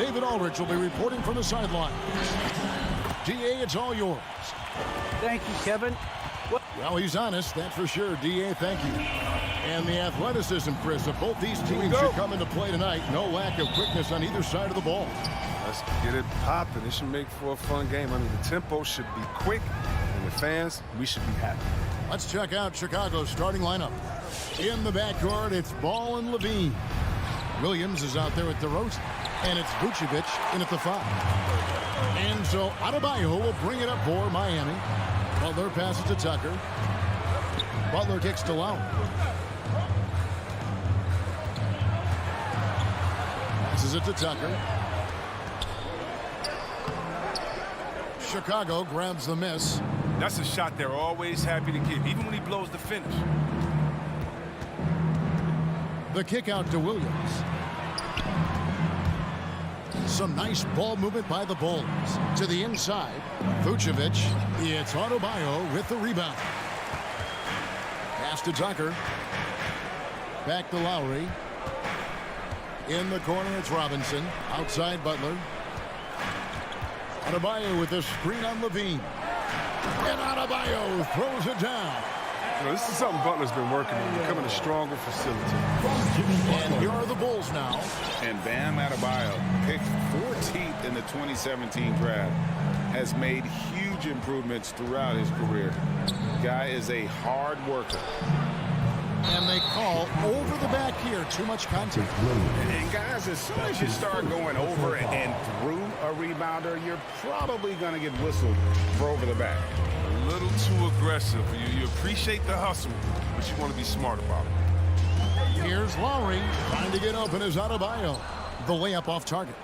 David Aldridge will be reporting from the sideline. DA, it's all yours. Thank you, Kevin. Well, he's honest, that's for sure. DA, thank you. And the athleticism, Chris, of both these teams should come into play tonight. No lack of quickness on either side of the ball. Let's get it popping. It should make for a fun game. I mean, the tempo should be quick, and the fans, we should be happy. Let's check out Chicago's starting lineup. In the backcourt, it's Ball and Levine. Williams is out there at DeRozan, and it's Vucevic in at the 5. And so Adebayo will bring it up for Miami. Butler passes to Tucker. Butler kicks to Lowry. Passes it to Tucker. Chicago grabs the miss. That's a shot they're always happy to give, even when he blows the finish. The kick out to Williams. Some nice ball movement by the Bulls. To the inside, Vucevic. It's Adebayo with the rebound. Pass to Tucker. Back to Lowry. In the corner, it's Robinson. Outside, Butler. Adebayo with the screen on Levine. And Adebayo throws it down. You know, this is something Butler's been working on, becoming a stronger facility. And here are the Bulls now. And Bam Adebayo, picked 14th in the 2017 draft, has made huge improvements throughout his career. Guy is a hard worker. And they call over the back here. Too much contact. And guys, as soon as you start going over and through a rebounder, you're probably going to get whistled for over the back. A little too aggressive. You appreciate the hustle, but you want to be smart about it. Here's Lowry trying to get open as Adebayo. The layup off target.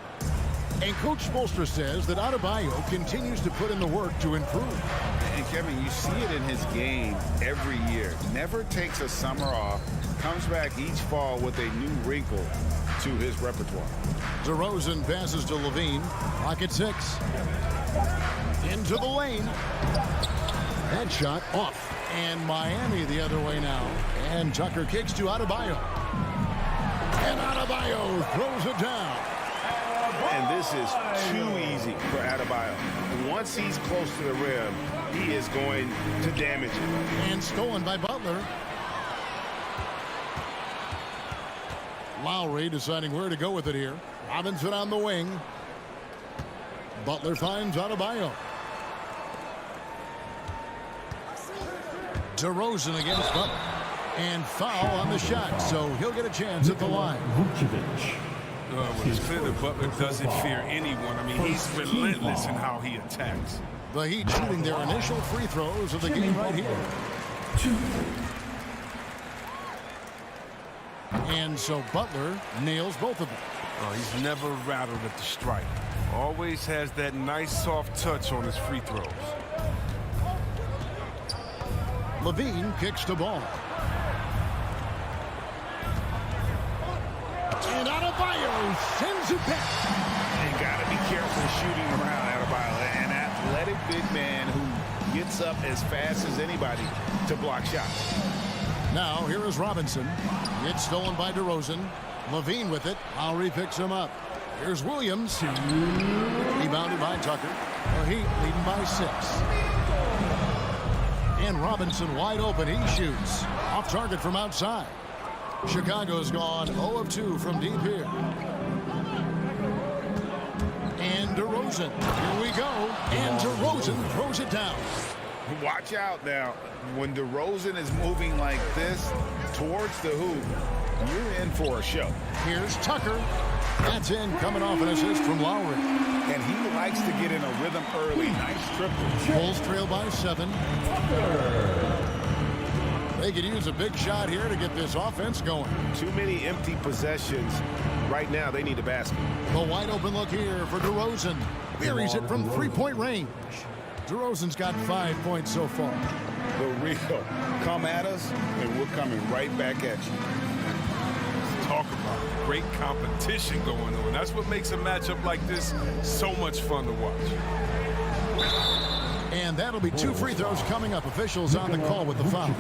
And Coach Spoelstra says that Adebayo continues to put in the work to improve. And Kevin, you see it in his game every year. Never takes a summer off. Comes back each fall with a new wrinkle to his repertoire. DeRozan passes to Levine. Pocket 6. Into the lane. That shot off. And Miami the other way now. And Tucker kicks to Adebayo. And Adebayo throws it down. And this is too easy for Adebayo. Once he's close to the rim, he is going to damage it. And stolen by Butler. Lowry deciding where to go with it here. Robinson on the wing. Butler finds Adebayo. DeRozan against Butler. And foul on the shot, so he'll get a chance at the line. Well, it's clear that Butler doesn't fear anyone. I mean, he's relentless in how he attacks. The Heat shooting their initial free throws of the game right here. And so Butler nails both of them. Oh, he's never rattled at the strike. Always has that nice soft touch on his free throws. Levine kicks the ball. And Adebayo sends it back. You got to be careful shooting around Adebayo. An athletic big man who gets up as fast as anybody to block shots. Now here is Robinson. It's stolen by DeRozan. Levine with it. Lowry picks him up. Here's Williams. Rebounded by Tucker. The Heat leading by 6. And Robinson wide open. He shoots. Off target from outside. Chicago's gone 0 of 2 from deep here. And DeRozan. Here we go. And DeRozan throws it down. Watch out now. When DeRozan is moving like this towards the hoop, you're in for a show. Here's Tucker. That's in, coming off an assist from Lowry. And he likes to get in a rhythm early. Nice triple. Bulls trail by 7. They could use a big shot here to get this offense going. Too many empty possessions. Right now, they need a basket. The wide open look here for DeRozan. Buries it from three-point range. DeRozan's got 5 points so far. The real. Come at us, and we're coming right back at you. Talk about great competition going on. That's what makes a matchup like this so much fun to watch. And that'll be 2 free throws coming up. Officials on the call with the foul.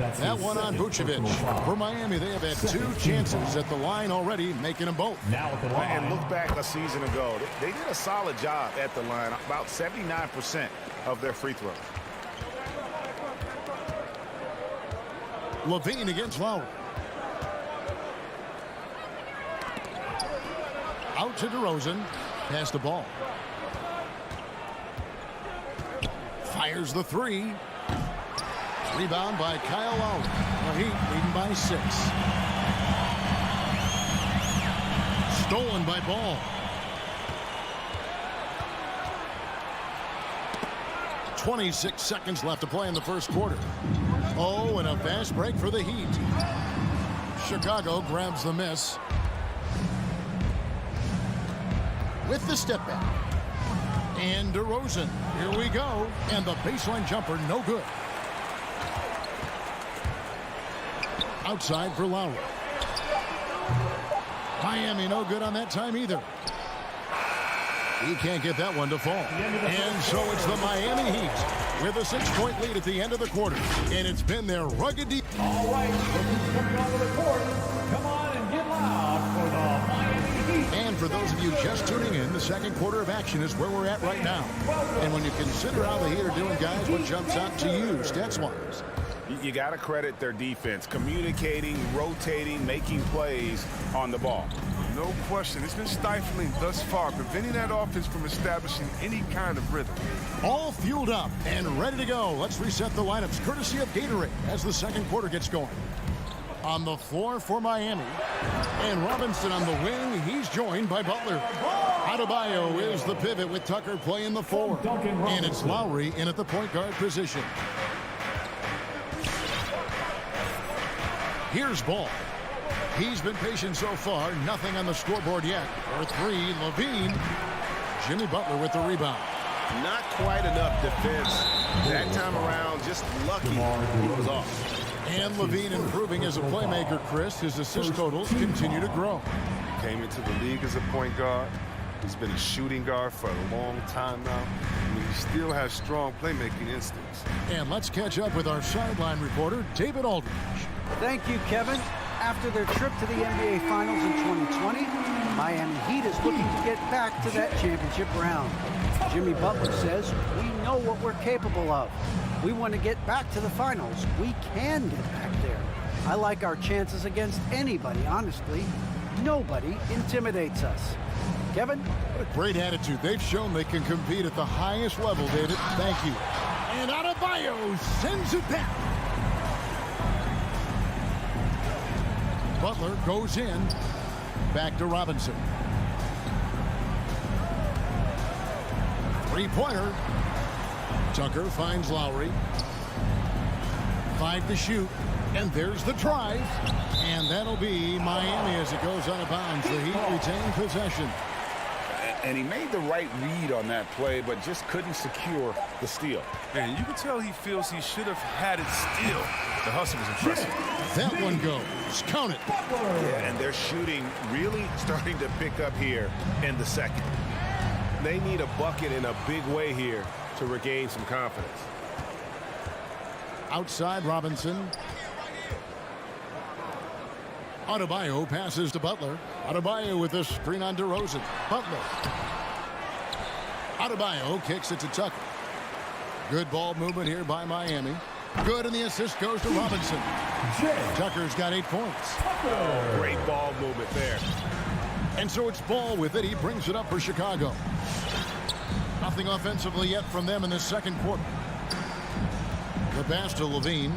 That one on Vucevic. For Miami, they have had 2 chances at the line already, making them both. And look back a season ago. They did a solid job at the line, about 79% of their free throws. Levine against Lowry. Out to DeRozan. Pass the ball. Fires the 3. Rebound by Kyle Lowry. The Heat leading by 6. Stolen by Ball. 26 seconds left to play in the first quarter. Oh, and a fast break for the Heat. Chicago grabs the miss. With the step back. And DeRozan. Here we go. And the baseline jumper, no good. Outside for Lowry. Miami no good on that time either. He can't get that one to fall. And so it's the Miami Heat with a 6-point lead at the end of the quarter. And it's been their rugged deep. All right, coming onto the court. Come on and get loud for the Miami Heat. And for those of you just tuning in, the second quarter of action is where we're at right now. And when you consider how the Heat are doing, guys, what jumps out to you stats-wise? You got to credit their defense, communicating, rotating, making plays on the ball. No question. It's been stifling thus far, preventing that offense from establishing any kind of rhythm. All fueled up and ready to go. Let's reset the lineups courtesy of Gatorade as the second quarter gets going. On the floor for Miami. And Robinson on the wing. He's joined by Butler. Adebayo is the pivot with Tucker playing the 4. And it's Lowry in at the point guard position. Here's Ball. He's been patient so far. Nothing on the scoreboard yet. For 3, Levine. Jimmy Butler with the rebound. Not quite enough defense. That time around, just lucky he was off. And Levine improving as a playmaker, Chris. His assist totals continue to grow. Came into the league as a point guard. He's been a shooting guard for a long time now. I mean, he still has strong playmaking instincts. And let's catch up with our sideline reporter, David Aldridge. Thank you, Kevin. After their trip to the NBA Finals in 2020, Miami Heat is looking to get back to that championship round. Jimmy Butler says, we know what we're capable of. We want to get back to the finals. We can get back there. I like our chances against anybody, honestly. Nobody intimidates us. Kevin? What a great attitude. They've shown they can compete at the highest level, David. Thank you. And Adebayo sends it back. Butler goes in. Back to Robinson. Three-pointer. Tucker finds Lowry. 5 to shoot. And there's the drive. And that'll be Miami as it goes out of bounds. The Heat retain possession. And he made the right read on that play, but just couldn't secure the steal. And you can tell he feels he should have had it still. The hustle was impressive. That one goes. Count it. Yeah, and their shooting really starting to pick up here in the second. They need a bucket in a big way here to regain some confidence. Outside Robinson. Adebayo passes to Butler. Adebayo with a screen on DeRozan. Butler. Adebayo kicks it to Tucker. Good ball movement here by Miami. Good, and the assist goes to Robinson. Tucker's got 8 points. Great ball movement there. And so it's Ball with it. He brings it up for Chicago. Nothing offensively yet from them in this second quarter. The pass to Levine.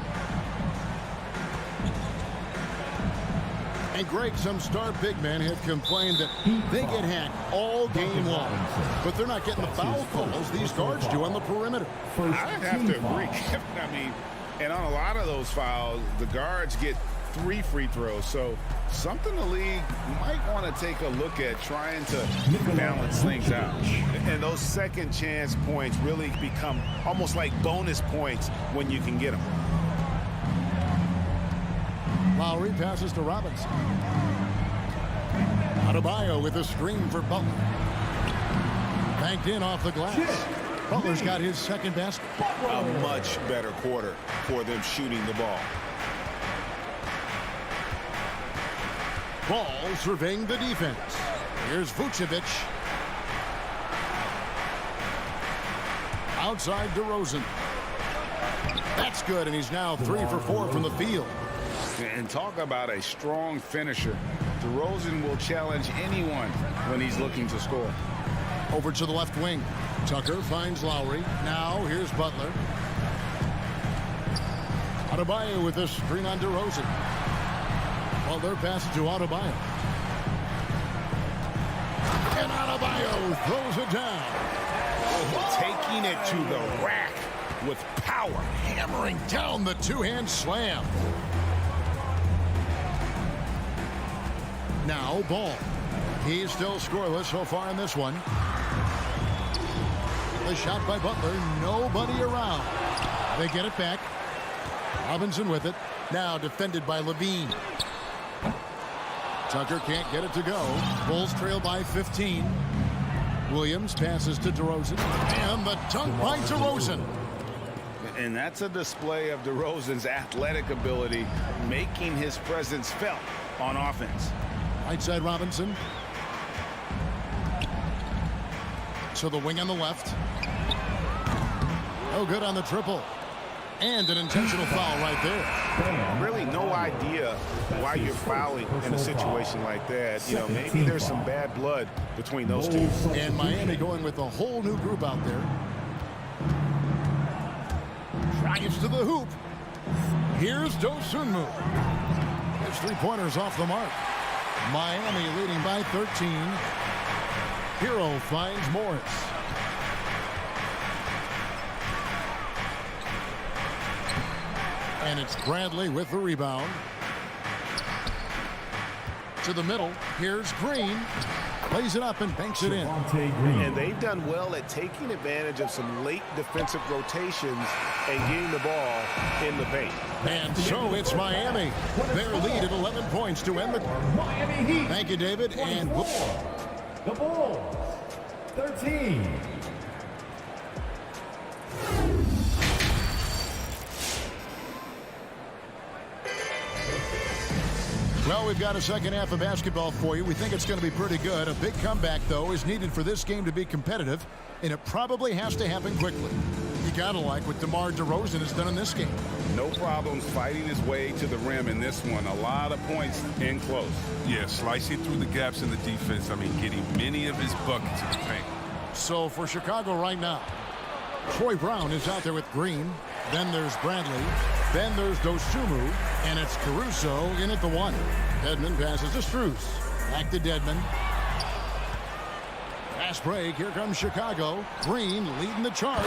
And Greg, some star big men have complained that they get hacked all game long. But they're not getting the foul calls these guards do on the perimeter. I'd have to agree. I mean, and on a lot of those fouls, the guards get 3 free throws. So something the league might want to take a look at, trying to balance things out. And those second chance points really become almost like bonus points when you can get them. Lowry passes to Robinson. Adebayo with a screen for Butler. Banked in off the glass. Butler's got his second basket. A much better quarter for them shooting the ball. Ball surveying the defense. Here's Vucevic. Outside DeRozan. That's good, and he's now 3 for 4 from the field. And talk about a strong finisher. DeRozan will challenge anyone when he's looking to score. Over to the left wing. Tucker finds Lowry. Now here's Butler. Adebayo with this screen on DeRozan. Butler passes to Adebayo. And Adebayo throws it down. Taking it to the rack with power. Hammering down the two-hand slam. Now Ball. He's still scoreless so far in this one. The shot by Butler. Nobody around. They get it back. Robinson with it. Now defended by Levine. Tucker can't get it to go. Bulls trail by 15. Williams passes to DeRozan. And the dunk by DeRozan. And that's a display of DeRozan's athletic ability, making his presence felt on offense. Right side Robinson. So the wing on the left. No good on the triple. And an intentional foul right there. Really no idea why you're fouling in a situation like that. You know, maybe there's some bad blood between those two. And Miami going with a whole new group out there. Drives to the hoop. Here's Dosunmu. His three-pointers off the mark. Miami leading by 13. Hero finds Morris. And it's Bradley with the rebound. To the middle. Here's Green. Plays it up and banks it in. And they've done well at taking advantage of some late defensive rotations and getting the ball in the paint. And so it's Miami. Their lead at 11 points to end the... Miami Heat. Thank you, David. And... The Bulls, 13. Well, we've got a second half of basketball for you. We think it's going to be pretty good. A big comeback, though, is needed for this game to be competitive, and it probably has to happen quickly. You got to like what DeMar DeRozan has done in this game. No problems fighting his way to the rim in this one. A lot of points in close. Yeah, slicing through the gaps in the defense. I mean, getting many of his buckets in the paint. So for Chicago right now, Troy Brown is out there with Green. Then there's Bradley. Then there's Dosunmu. And it's Caruso in at the one. Dedmon passes to Strus. Back to Dedmon. Fast break. Here comes Chicago. Green leading the charge.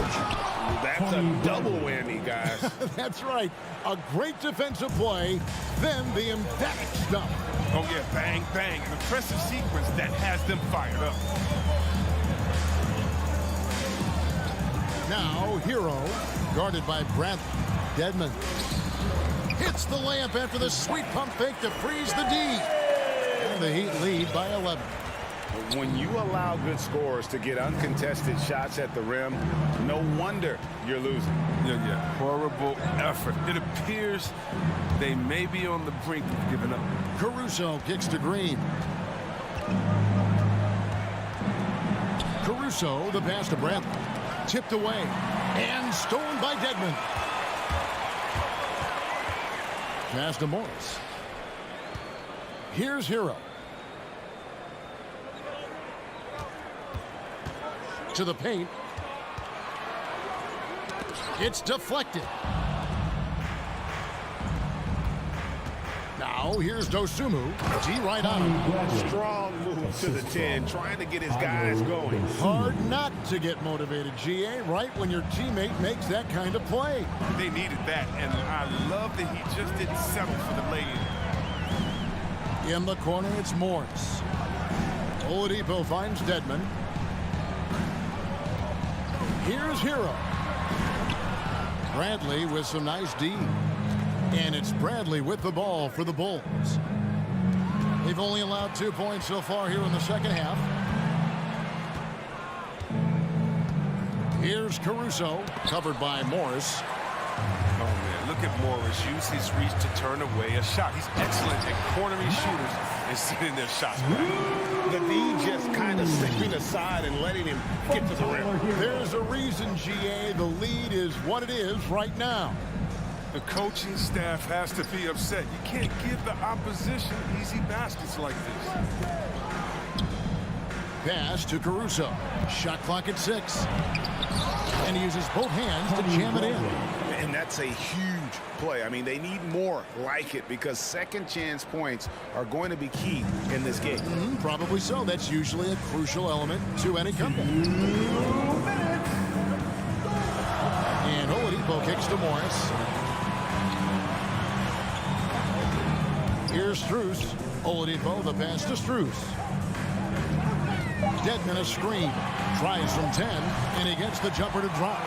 That's a double whammy, guys. That's right. A great defensive play. Then the emphatic dump. Oh, yeah, bang, bang. An impressive sequence that has them fired up. Now, Hero, guarded by Bradley. Dedmon hits the layup after the sweet pump fake to freeze the D. And the Heat lead by 11. When you allow good scorers to get uncontested shots at the rim, no wonder you're losing. Yeah. Horrible effort. It appears they may be on the brink of giving up. Caruso kicks to Green. Caruso, the pass to Bradley. Tipped away. And stolen by Dedmon. Pass to Morris. Here's Hero. To the paint. It's deflected. Now here's Dosunmu. G right on him. Strong move to the 10, trying to get his guys going. Hard not to get motivated, GA, right when your teammate makes that kind of play. They needed that, and I love that he just didn't settle for the lay-in. In the corner, it's Morris. Oladipo finds Dedmon. Here's Hero. Bradley with some nice D. And it's Bradley with the ball for the Bulls. They've only allowed 2 points so far here in the second half. Here's Caruso, covered by Morris. Oh, man, look look at Morris use his reach to turn away a shot. He's excellent at cornering shooters and sending their shots back. The D just kind of stepping aside and letting him get to the rim. There's a reason, GA, the lead is what it is right now. The coaching staff has to be upset. You can't give the opposition easy baskets like this. Pass to Caruso. Shot clock at 6. And he uses both hands to jam it in. And that's a huge play. I mean, they need more like it because second chance points are going to be key in this game. Probably so. That's usually a crucial element to any comeback. And Oladipo kicks to Morris. Here's Strus. Oladipo, the pass to Strus. Dedmon a screen. Tries from 10, and he gets the jumper to drop.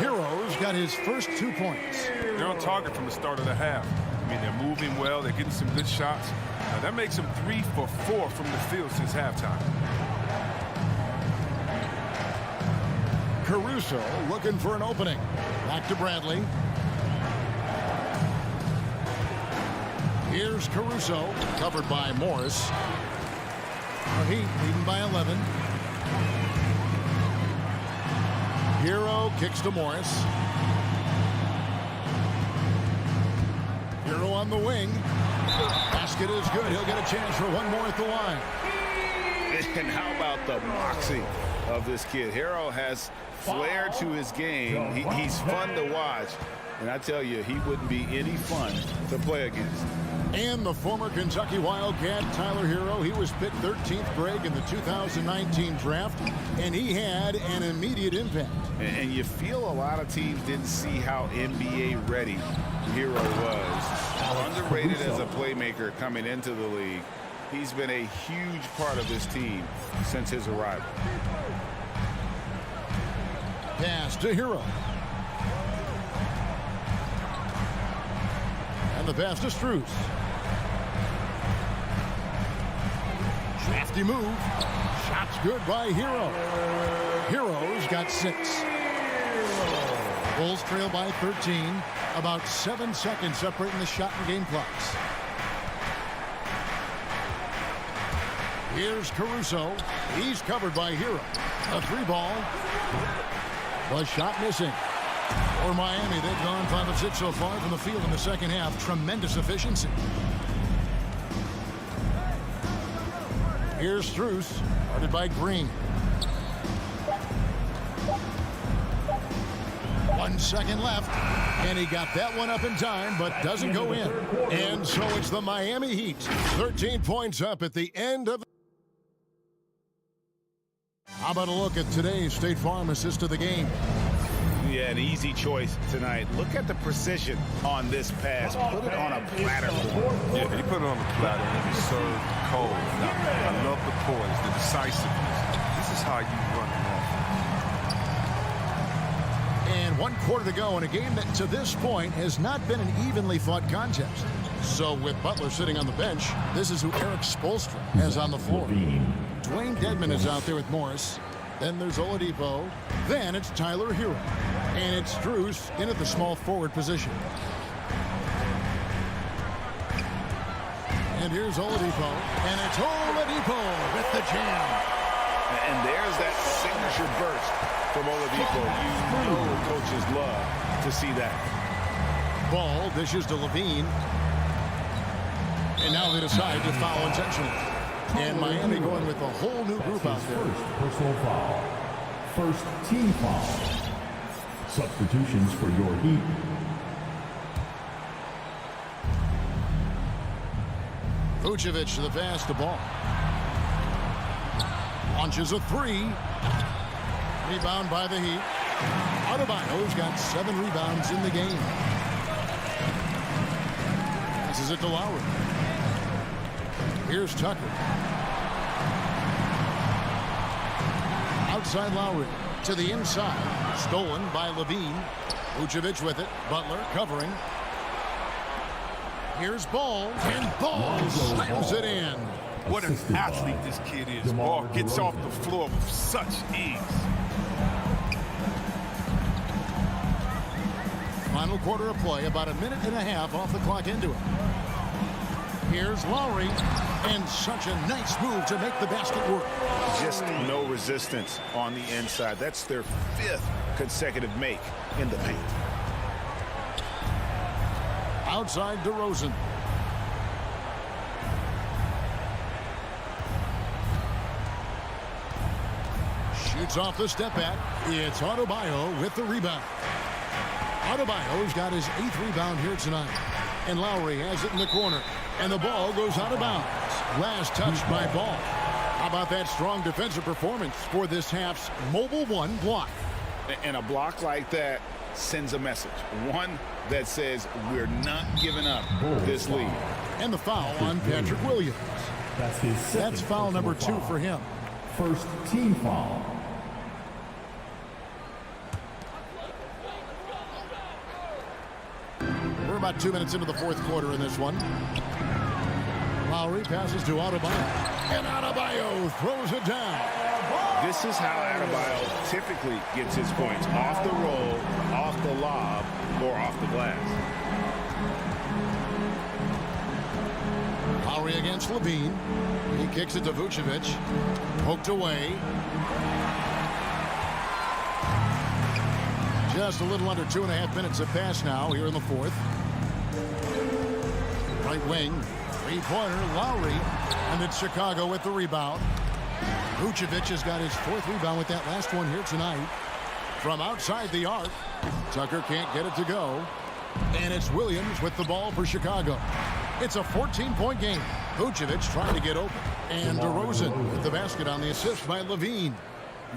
Hero's got his first 2 points. They're on target from the start of the half. I mean, they're moving well. They're getting some good shots. Now, that makes them 3 for 4 from the field since halftime. Caruso looking for an opening. Back to Bradley. Here's Caruso, covered by Morris. The Heat leading by 11. Hero kicks to Morris. Hero on the wing. Basket is good. He'll get a chance for one more at the line. And how about the moxie of this kid? Hero has flair to his game. He's fun to watch. And I tell you, he wouldn't be any fun to play against. And the former Kentucky Wildcat, Tyler Hero, he was picked 13th grade in the 2019 draft, and he had an immediate impact. And you feel a lot of teams didn't see how NBA ready Hero was. Underrated as a playmaker coming into the league. He's been a huge part of this team since his arrival. Pass to Hero. And the pass to Strus. Crafty move. Shots good by Hero. Hero's got 6. Bulls trail by 13. About 7 seconds separating the shot and game clocks. Here's Caruso. He's covered by Hero. A 3-ball. The shot missing. For Miami, they've gone 5 of 6 so far from the field in the second half. Tremendous efficiency. Here's Strus, guarded by Green. 1 second left, and he got that one up in time, but doesn't go in. And so it's the Miami Heat. 13 points up at the end of. How about a look at today's State Farm assist of the game? Yeah, an easy choice tonight. Look at the precision on this pass. Put it on a platter. Yeah, he put it on the platter and he served cold. Now, I love the poise, the decisiveness. This is how you run an offense. And 1 quarter to go in a game that to this point has not been an evenly fought contest. So with Butler sitting on the bench, this is who Eric Spoelstra has on the floor. Dwayne Dedmon is out there with Morris. Then there's Oladipo. Then it's Tyler Hero. And it's Strus in at the small forward position. And here's Oladipo. And it's Oladipo with the jam. And there's that signature burst from Oladipo. You know coaches love to see that. Ball dishes to Levine. And now they decide to foul intentionally. And Miami going with a whole new group out there. First personal foul. First team foul. Substitutions for your Heat. Vucevic to the pass to Ball. Launches a 3. Rebound by the Heat. Adebayo's got 7 rebounds in the game. Passes it to Lowry. Here's Tucker. Outside Lowry to the inside. Stolen by Levine. Vucevic with it. Butler covering. Here's Ball. And Ball slams it in. What an athlete this kid is. Ball gets off the floor with such ease. Final quarter of play, about a minute and a half off the clock into it. Here's Lowry, and such a nice move to make the basket work. Just no resistance on the inside. That's their 5th consecutive make in the paint. Outside DeRozan. Shoots off the step back. It's Adebayo with the rebound. Adebayo's got his 8th rebound here tonight. And Lowry has it in the corner. And the ball goes out of bounds. Last touch by Ball. How about that strong defensive performance for this half's Mobile One block? And a block like that sends a message. One that says we're not giving up this lead. And the foul on Patrick Williams. That's foul number 2 for him. First team foul. We're about 2 minutes into the 4th quarter in this one. Lowry passes to Adebayo. And Adebayo throws it down. This is how Adebayo typically gets his points. Off the roll, off the lob, or off the glass. Lowry against Levine. He kicks it to Vucevic. Poked away. Just a little under 2.5 minutes have passed now here in the 4th. Right wing. 3-pointer, Lowry. And it's Chicago with the rebound. Vucevic has got his 4th rebound with that last one here tonight. From outside the arc. Tucker can't get it to go. And it's Williams with the ball for Chicago. It's a 14-point game. Vucevic trying to get open. And DeRozan with the basket on the assist by Levine.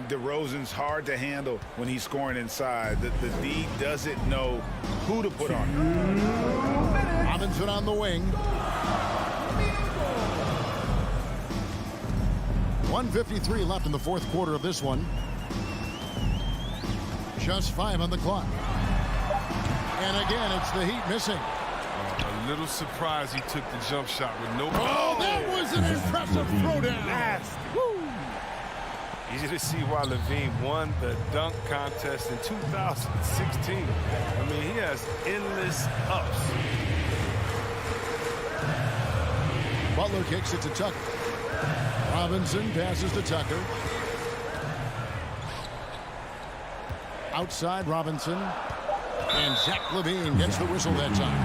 DeRozan's hard to handle when he's scoring inside. The D doesn't know who to put on him. Robinson on the wing. 1:53 left in the 4th quarter of this one. Just 5 on the clock. And again, it's the Heat missing. A little surprised he took the jump shot with no... Oh, that was an impressive throwdown. Nasty. Easy to see why Levine won the dunk contest in 2016. I mean, he has endless ups. Butler kicks it to Tucker. Robinson passes to Tucker. Outside Robinson. And Zach Levine gets the whistle that time.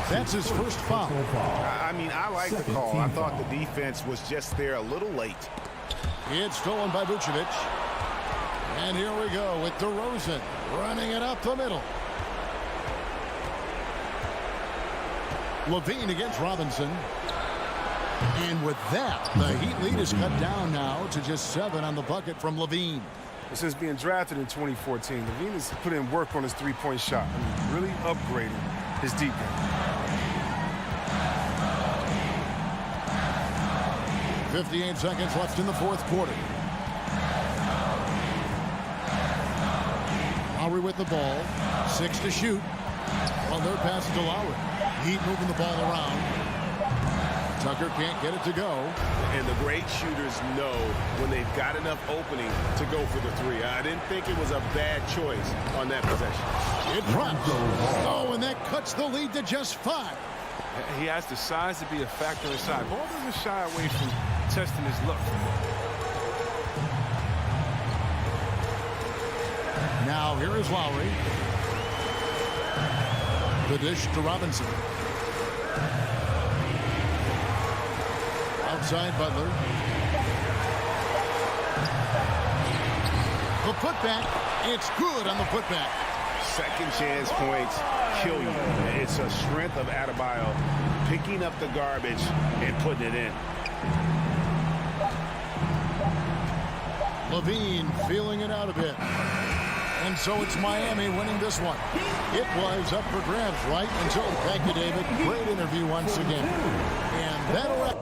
That's his first foul. I mean, I like the call. I thought the defense was just there a little late. It's stolen by Vucevic. And here we go with DeRozan running it up the middle. Levine against Robinson. And with that, the Heat lead is cut down now to just 7 on the bucket from Levine. Since being drafted in 2014, Levine has put in work on his three-point shot. I mean, really upgrading his deep game. 58 seconds left in the 4th quarter. Lowry with the ball. 6 to shoot. Well, they're passing to Lowry. Heat moving the ball around. Tucker can't get it to go. And the great shooters know when they've got enough opening to go for the 3. I didn't think it was a bad choice on that possession. It drops. Oh, and that cuts the lead to just 5. He has the size to be a factor inside. Ball doesn't shy away from testing his luck. Now here is Lowry. The dish to Robinson. Outside Butler. The putback. It's good on the putback. Second chance points kill you. It's a strength of Adebayo picking up the garbage and putting it in. Levine feeling it out a bit. And so it's Miami winning this one. It was up for grabs right until. Thank you, David. Great interview once again. And that'll wrap.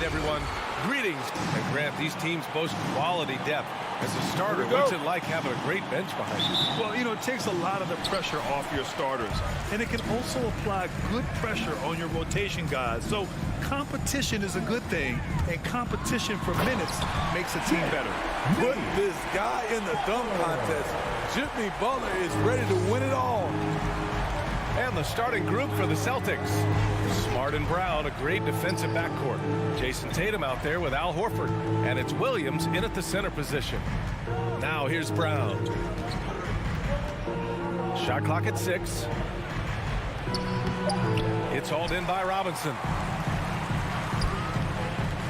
everyone. Greetings. And Grant, these teams boast quality depth. As a starter, what's it like having a great bench behind you? Well, you know, it takes a lot of the pressure off your starters. And it can also apply good pressure on your rotation guys. So competition is a good thing, and competition for minutes makes a team better. Put this guy in the dunk contest. Jimmy Butler is ready to win it all. And the starting group for the Celtics. Smart and Brown, a great defensive backcourt. Jason Tatum out there with Al Horford. And it's Williams in at the center position. Now here's Brown. Shot clock at 6. It's hauled in by Robinson.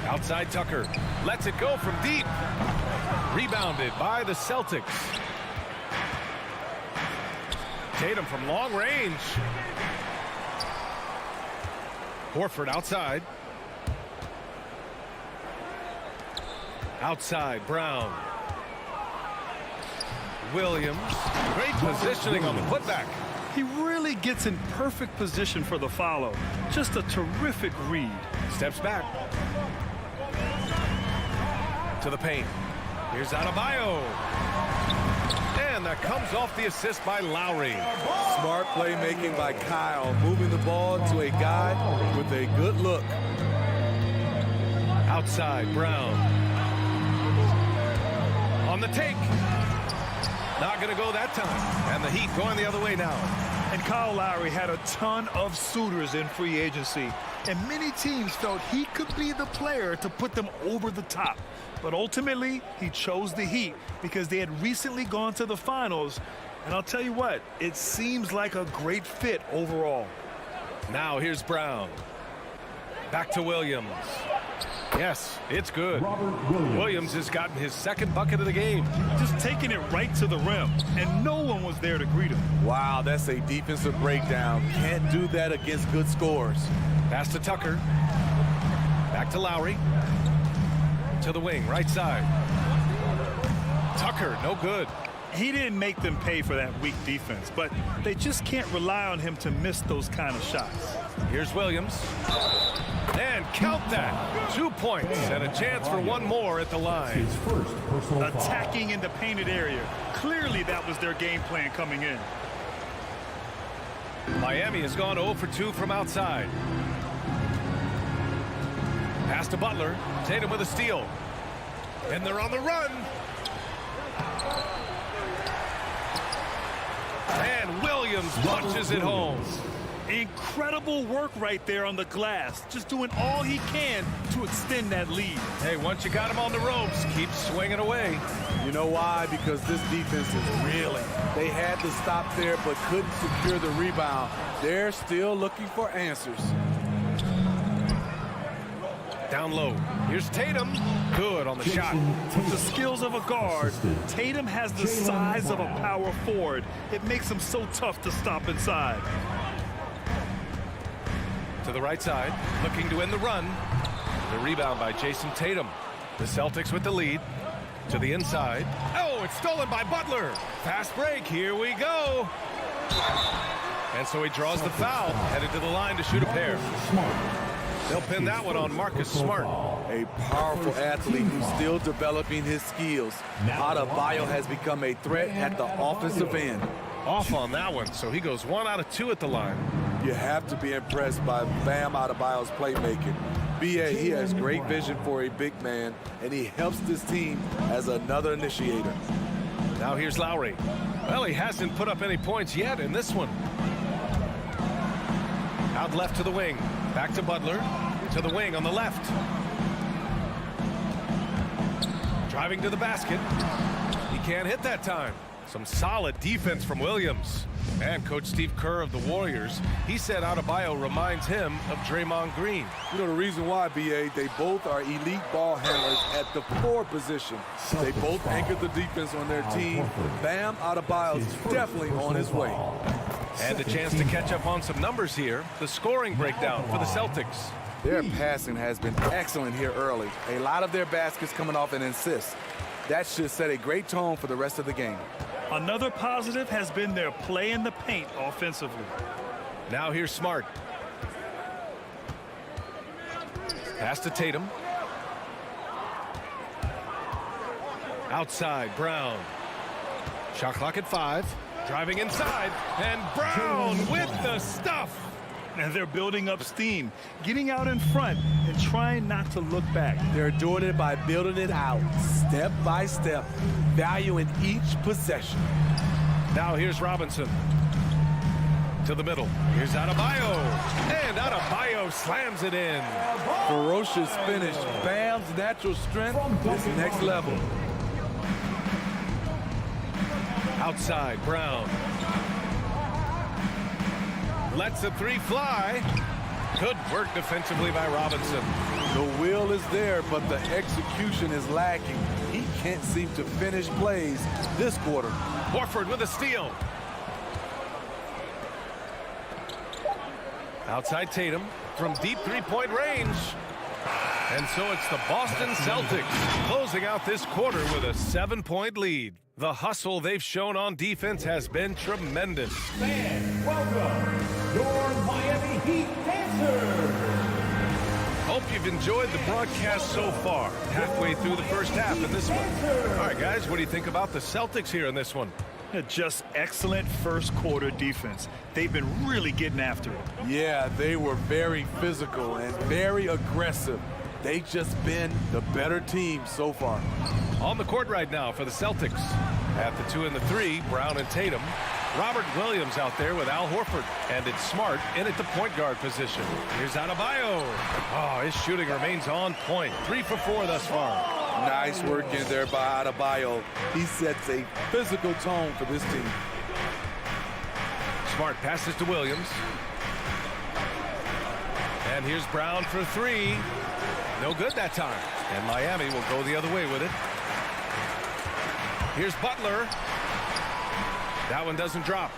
Outside Tucker. Lets it go from deep. Rebounded by the Celtics. Tatum from long range. Horford outside. Outside, Brown. Williams. Great positioning on the putback. He really gets in perfect position for the follow. Just a terrific read. Steps back. To the paint. Here's Adebayo. And that comes off the assist by Lowry. Smart playmaking by Kyle, moving the ball to a guy with a good look. Outside, Brown. On the take. Not going to go that time. And the Heat going the other way now. And Kyle Lowry had a ton of suitors in free agency. And many teams felt he could be the player to put them over the top. But ultimately, he chose the Heat because they had recently gone to the finals. And I'll tell you what, it seems like a great fit overall. Now here's Brown. Back to Williams. Yes, it's good. Williams has gotten his second bucket of the game. Just taking it right to the rim, and no one was there to greet him. Wow, that's a defensive breakdown. Can't do that against good scores. Pass to Tucker. Back to Lowry. To the wing, right side. Tucker, no good. He didn't make them pay for that weak defense, but they just can't rely on him to miss those kind of shots. Here's Williams. And count that. 2 points and a chance for one more at the line. Attacking in the painted area. Clearly that was their game plan coming in. Miami has gone 0 for 2 from outside. Pass to Butler. Tatum with a steal. And they're on the run. And Williams punches it home. Incredible work right there on the glass. Just doing all he can to extend that lead. Hey, once you got him on the ropes, keep swinging away. You know why? Because this defense is reeling. They had to stop there but couldn't secure the rebound. They're still looking for answers. Down low. Here's Tatum. Good on the shot. With the skills of a guard, Tatum has the size of a power forward. It makes him so tough to stop inside. To the right side, looking to end the run. The rebound by Jason Tatum. The Celtics with the lead. To the inside. Oh, it's stolen by Butler. Fast break. Here we go. And so he draws the foul. Headed to the line to shoot a pair. They'll pin that one on Marcus Smart. A powerful athlete who's still developing his skills. Adebayo has become a threat at the offensive end. Off on that one, so he goes 1 out of 2 at the line. You have to be impressed by Bam Adebayo's playmaking. B.A., he has great vision for a big man, and he helps this team as another initiator. Now here's Lowry. Well, he hasn't put up any points yet in this one. Out left to the wing. Back to Butler. To the wing on the left. Driving to the basket. He can't hit that time. Some solid defense from Williams. And Coach Steve Kerr of the Warriors, he said Adebayo reminds him of Draymond Green. You know the reason why, B.A., they both are elite ball handlers at the forward position. They both anchor the defense on their team. Bam Adebayo's definitely on his way. And a chance to catch up on some numbers here. The scoring breakdown for the Celtics. Their passing has been excellent here early. A lot of their baskets coming off an assist. That should set a great tone for the rest of the game. Another positive has been their play in the paint offensively. Now here's Smart. Pass to Tatum. Outside, Brown. Shot clock at 5. Driving inside, and Brown with the stuff. And they're building up steam, getting out in front and trying not to look back. They're doing it by building it out, step by step, valuing each possession. Now here's Robinson. To the middle. Here's Adebayo. And Adebayo slams it in. Ferocious finish. Bam's natural strength is next level. Outside, Brown. Lets the 3 fly. Good work defensively by Robinson. The will is there, but the execution is lacking. He can't seem to finish plays this quarter. Horford with a steal. Outside Tatum from deep 3-point range. And so it's the Boston Celtics closing out this quarter with a 7-point lead. The hustle they've shown on defense has been tremendous. Fans, welcome your Miami Heat dancers. Hope you've enjoyed the broadcast so far. Halfway through the first half in this one. All right, guys, what do you think about the Celtics here in this one? Just excellent first quarter defense. They've been really getting after it. Yeah, they were very physical and very aggressive. They've just been the better team so far. On the court right now for the Celtics. At the 2 and the 3, Brown and Tatum. Robert Williams out there with Al Horford. And it's Smart in at the point guard position. Here's Adebayo. Oh, his shooting remains on point. 3 for 4 thus far. Nice work in there by Adebayo. He sets a physical tone for this team. Smart passes to Williams. And here's Brown for 3. No good that time. And Miami will go the other way with it. Here's Butler. That one doesn't drop.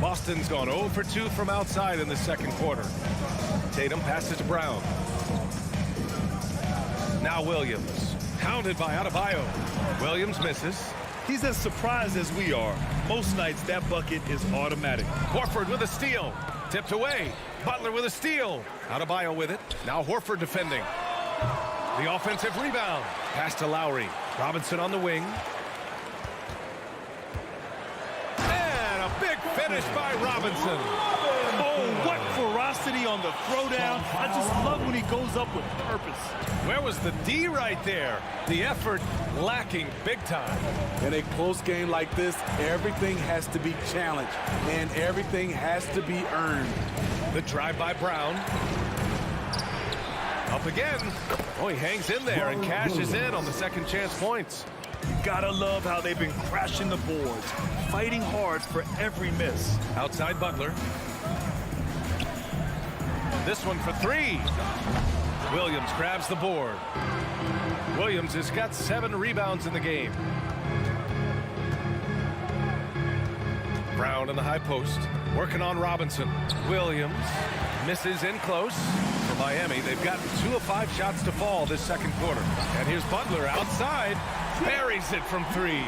Boston's gone 0 for 2 from outside in the second quarter. Tatum passes to Brown. Now Williams. Hounded by Adebayo. Williams misses. He's as surprised as we are. Most nights that bucket is automatic. Horford with a steal. Tipped away. Butler with a steal. Adebayo with it. Now Horford defending. The offensive rebound. Pass to Lowry. Robinson on the wing. And a big finish by Robinson. Oh, what ferocity on the throwdown. I just love when he goes up with purpose. Where was the D right there? The effort lacking big time. In a close game like this, everything has to be challenged and everything has to be earned. The drive by Brown. Up again. Oh, he hangs in there and cashes in on the second chance points. You gotta love how they've been crashing the boards, fighting hard for every miss. Outside Butler. This one for 3. Williams grabs the board. Williams has got 7 rebounds in the game. Brown in the high post, working on Robinson. Williams misses in close. For Miami, they've gotten 2 of 5 shots to fall this second quarter. And here's Butler outside, buries it from 3.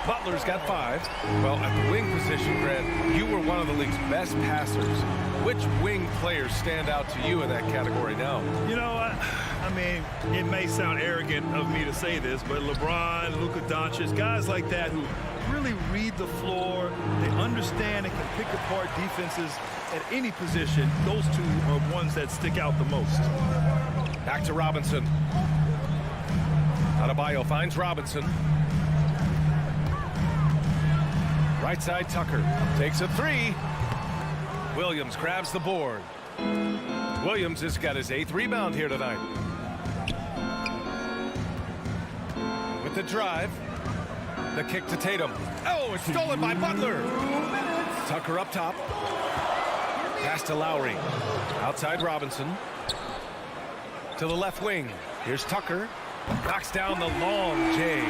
Butler's got 5. Well, at the wing position, Grant, you were one of the league's best passers. Which wing players stand out to you in that category now? You know, I mean, it may sound arrogant of me to say this, but LeBron, Luka Doncic, guys like that who really read the floor, they understand and can pick apart defenses at any position. Those 2 are ones that stick out the most. Back to Robinson. Adebayo finds Robinson. Right side, Tucker takes a 3. Williams grabs the board. Williams has got his 8th rebound here tonight. With the drive, the kick to Tatum. Oh, it's stolen by Butler. Tucker up top. Pass to Lowry. Outside Robinson. To the left wing. Here's Tucker. Knocks down the long J.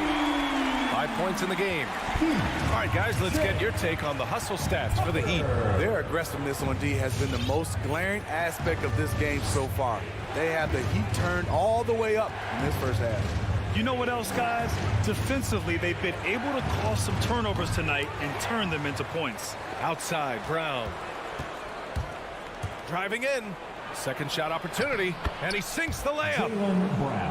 5 points in the game. All right, guys, let's get your take on the hustle stats for the Heat. Their aggressiveness on D has been the most glaring aspect of this game so far. They have the Heat turned all the way up in this first half. You know what else, guys? Defensively, they've been able to cause some turnovers tonight and turn them into points. Outside, Brown. Driving in. Second shot opportunity, and he sinks the layup.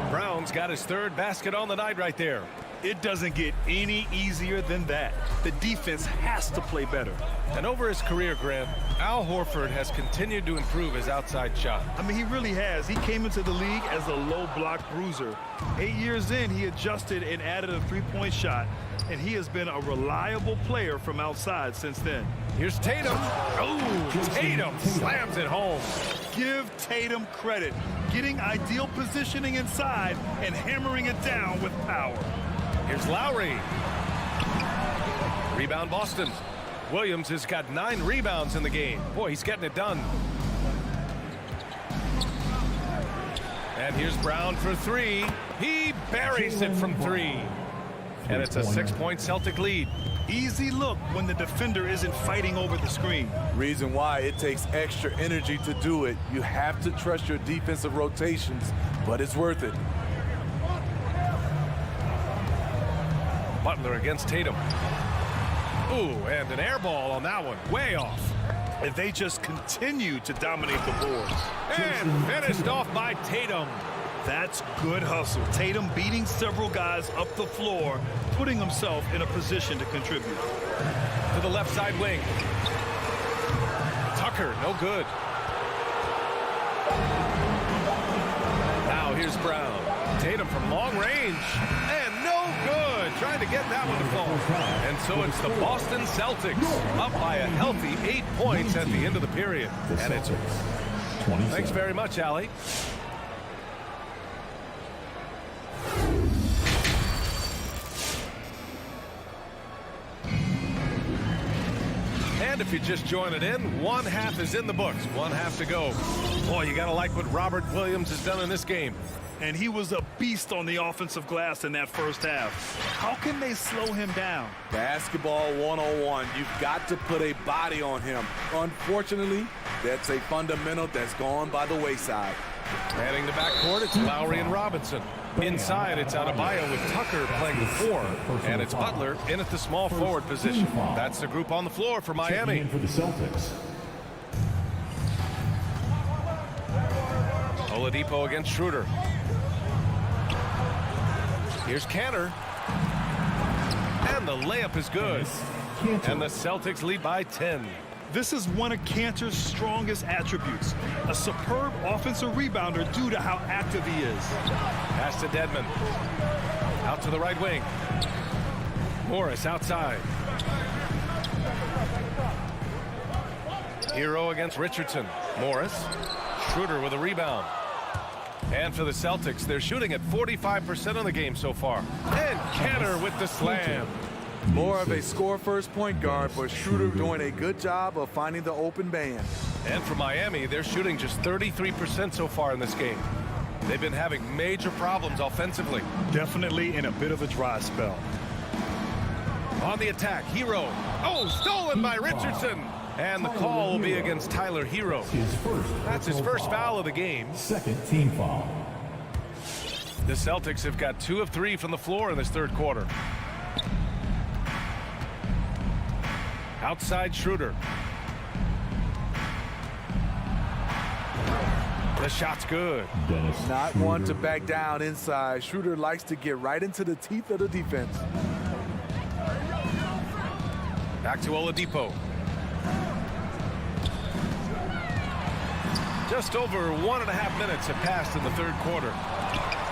Brown's got his third basket on the night right there. It doesn't get any easier than that. The defense has to play better. And over his career, Grant, Al Horford has continued to improve his outside shot. I mean, he really has. He came into the league as a low block bruiser. 8 years in, he adjusted and added a three-point shot, and he has been a reliable player from outside since then. Here's Tatum. Oh, Tatum slams it home. Give Tatum credit, getting ideal positioning inside and hammering it down with power. Here's Lowry. Rebound Boston. Williams has got 9 rebounds in the game. Boy, he's getting it done. And here's Brown for 3. He buries it from 3. And it's a 6-point Celtic lead. Easy look when the defender isn't fighting over the screen. Reason why it takes extra energy to do it. You have to trust your defensive rotations, but it's worth it. Butler against Tatum. Ooh, and an air ball on that one. Way off. And they just continue to dominate the boards. And finished off by Tatum. That's good hustle. Tatum beating several guys up the floor, putting himself in a position to contribute. To the left side wing. Tucker, no good. Now here's Brown. Tatum from long range. And no good. Trying to get that one to fall. And so it's the Boston Celtics up by a healthy 8 points at the end of the period. And it's... Thanks very much, Allie. And if you're just joining in, one half is in the books. One half to go. Boy, you got to like what Robert Williams has done in this game. And he was a beast on the offensive glass in that first half. How can they slow him down? Basketball 101. You've got to put a body on him. Unfortunately, that's a fundamental that's gone by the wayside. Heading the backcourt, it's Lowry and Robinson. Inside, it's Adebayo with Tucker playing the 4. And it's Butler in at the small forward position. That's the group on the floor for Miami. For the Celtics. Oladipo against Schroeder. Here's Cantor. And the layup is good. And the Celtics lead by 10. This is one of Cantor's strongest attributes. A superb offensive rebounder due to how active he is. Pass to Dedmon. Out to the right wing. Morris outside. Hero against Richardson. Morris. Schroeder with a rebound. And for the Celtics, they're shooting at 45% on the game so far. And Cantor with the slam. More of a score-first point guard, but Schroeder doing a good job of finding the open man. And for Miami, they're shooting just 33% so far in this game. They've been having major problems offensively. Definitely in a bit of a dry spell. On the attack, Hero. Oh, stolen by Richardson. And the call will be against Tyler Hero. That's his first foul of the game. Second team foul. The Celtics have got 2 of 3 from the floor in this third quarter. Outside Schroeder. The shot's good. Not one to back down inside. Schroeder likes to get right into the teeth of the defense. Back to Oladipo. Just over 1.5 minutes have passed in the third quarter.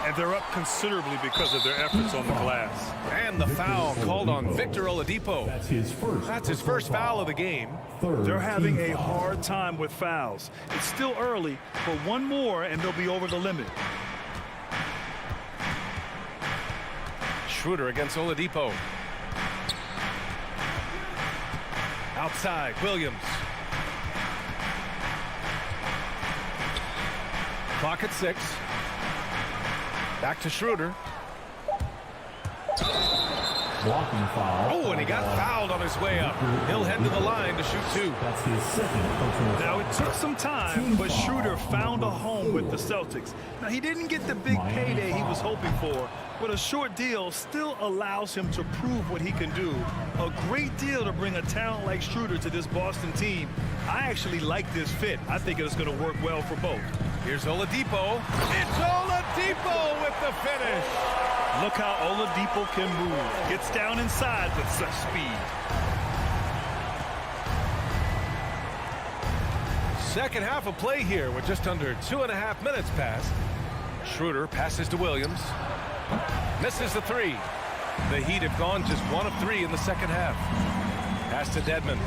And they're up considerably because of their efforts on the glass. And the foul called on Victor Oladipo. That's his first foul of the game. They're having a hard time with fouls. It's still early, but one more and they'll be over the limit. Schroeder against Oladipo. Outside, Williams. Clock at 6. Back to Schroeder. Blocking foul. Oh, and he got fouled on his way up. He'll head to the line to shoot 2. That's his second personal foul. Now, it took some time, but Schroeder found a home with the Celtics. Now, he didn't get the big payday he was hoping for, But a short deal still allows him to prove what he can do. A great deal to bring a talent like Schroeder to this Boston team. I actually like this fit. I think it's going to work well for both. Here's Oladipo. It's Oladipo with the finish. Look how Oladipo can move. Gets down inside with such speed. Second half of play here with just under 2.5 minutes passed. Schroeder passes to Williams. Misses the three. The Heat have gone just 1 of 3 in the second half. Pass to Dedmon.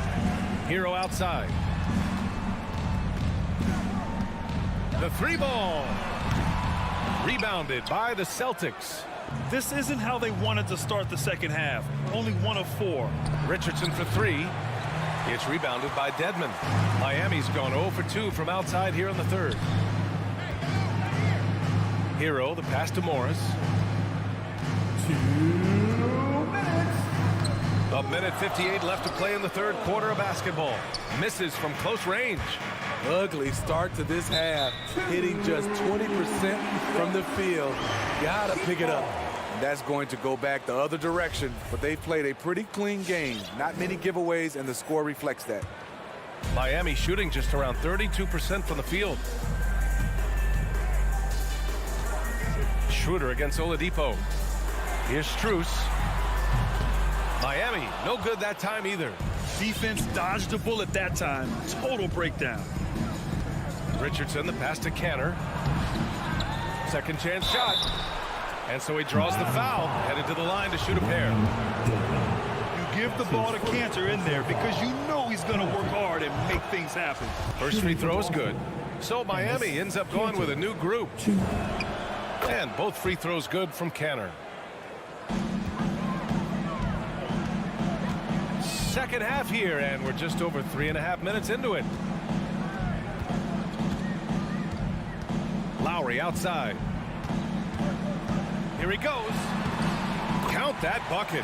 Hero outside. The 3-ball. Rebounded by the Celtics. This isn't how they wanted to start the second half. Only 1 of 4. Richardson for 3. It's rebounded by Dedmon. Miami's gone 0 for 2 from outside here in the third. Hero, the pass to Morris. 2 minutes. A minute 58 left to play in the third quarter of basketball. Misses from close range. Ugly start to this half, hitting just 20% from the field. Gotta pick it up. And that's going to go back the other direction, but they played a pretty clean game. Not many giveaways, and the score reflects that. Miami shooting just around 32% from the field. Schroeder against Oladipo. Here's Strus. Miami, no good that time either. Defense dodged a bullet that time. Total breakdown. Richardson, the pass to Canner. Second chance shot. And so he draws the foul, headed to the line to shoot a pair. You give the ball to Cantor in there because you know he's going to work hard and make things happen. First free throw is good. So Miami ends up going with a new group. And both free throws good from Canner. Second half here, and we're just over 3.5 minutes into it. Lowry outside. Here he goes. Count that bucket.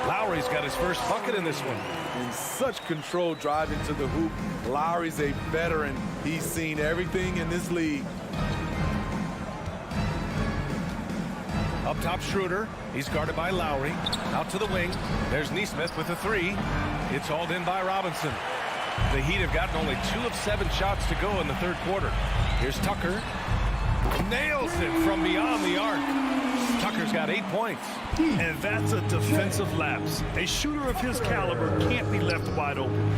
Lowry's got his first bucket in this one. In such control driving to the hoop. Lowry's a veteran. He's seen everything in this league. Up top, Schroeder. He's guarded by Lowry. Out to the wing. There's Nesmith with a 3. It's hauled in by Robinson. The Heat have gotten only 2 of 7 shots to go in the third quarter. Here's Tucker. Nails it from beyond the arc. Tucker's got 8 points. And that's a defensive lapse. A shooter of his caliber can't be left wide open.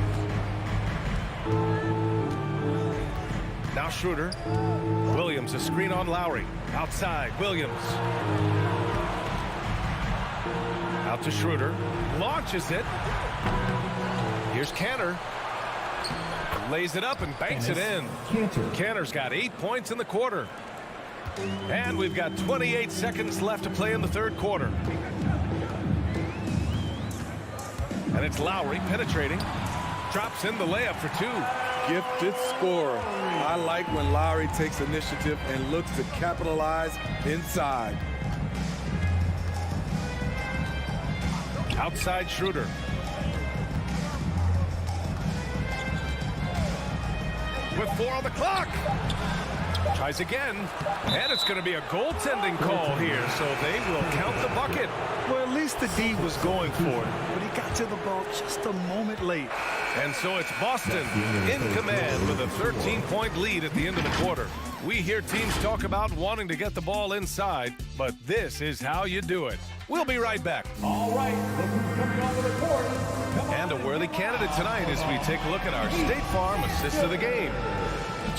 Now Schroeder. Williams, a screen on Lowry. Outside, Williams. Out to Schroeder. Launches it. Here's Canner. Lays it up and banks it in. Canner's got 8 points in the quarter. And we've got 28 seconds left to play in the third quarter. And it's Lowry penetrating. Drops in the layup for 2. Gifted scorer. I like when Lowry takes initiative and looks to capitalize inside. Outside Schroeder. With 4 on the clock. Tries again. And it's going to be a goaltending call here, so they will count the bucket. Well, at least the D was going for it, but he got to the ball just a moment late. And so it's Boston in command with a 13-point lead at the end of the quarter. We hear teams talk about wanting to get the ball inside, but this is how you do it. We'll be right back. All right, look who's coming on the court. And a worthy candidate tonight as we take a look at our State Farm assist of the game.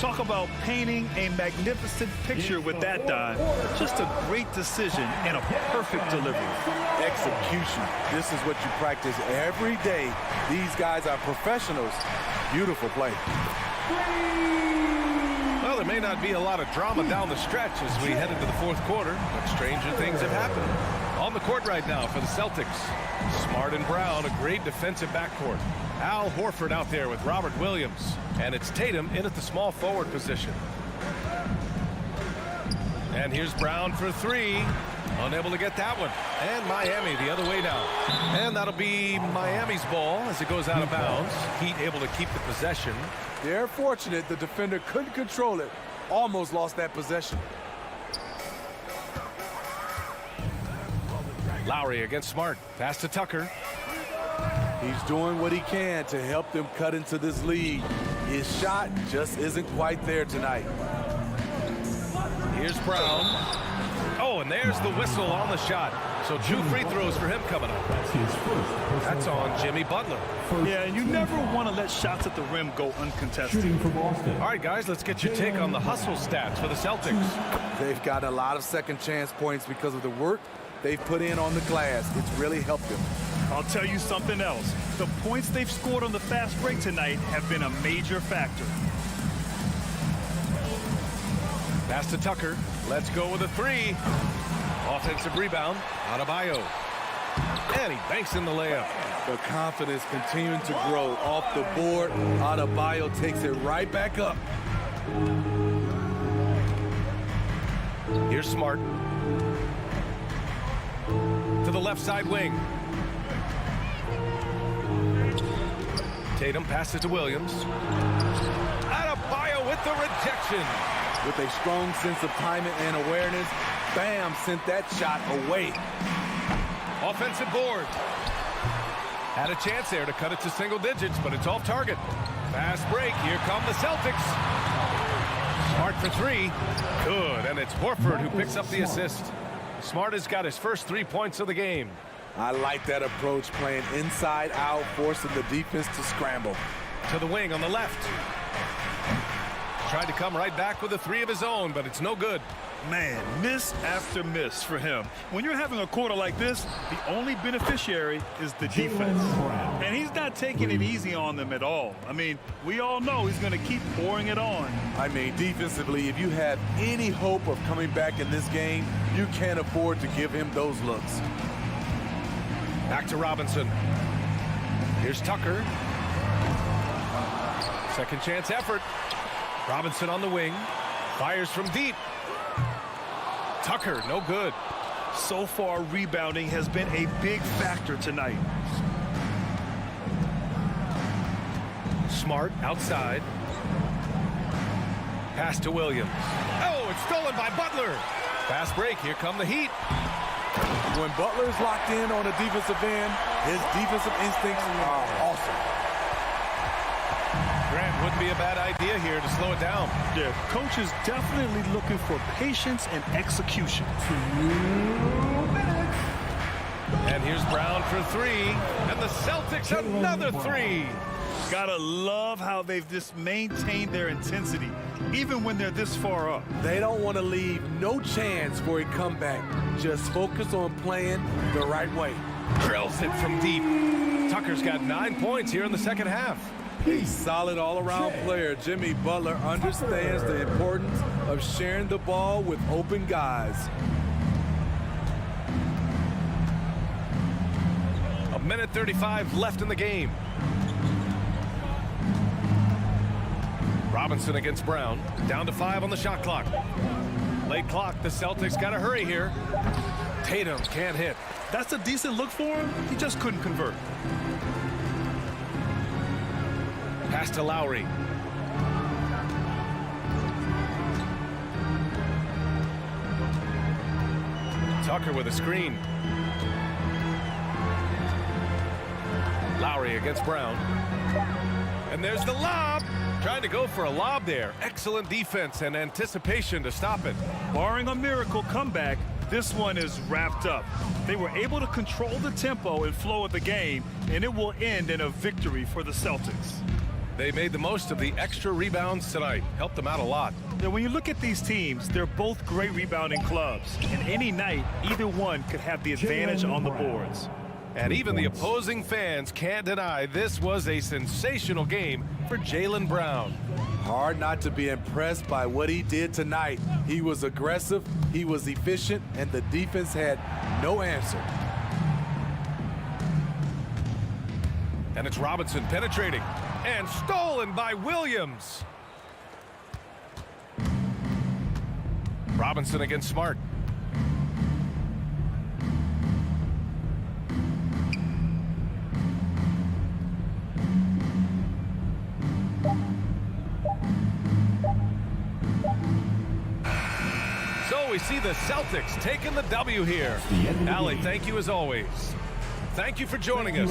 Talk about painting a magnificent picture with that dive. Just a great decision and a perfect delivery. Execution. This is what you practice every day. These guys are professionals. Beautiful play. Well, there may not be a lot of drama down the stretch as we head into the fourth quarter, but stranger things have happened. On the court right now for the Celtics. Smart and Brown, a great defensive backcourt. Al Horford out there with Robert Williams. And it's Tatum in at the small forward position. And here's Brown for 3. Unable to get that one. And Miami the other way down. And that'll be Miami's ball as it goes out of bounds. Heat able to keep the possession. They're fortunate the defender couldn't control it. Almost lost that possession. Lowry against Smart. Pass to Tucker. He's doing what he can to help them cut into this lead. His shot just isn't quite there tonight. Here's Brown. Oh, and there's the whistle on the shot. So 2 free throws for him coming up. That's on Jimmy Butler. Yeah, and you never want to let shots at the rim go uncontested. All right, guys, let's get your take on the hustle stats for the Celtics. They've gotten a lot of second chance points because of the work they've put in on the glass. It's really helped them. I'll tell you something else. The points they've scored on the fast break tonight have been a major factor. Pass to Tucker. Let's go with a 3. Offensive rebound. Adebayo. And he banks in the layup. The confidence continuing to grow off the board. Adebayo takes it right back up. Here's Smart. To the left side wing. Tatum passes to Williams. Adebayo with the rejection. With a strong sense of timing and awareness, Bam sent that shot away. Offensive board. Had a chance there to cut it to single digits, but it's off target. Fast break. Here come the Celtics. Smart for 3. Good, and it's Horford who picks up the assist. Smart has got his first 3 points of the game. I like that approach, playing inside out, forcing the defense to scramble. To the wing on the left. Tried to come right back with a 3 of his own, but it's no good. Man, miss after miss for him. When you're having a quarter like this, the only beneficiary is the defense. And he's not taking it easy on them at all. I mean, we all know he's going to keep pouring it on. I mean, defensively, if you have any hope of coming back in this game, you can't afford to give him those looks. Back to Robinson. Here's Tucker. Second chance effort. Robinson on the wing. Fires from deep. Tucker, no good. So far, rebounding has been a big factor tonight. Smart outside. Pass to Williams. Oh, it's stolen by Butler. Fast break. Here come the Heat. When Butler's locked in on the defensive end, his defensive instincts are awesome. Grant, wouldn't be a bad idea here to slow it down. Yeah, coach is definitely looking for patience and execution. 2 minutes. And here's Brown for 3. And the Celtics another 3. Gotta love how they've just maintained their intensity, even when they're this far up. They don't want to leave no chance for a comeback. Just focus on playing the right way. Drills it from deep. Tucker's got 9 points here in the second half. A solid all-around player. Jimmy Butler understands the importance of sharing the ball with open guys. A minute 35 left in the game. Robinson against Brown. Down to 5 on the shot clock. Late clock. The Celtics got to hurry here. Tatum can't hit. That's a decent look for him. He just couldn't convert. Pass to Lowry. Tucker with a screen. Lowry against Brown. And there's the lob. Trying to go for a lob there. Excellent defense and anticipation to stop it. Barring a miracle comeback, this one is wrapped up. They were able to control the tempo and flow of the game, and it will end in a victory for the Celtics. They made the most of the extra rebounds tonight. Helped them out a lot. Now, when you look at these teams, they're both great rebounding clubs. And any night, either one could have the advantage on the boards. And even the opposing fans can't deny this was a sensational game for Jaylen Brown. Hard not to be impressed by what he did tonight. He was aggressive, he was efficient, and the defense had no answer. And it's Robinson penetrating. And stolen by Williams. Robinson against Smart. So we see the Celtics taking the W here. Allie, thank you as always. Thank you for joining us.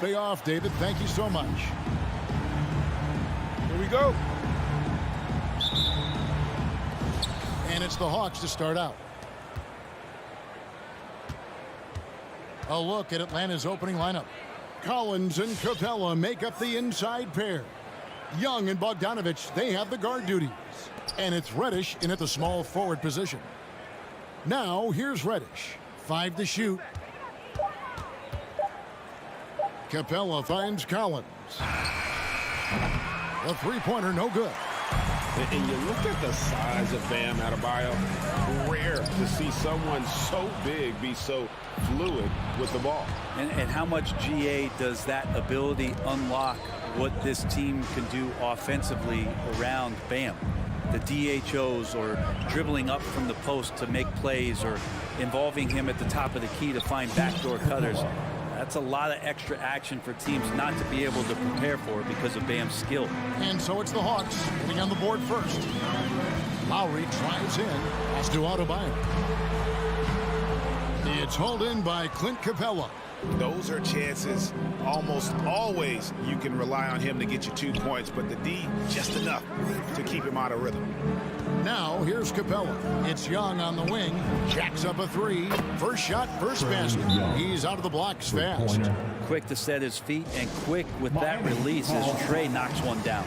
pay off, David. Thank you so much. Here we go. And it's the Hawks to start out. A look at Atlanta's opening lineup. Collins and Capella make up the inside pair. Young and Bogdanovich, they have the guard duties. And it's Reddish in at the small forward position. Now, here's Reddish. 5 to shoot. Capella finds Collins. The three-pointer, no good. And you look at the size of Bam Adebayo. Rare to see someone so big be so fluid with the ball. And how much GA does that ability unlock what this team can do offensively around Bam? The DHOs or dribbling up from the post to make plays or involving him at the top of the key to find backdoor cutters. That's a lot of extra action for teams not to be able to prepare for because of Bam's skill. And so it's the Hawks getting on the board first. Lowry drives in, has to Adebayo. It's hauled in by Clint Capella. Those are chances almost always you can rely on him to get you 2 points, but the D just enough to keep him out of rhythm. Now here's Capella. It's Young on the wing. Jacks up a three. First shot, first basket. He's out of the blocks fast. Quick to set his feet and quick with that release as Trey knocks one down.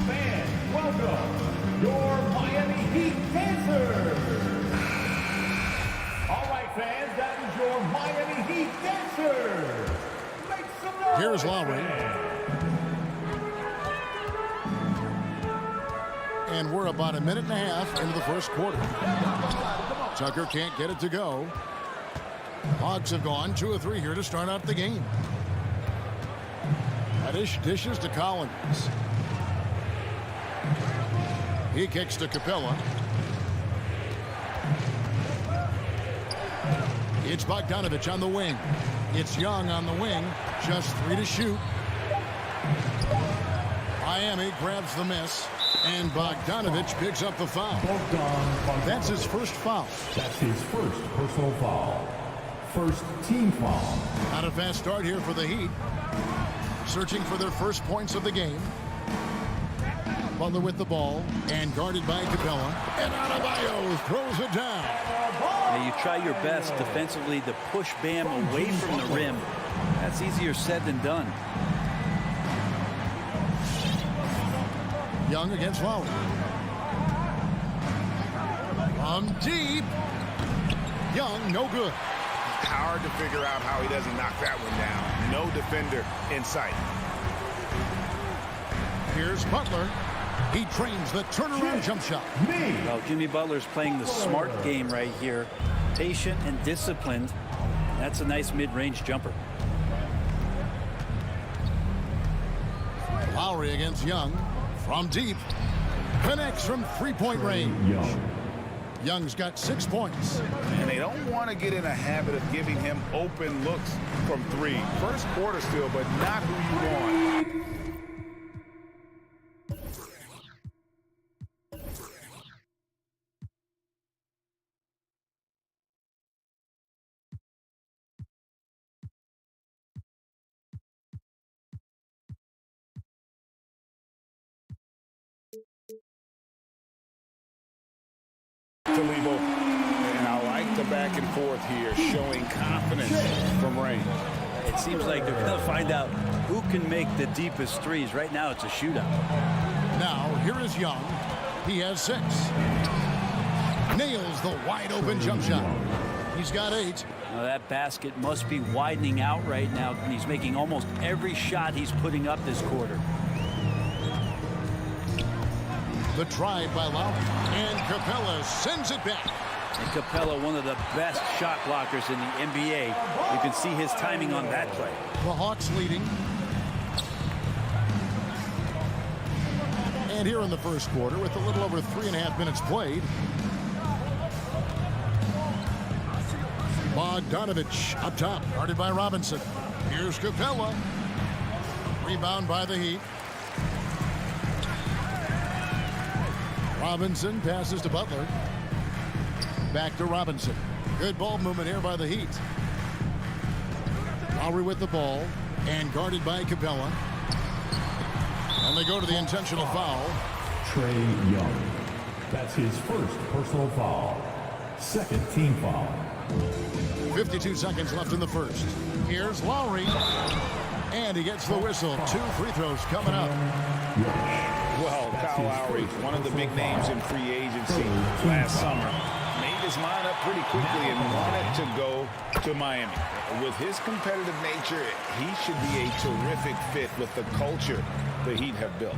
Fans, welcome your Miami Heat dancers. All right, fans, that is your Miami Heat dancers. Make some noise. Here's Lowry. And we're about a minute and a half into the first quarter. Tucker can't get it to go. Hawks have gone 2 of 3 here to start out the game. Reddish dishes to Collins. He kicks to Capella. It's Bogdanovich on the wing. It's Young on the wing. Just 3 to shoot. Miami grabs the miss. And Bogdanovich picks up the foul. That's his first foul. That's his first personal foul. First team foul. Not a fast start here for the Heat. Searching for their first points of the game. Butler with the ball and guarded by Capella. And Adebayo throws it down. Now you try your best defensively to push Bam away from the rim. That's easier said than done. Young against Lowry. From deep. Young, no good. Hard to figure out how he doesn't knock that one down. No defender in sight. Here's Butler. He trains the turnaround jump shot. Well, Jimmy Butler's playing the smart game right here. Patient and disciplined. That's a nice mid-range jumper. Lowry against Young. From deep. Connects from three-point range. Young's got 6 points. And they don't want to get in a habit of giving him open looks from 3. First quarter still, but not who you want. And I like the back and forth here, showing confidence from Ray. It seems like they're going to find out who can make the deepest threes. Right now, it's a shootout. Now, here is Young. He has 6. Nails the wide-open jump shot. He's got 8. Now that basket must be widening out right now, and he's making almost every shot he's putting up this quarter. The drive by Lowry. And Capella sends it back. And Capella, one of the best shot blockers in the NBA. You can see his timing on that play. The Hawks leading. And here in the first quarter, with a little over 3.5 minutes played, Bogdanovich up top, guarded by Robinson. Here's Capella. Rebound by the Heat. Robinson passes to Butler. Back to Robinson. Good ball movement here by the Heat. Lowry with the ball. And guarded by Capella. And they go to the intentional foul. Trey Young. That's his first personal foul. Second team foul. 52 seconds left in the first. Here's Lowry. And he gets the whistle. 2 free throws coming up. Well, Kyle Lowry, one of the big names in free agency last summer, made his mind up pretty quickly and wanted to go to Miami. With his competitive nature, he should be a terrific fit with the culture the Heat have built.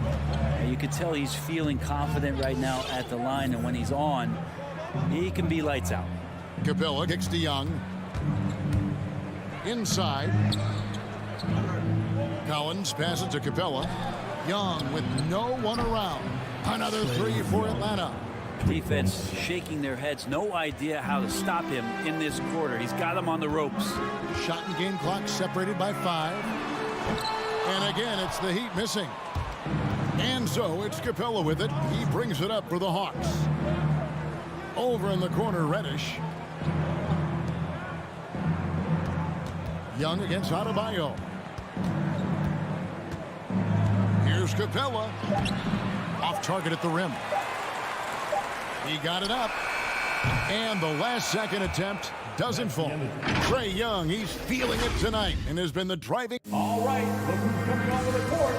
You can tell he's feeling confident right now at the line, and when he's on, he can be lights out. Capella kicks to Young. Inside. Collins passes to Capella. Young with no one around. Another 3 for Atlanta. Defense shaking their heads. No idea how to stop him in this quarter. He's got him on the ropes. Shot and game clock separated by 5. And again, it's the Heat missing. And so it's Capella with it. He brings it up for the Hawks. Over in the corner, Reddish. Young against Adebayo. Here's Capella. Off target at the rim. He got it up. And the last second attempt doesn't fall. Trey Young, he's feeling it tonight and has been the driving. All right, look who's coming onto the court.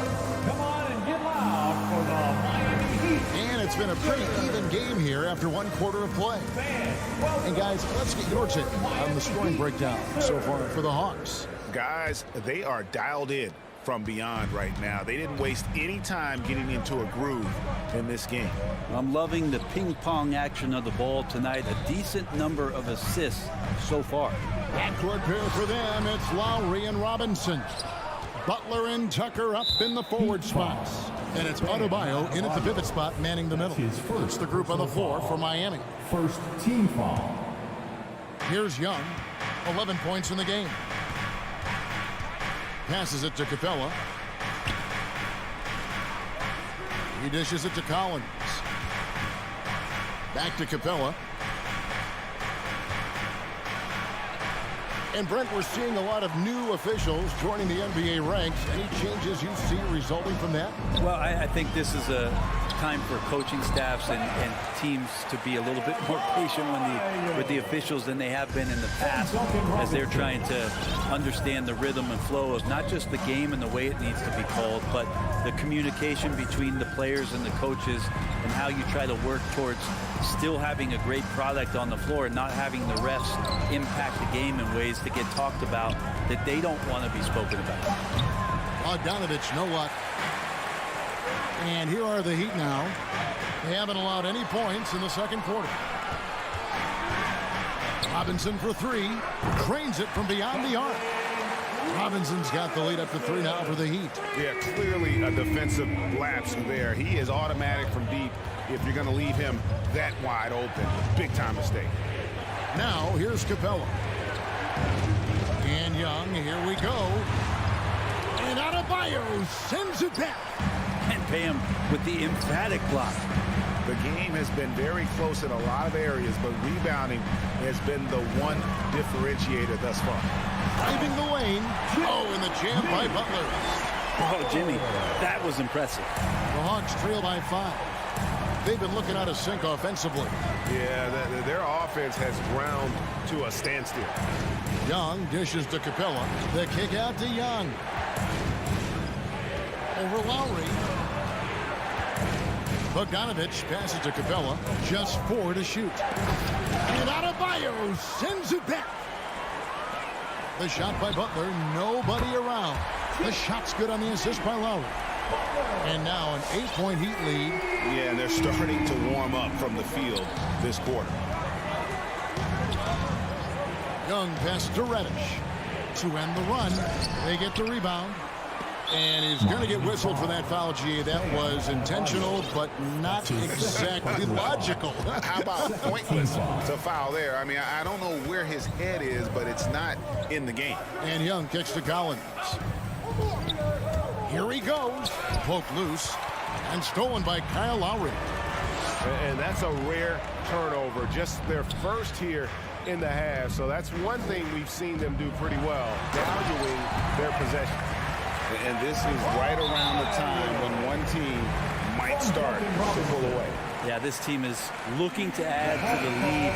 Come on and get loud for the Miami Heat. And it's been a pretty even game here after 1 quarter of play. And guys, let's get your take on the scoring breakdown so far for the Hawks. Guys, they are dialed in from beyond right now. They didn't waste any time getting into a groove in this game. I'm loving the ping-pong action of the ball tonight. A decent number of assists so far. Backcourt pair for them. It's Lowry and Robinson. Butler and Tucker up in the forward spots. And it's Adebayo in at the pivot spot, manning the middle. It's the group on the floor for Miami. First team foul. Here's Young. 11 points in the game. Passes it to Capella. He dishes it to Collins. Back to Capella. And Brent, we're seeing a lot of new officials joining the NBA ranks. Any changes you see resulting from that? Well, I think this is a time for coaching staffs and teams to be a little bit more patient with the officials than they have been in the past, as they're trying to understand the rhythm and flow of not just the game and the way it needs to be called, but the communication between the players and the coaches and how you try to work towards still having a great product on the floor and not having the refs impact the game in ways to get talked about that they don't want to be spoken about. Bogdanovich, no luck. And here are the Heat now. They haven't allowed any points in the second quarter. Robinson for 3. Cranes it from beyond the arc. Robinson's got the lead up to 3 now for the Heat. Yeah, clearly a defensive lapse there. He is automatic from deep if you're going to leave him that wide open. Big time mistake. Now here's Capella. And Young, here we go. And Adebayo sends it back. And pay him with the emphatic block. The game has been very close in a lot of areas, but rebounding has been the one differentiator thus far. Driving the lane. Oh, and the jam by Butler. Oh, Jimmy, that was impressive. The Hawks trail by 5. They've been looking out of sync offensively. Yeah, their offense has ground to a standstill. Young dishes to Capella. The kick out to Young. Over Lowry. Bogdanovich passes to Capella. Just 4 to shoot. And Adebayo sends it back. The shot by Butler. Nobody around. The shot's good on the assist by Lowry. And now an 8-point Heat lead. Yeah, and they're starting to warm up from the field this quarter. Young passes to Reddish. To end the run. They get the rebound. And he's going to get whistled for that foul, G. That was intentional, but not exactly logical. How about pointless to foul there? I mean, I don't know where his head is, but it's not in the game. And Young kicks to Collins. Here he goes. Poked loose. And stolen by Kyle Lowry. And that's a rare turnover. Just their first here in the half. So that's one thing we've seen them do pretty well, valuing their possession. And this is right around the time when one team might start to pull away. Yeah, this team is looking to add to the lead,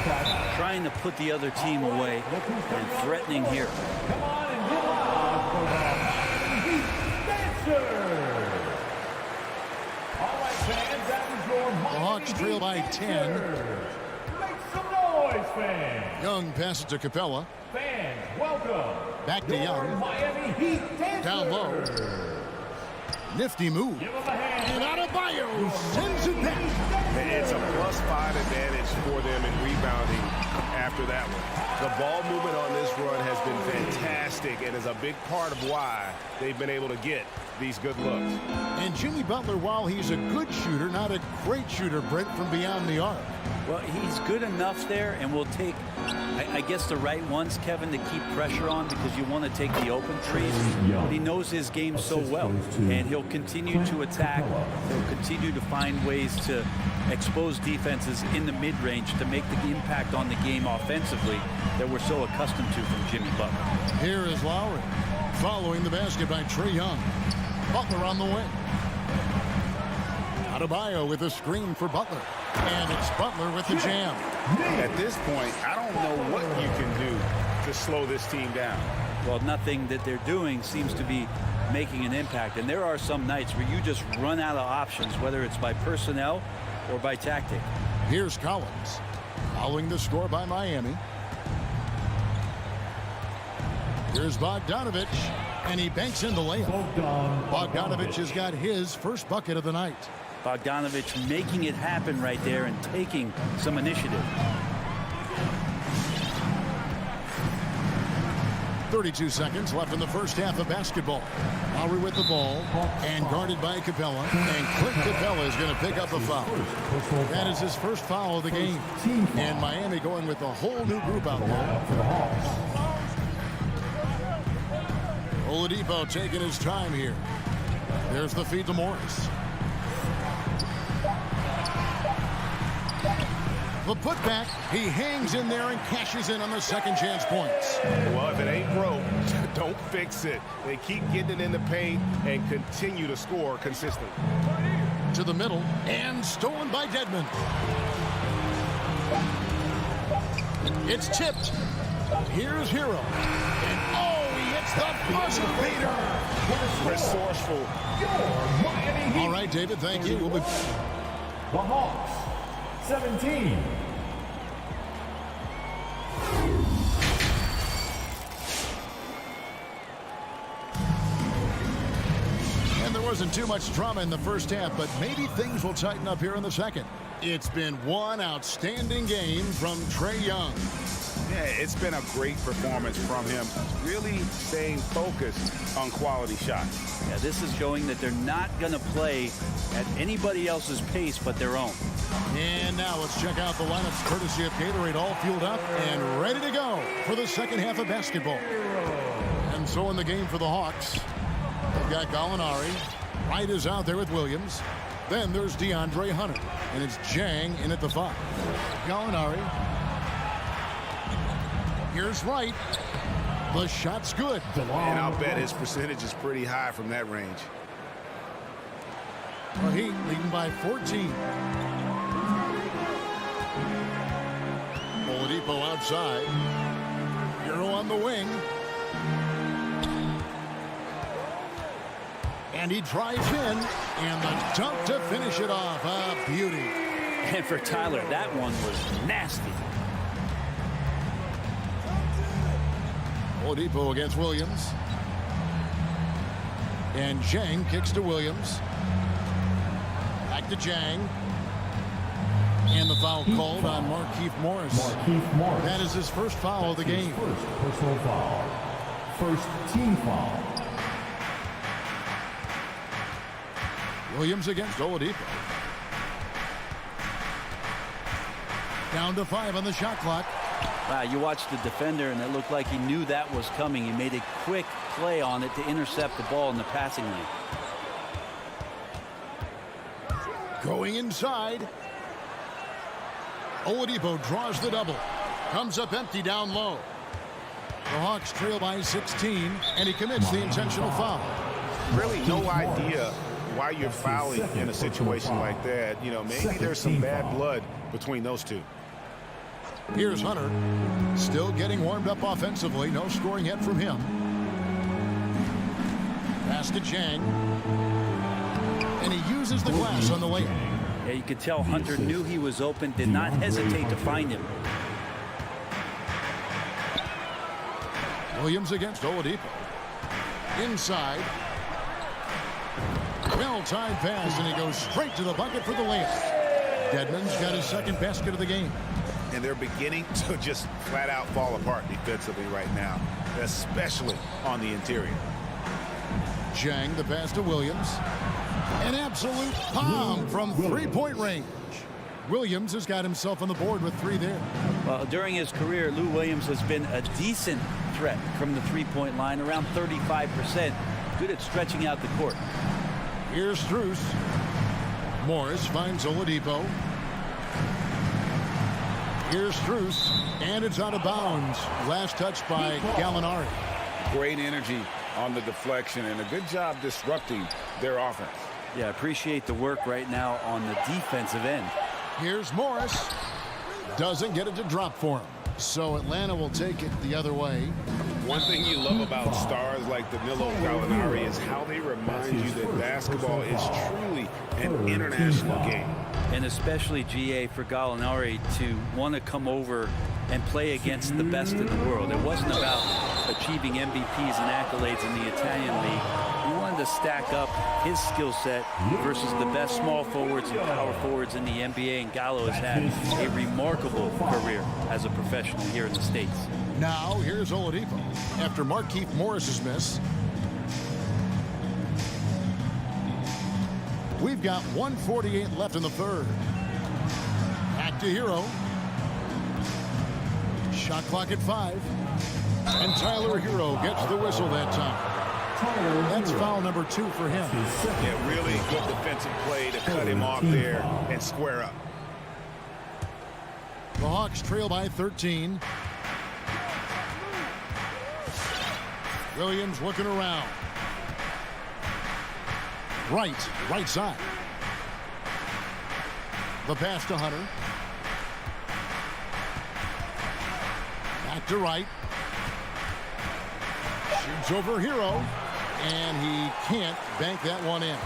trying to put the other team away, and threatening here. Come on and give up for the Heat Dancers. All right, fans, that was your The Hawks trail by 10. Make some noise, fans. Young passes to Capella. Fans, welcome. Back to your Young. Miami Heat Dancers. Down low. Nifty move. Give them a hand. And Adebayo sends it back. It's a +5 advantage for them in rebounding after that one. The ball movement on this run has been fantastic and is a big part of why they've been able to get these good looks. And Jimmy Butler, while he's a good shooter, not a great shooter, Brent, from beyond the arc. Well, he's good enough there, and will take, I guess, the right ones, Kevin, to keep pressure on, because you want to take the open threes. But he knows his game so well, and he'll continue to attack. He'll continue to find ways to expose defenses in the mid-range to make the impact on the game offensively that we're so accustomed to from Jimmy Butler. Here is Lowry, following the basket by Trae Young. Butler on the wing. Adebayo with a screen for Butler. And it's Butler with the jam. At this point, I don't know what you can do to slow this team down. Well, nothing that they're doing seems to be making an impact. And there are some nights where you just run out of options, whether it's by personnel or by tactic. Here's Collins, following the score by Miami. Here's Bogdanovich, and he banks in the layup. Bogdanovich has got his first bucket of the night. Bogdanovich making it happen right there and taking some initiative. 32 seconds left in the first half of basketball. Lowry with the ball and guarded by Capella. And Clint Capella is going to pick up a foul. That is his first foul of the game. And Miami going with a whole new group out there. Oladipo taking his time here. There's the feed to Morris. The putback, he hangs in there and cashes in on the second chance points. Well, if it ain't broke, don't fix it. They keep getting it in the paint and continue to score consistently. To the middle, and stolen by Dedmon. It's tipped. Here's Hero. And oh, he hits the buzzer beater. Resourceful. All right, David, thank you. We'll be... The Hawks, 17. And there wasn't too much drama in the first half, but maybe things will tighten up here in the second. It's been one outstanding game from Trae Young. Yeah, it's been a great performance from him, really staying focused on quality shots. Yeah, this is showing that they're not going to play at anybody else's pace but their own. And now let's check out the lineups courtesy of Gatorade, all fueled up and ready to go for the second half of basketball. And so in the game for the Hawks, they've got Gallinari. Wright is out there with Williams. Then there's DeAndre Hunter. And it's Jang in at the 5. Gallinari. Here's Wright. The shot's good. And I'll bet his percentage is pretty high from that range. The Heat leading by 14. Oladipo outside. Hero on the wing. And he drives in. And the dunk to finish it off. A beauty. And for Tyler, that one was nasty. Oladipo against Williams. And Jang kicks to Williams. Back to Jang. And the foul called on Markieff Morris. That is his first foul of the game. First personal foul. First team foul. Williams against Oladipo. Down to 5 on the shot clock. Wow, you watched the defender, and it looked like he knew that was coming. He made a quick play on it to intercept the ball in the passing lane. Going inside. Oladipo draws the double. Comes up empty down low. The Hawks trail by 16, and he commits the intentional foul. really no idea why you're fouling in a situation like that. You know, maybe there's some bad blood between those two. Here's Hunter, still getting warmed up offensively. No scoring yet from him. Pass to Chang. And he uses the glass on the layup. Yeah, you could tell Hunter knew he was open, did not hesitate to find him. Williams against Oladipo. Inside. Well-timed pass, and he goes straight to the bucket for the layup. Dedmon's got his second basket of the game. And they're beginning to just flat-out fall apart defensively right now, especially on the interior. Chang, the pass to Williams. An absolute bomb from three-point range. Williams has got himself on the board with 3 there. Well, during his career, Lou Williams has been a decent threat from the three-point line, around 35%. Good at stretching out the court. Here's Strus. Morris finds Oladipo. Here's Strus, and it's out of bounds. Last touch by Gallinari. Great energy on the deflection and a good job disrupting their offense. Yeah, appreciate the work right now on the defensive end. Here's Morris. Doesn't get it to drop for him. So Atlanta will take it the other way. One thing you love about stars like Danilo Gallinari is how they remind you that basketball is truly an international game. And especially, GA, for Gallinari to want to come over and play against the best in the world. It wasn't about achieving MVPs and accolades in the Italian league. He wanted to stack up his skill set versus the best small forwards and power forwards in the NBA, and Gallo has had a remarkable career as a professional here in the States. Now here's Oladipo after Markieff Morris's miss. We've got 1:48 left in the third. Back to Hero. Shot clock at 5. And Tyler Hero gets the whistle that time. That's foul number 2 for him. Yeah, really good defensive play to cut him off there and square up. The Hawks trail by 13. Williams looking around. Right side. The pass to Hunter. Back to right. Shoots over Hero. And he can't bank that one in.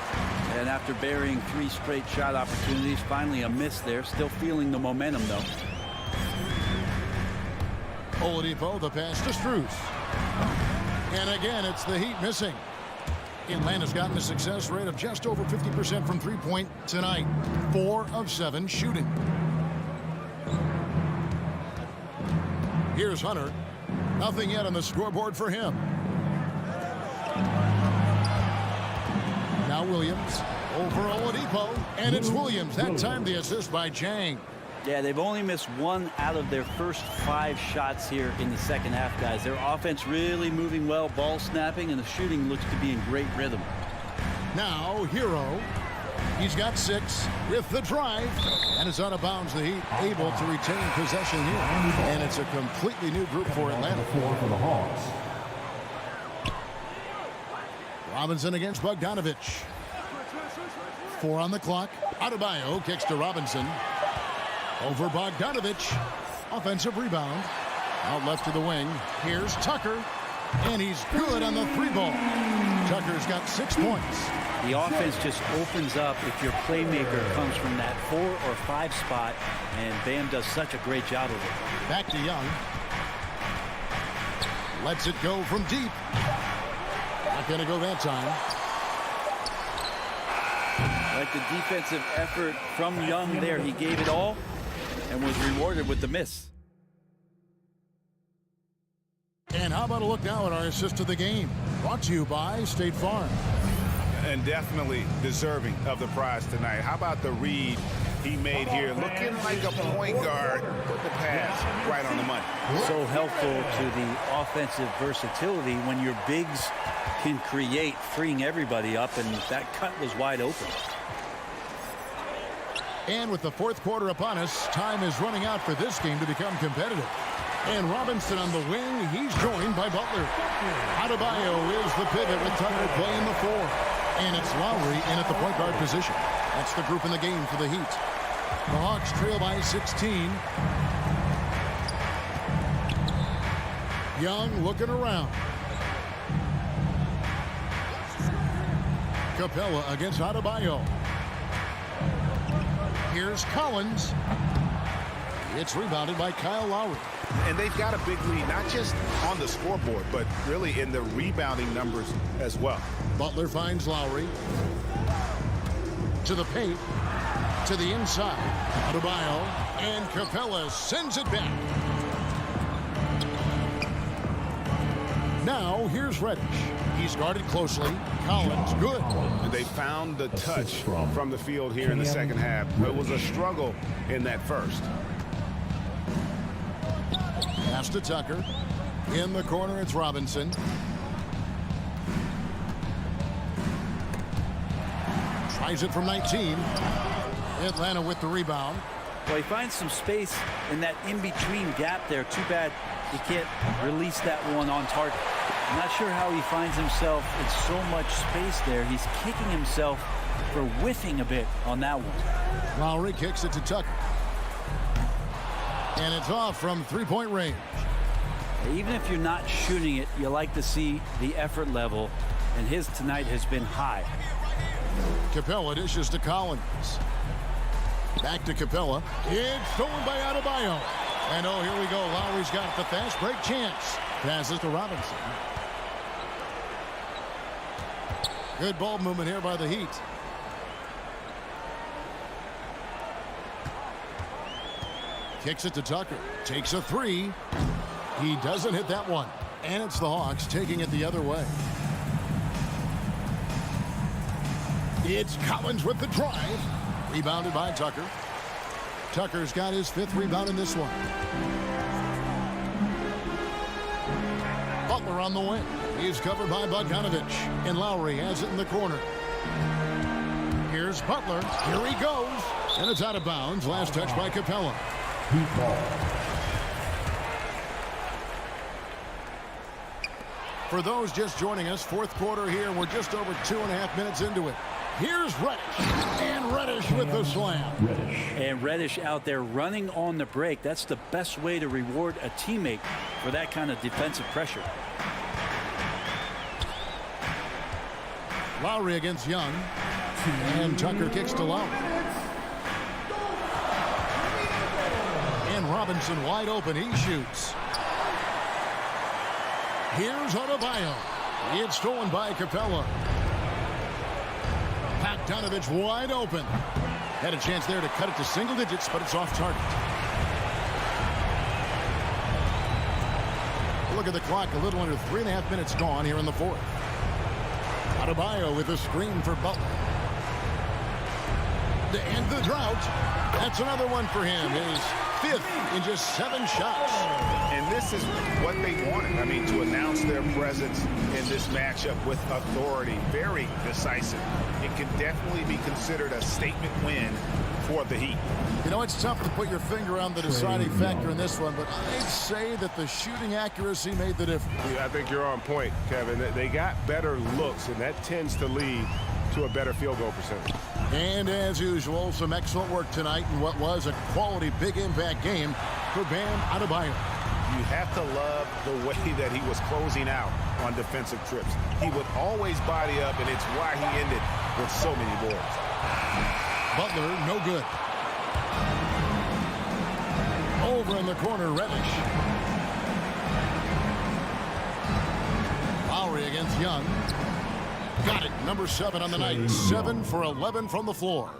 And after burying 3 straight shot opportunities, finally a miss there. Still feeling the momentum, though. Oladipo, the pass to Strus. And again, it's the Heat missing. Atlanta's gotten a success rate of just over 50% from three-point tonight. 4 of 7 shooting. Here's Hunter. Nothing yet on the scoreboard for him. Now Williams over Oladipo. And it's Williams. That time the assist by Chang. Yeah, they've only missed 1 out of their first 5 shots here in the second half, guys. Their offense really moving well, ball snapping, and the shooting looks to be in great rhythm. Now Hero. He's got 6 with the drive, and it's out of bounds. The Heat able to retain possession here, and it's a completely new group for Atlanta. 4 for the Hawks. Robinson against Bogdanovic. 4 on the clock. Adebayo kicks to Robinson. Over Bogdanovic. Offensive rebound. Out left to the wing. Here's Tucker. And he's good on the 3-ball. Tucker's got 6 points. The offense just opens up if your playmaker comes from that 4 or 5 spot, and Bam does such a great job of it. Back to Young. Lets it go from deep. Not going to go that time. Like the defensive effort from Young there. He gave it all and was rewarded with the miss. And how about a look now at our assist of the game? Brought to you by State Farm. And definitely deserving of the prize tonight. How about the read he made here? Looking like a point guard. Put the pass right on the money. So helpful to the offensive versatility when your bigs can create, freeing everybody up, and that cut was wide open. And with the 4th quarter upon us, time is running out for this game to become competitive. And Robinson on the wing. He's joined by Butler. Adebayo is the pivot with Tucker playing the 4. And it's Lowry in at the point guard position. That's the group in the game for the Heat. The Hawks trail by 16. Young looking around. Capella against Adebayo. Here's Collins. It's rebounded by Kyle Lowry. And they've got a big lead, not just on the scoreboard, but really in the rebounding numbers as well. Butler finds Lowry. To the paint. To the inside. Adebayo. And Capella sends it back. Now here's Reddish. He's guarded closely. Collins, good. And they found the touch from the field here in the second half. It was a struggle in that first. Pass to Tucker. In the corner, it's Robinson. Tries it from 19. Atlanta with the rebound. Well, he finds some space in that in-between gap there. Too bad he can't release that one on target. I'm not sure how he finds himself in so much space there. He's kicking himself for whiffing a bit on that one. Lowry kicks it to Tucker. And it's off from three-point range. Even if you're not shooting it, you like to see the effort level, and his tonight has been high. Capella dishes to Collins. Back to Capella. It's stolen by Adebayo. And oh, here we go. Lowry's got the fast break chance. Passes to Robinson. Good ball movement here by the Heat. Kicks it to Tucker. Takes a 3. He doesn't hit that one. And it's the Hawks taking it the other way. It's Collins with the drive. Rebounded by Tucker. Tucker's got his 5th rebound in this one. Butler on the wing. He's covered by Bogdanovich. And Lowry has it in the corner. Here's Butler. Here he goes. And it's out of bounds. Last touch by Capella. For those just joining us, 4th quarter here. We're just over 2.5 minutes into it. Here's Reddish. And Reddish with the slam. And Reddish out there running on the break. That's the best way to reward a teammate for that kind of defensive pressure. Lowry against Young. And Tucker kicks to Lowry. And Robinson wide open. He shoots. Here's Adebayo. It's stolen by Capella. Bogdanovich wide open. Had a chance there to cut it to single digits, but it's off target. Look at the clock. A little under 3.5 minutes gone here in the 4th. Adebayo with a screen for Butler. To end the drought. That's another one for him. His 5th in just 7 shots. And this is what they wanted. I mean, to announce their presence in this matchup with authority. Very decisive. It can definitely be considered a statement win for the Heat. You know, it's tough to put your finger on the deciding factor in this one, but I'd say that the shooting accuracy made the difference. Yeah, I think you're on point, Kevin. They got better looks, and that tends to lead to a better field goal percentage. And as usual, some excellent work tonight in what was a quality big impact game for Bam Adebayo. You have to love the way that he was closing out on defensive trips. He would always body up, and it's why he ended with so many boards. Butler, no good. Over in the corner, Reddish. Lowry against Young. Got it. Number 7 on the night. 7 for 11 from the floor.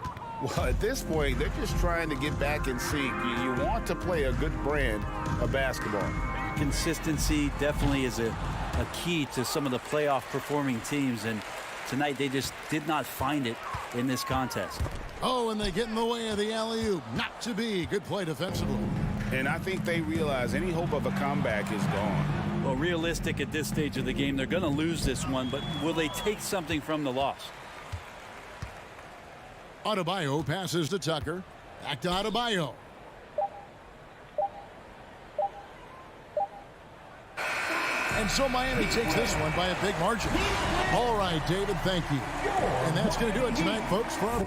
Well, at this point, they're just trying to get back in sync. You want to play a good brand of basketball. Consistency definitely is a key to some of the playoff performing teams, and tonight they just did not find it in this contest. Oh, and they get in the way of the alley-oop. Not to be. Good play defensively. And I think they realize any hope of a comeback is gone. Well, realistic at this stage of the game, they're going to lose this one, but will they take something from the loss? Adebayo passes to Tucker. Back to Adebayo. And so Miami takes this one by a big margin. All right, David, thank you. And that's going to do it tonight, folks, for our...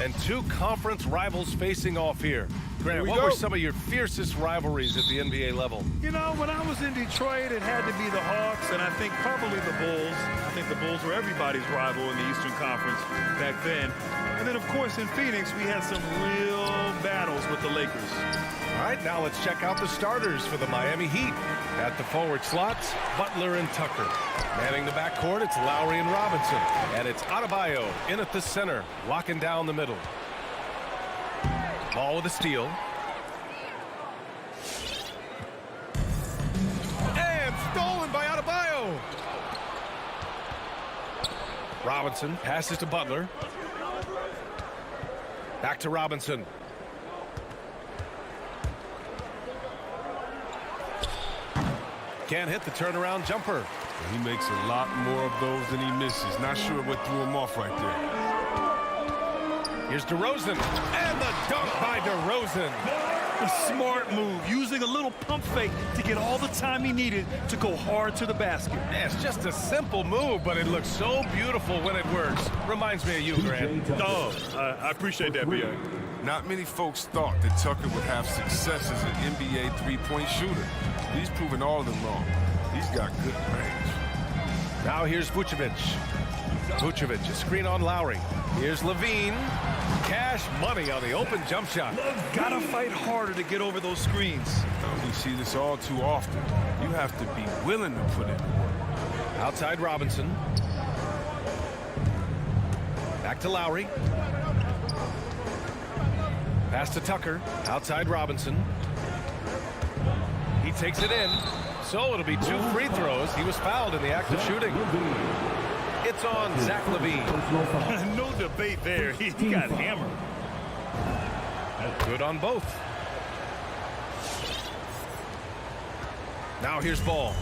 And two conference rivals facing off here. Grant, what were some of your fiercest rivalries at the NBA level? You know, when I was in Detroit, it had to be the Hawks, and I think probably the Bulls. I think the Bulls were everybody's rival in the Eastern Conference back then. And then, of course, in Phoenix, we had some real battles with the Lakers. All right, now let's check out the starters for the Miami Heat. At the forward slots, Butler and Tucker. Manning the backcourt, it's Lowry and Robinson. And it's Adebayo in at the center, locking down the middle. Ball with a steal. And stolen by Adebayo. Robinson passes to Butler. Back to Robinson. Can't hit the turnaround jumper. He makes a lot more of those than he misses. Not sure what threw him off right there. Here's DeRozan. And the dunk by DeRozan. A smart move, using a little pump fake to get all the time he needed to go hard to the basket. Yeah, it's just a simple move, but it looks so beautiful when it works. Reminds me of you, Grant. Oh, I appreciate that, B.A. Not many folks thought that Tucker would have success as an NBA three-point shooter. He's proven all of them wrong. He's got good range. Now here's Vucevic. Vucevic, a screen on Lowry. Here's Levine. Cash money on the open jump shot. Gotta fight harder to get over those screens. We see this all too often. You have to be willing to put in the work. Outside Robinson. Back to Lowry. Pass to Tucker. Outside Robinson. He takes it in. So it'll be two free throws. He was fouled in the act of shooting. It's on Zach Levine. No debate there. He got hammered. Good on both. Now here's Ball.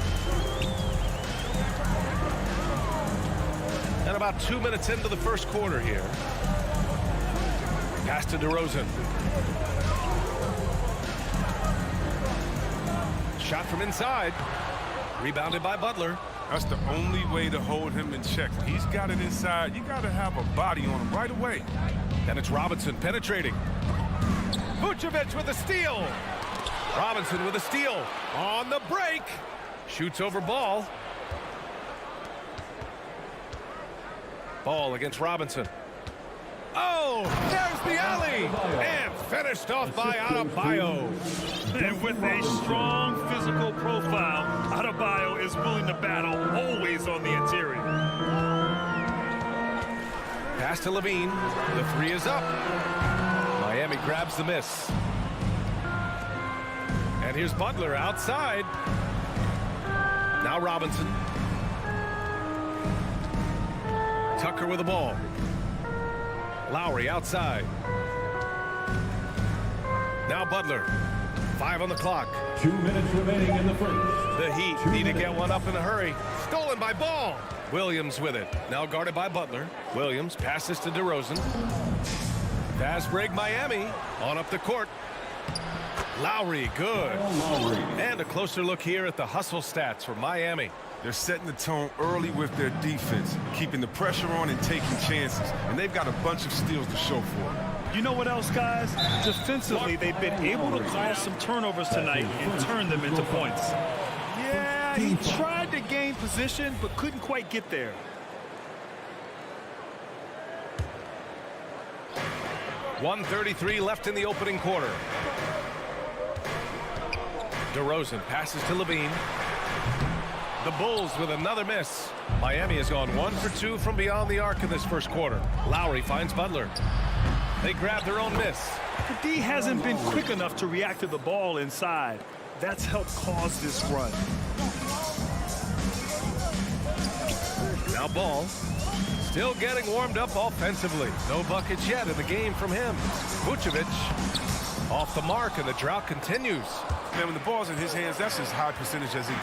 And about 2 minutes into the first quarter here. Pass to DeRozan. Shot from inside. Rebounded by Butler. That's the only way to hold him in check. He's got it inside. You got to have a body on him right away. And it's Robinson penetrating. Vucevic with a steal. Robinson with a steal. On the break. Shoots over Ball. Ball against Robinson. Oh, there's the alley. And finished off by Adebayo. And with a strong physical profile, Adebayo is willing to battle, always on the interior. Pass to Levine. The three is up. Miami grabs the miss. And here's Butler outside. Now Robinson. Tucker with the ball. Lowry outside. Now Butler. 5 on the clock. 2 minutes remaining in the first. The Heat need to get one up in a hurry. Stolen by Ball. Williams with it. Now guarded by Butler. Williams passes to DeRozan. Fast break Miami. On up the court. Lowry, good. And a closer look here at the hustle stats for Miami. They're setting the tone early with their defense, keeping the pressure on and taking chances. And they've got a bunch of steals to show for it. You know what else, guys? Defensively, they've been able to cause some turnovers tonight and turn them into points. Yeah, he tried to gain position, but couldn't quite get there. .133 left in the opening quarter. DeRozan passes to Levine. The Bulls with another miss. Miami has gone 1 for 2 from beyond the arc in this first quarter. Lowry finds Butler. They grab their own miss. The D hasn't been quick enough to react to the ball inside. That's helped cause this run. Now Ball. Still getting warmed up offensively. No buckets yet in the game from him. Vucevic off the mark, and the drought continues. Man, when the ball's in his hands, that's as high percentage as it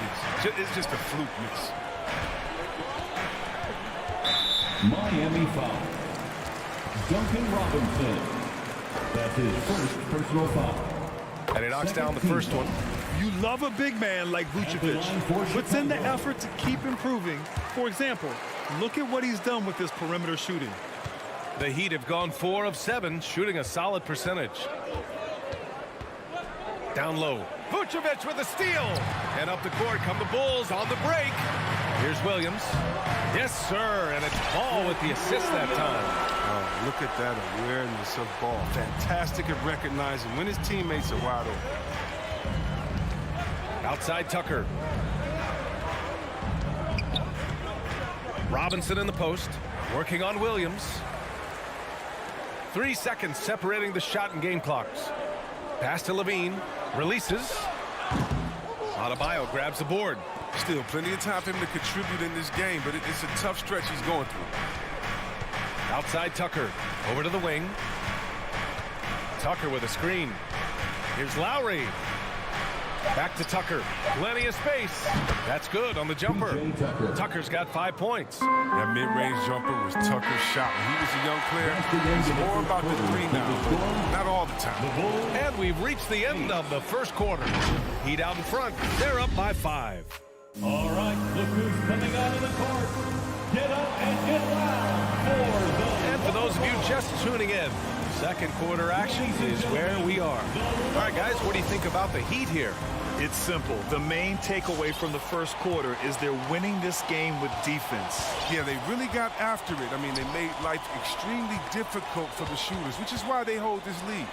gets. It's just a fluke miss. Miami foul. Duncan Robinson. That's his first personal foul. And he knocks down the first one. You love a big man like Vucevic. Puts in the effort to keep improving. For example, look at what he's done with this perimeter shooting. The Heat have gone 4 of 7, shooting a solid percentage. Down low. Vucevic with a steal. And up the court come the Bulls on the break. Here's Williams. Yes, sir. And it's Ball with the assist that time. Oh, look at that awareness of Ball. Fantastic at recognizing when his teammates are wide open. Outside Tucker. Robinson in the post. Working on Williams. 3 seconds separating the shot and game clocks. Pass to Levine. Releases. Adebayo grabs the board. Still plenty of time for him to contribute in this game, but it's a tough stretch he's going through. Outside Tucker. Over to the wing. Tucker with a screen. Here's Lowry. Back to Tucker. Plenty of space. That's good on the jumper. Tucker's got 5 points. That mid-range jumper was Tucker's shot. When he was a young player, he's more about the three now. Not all the time. And we've reached the end of the first quarter. Heat out in front. They're up by 5. All right, look who's coming out of the court. Get up and get loud And for those of you just tuning in, second quarter action is where we are. All right, guys, what do you think about the Heat here? It's simple. The main takeaway from the first quarter is they're winning this game with defense. Yeah, they really got after it. I mean, they made life extremely difficult for the shooters, which is why they hold this lead.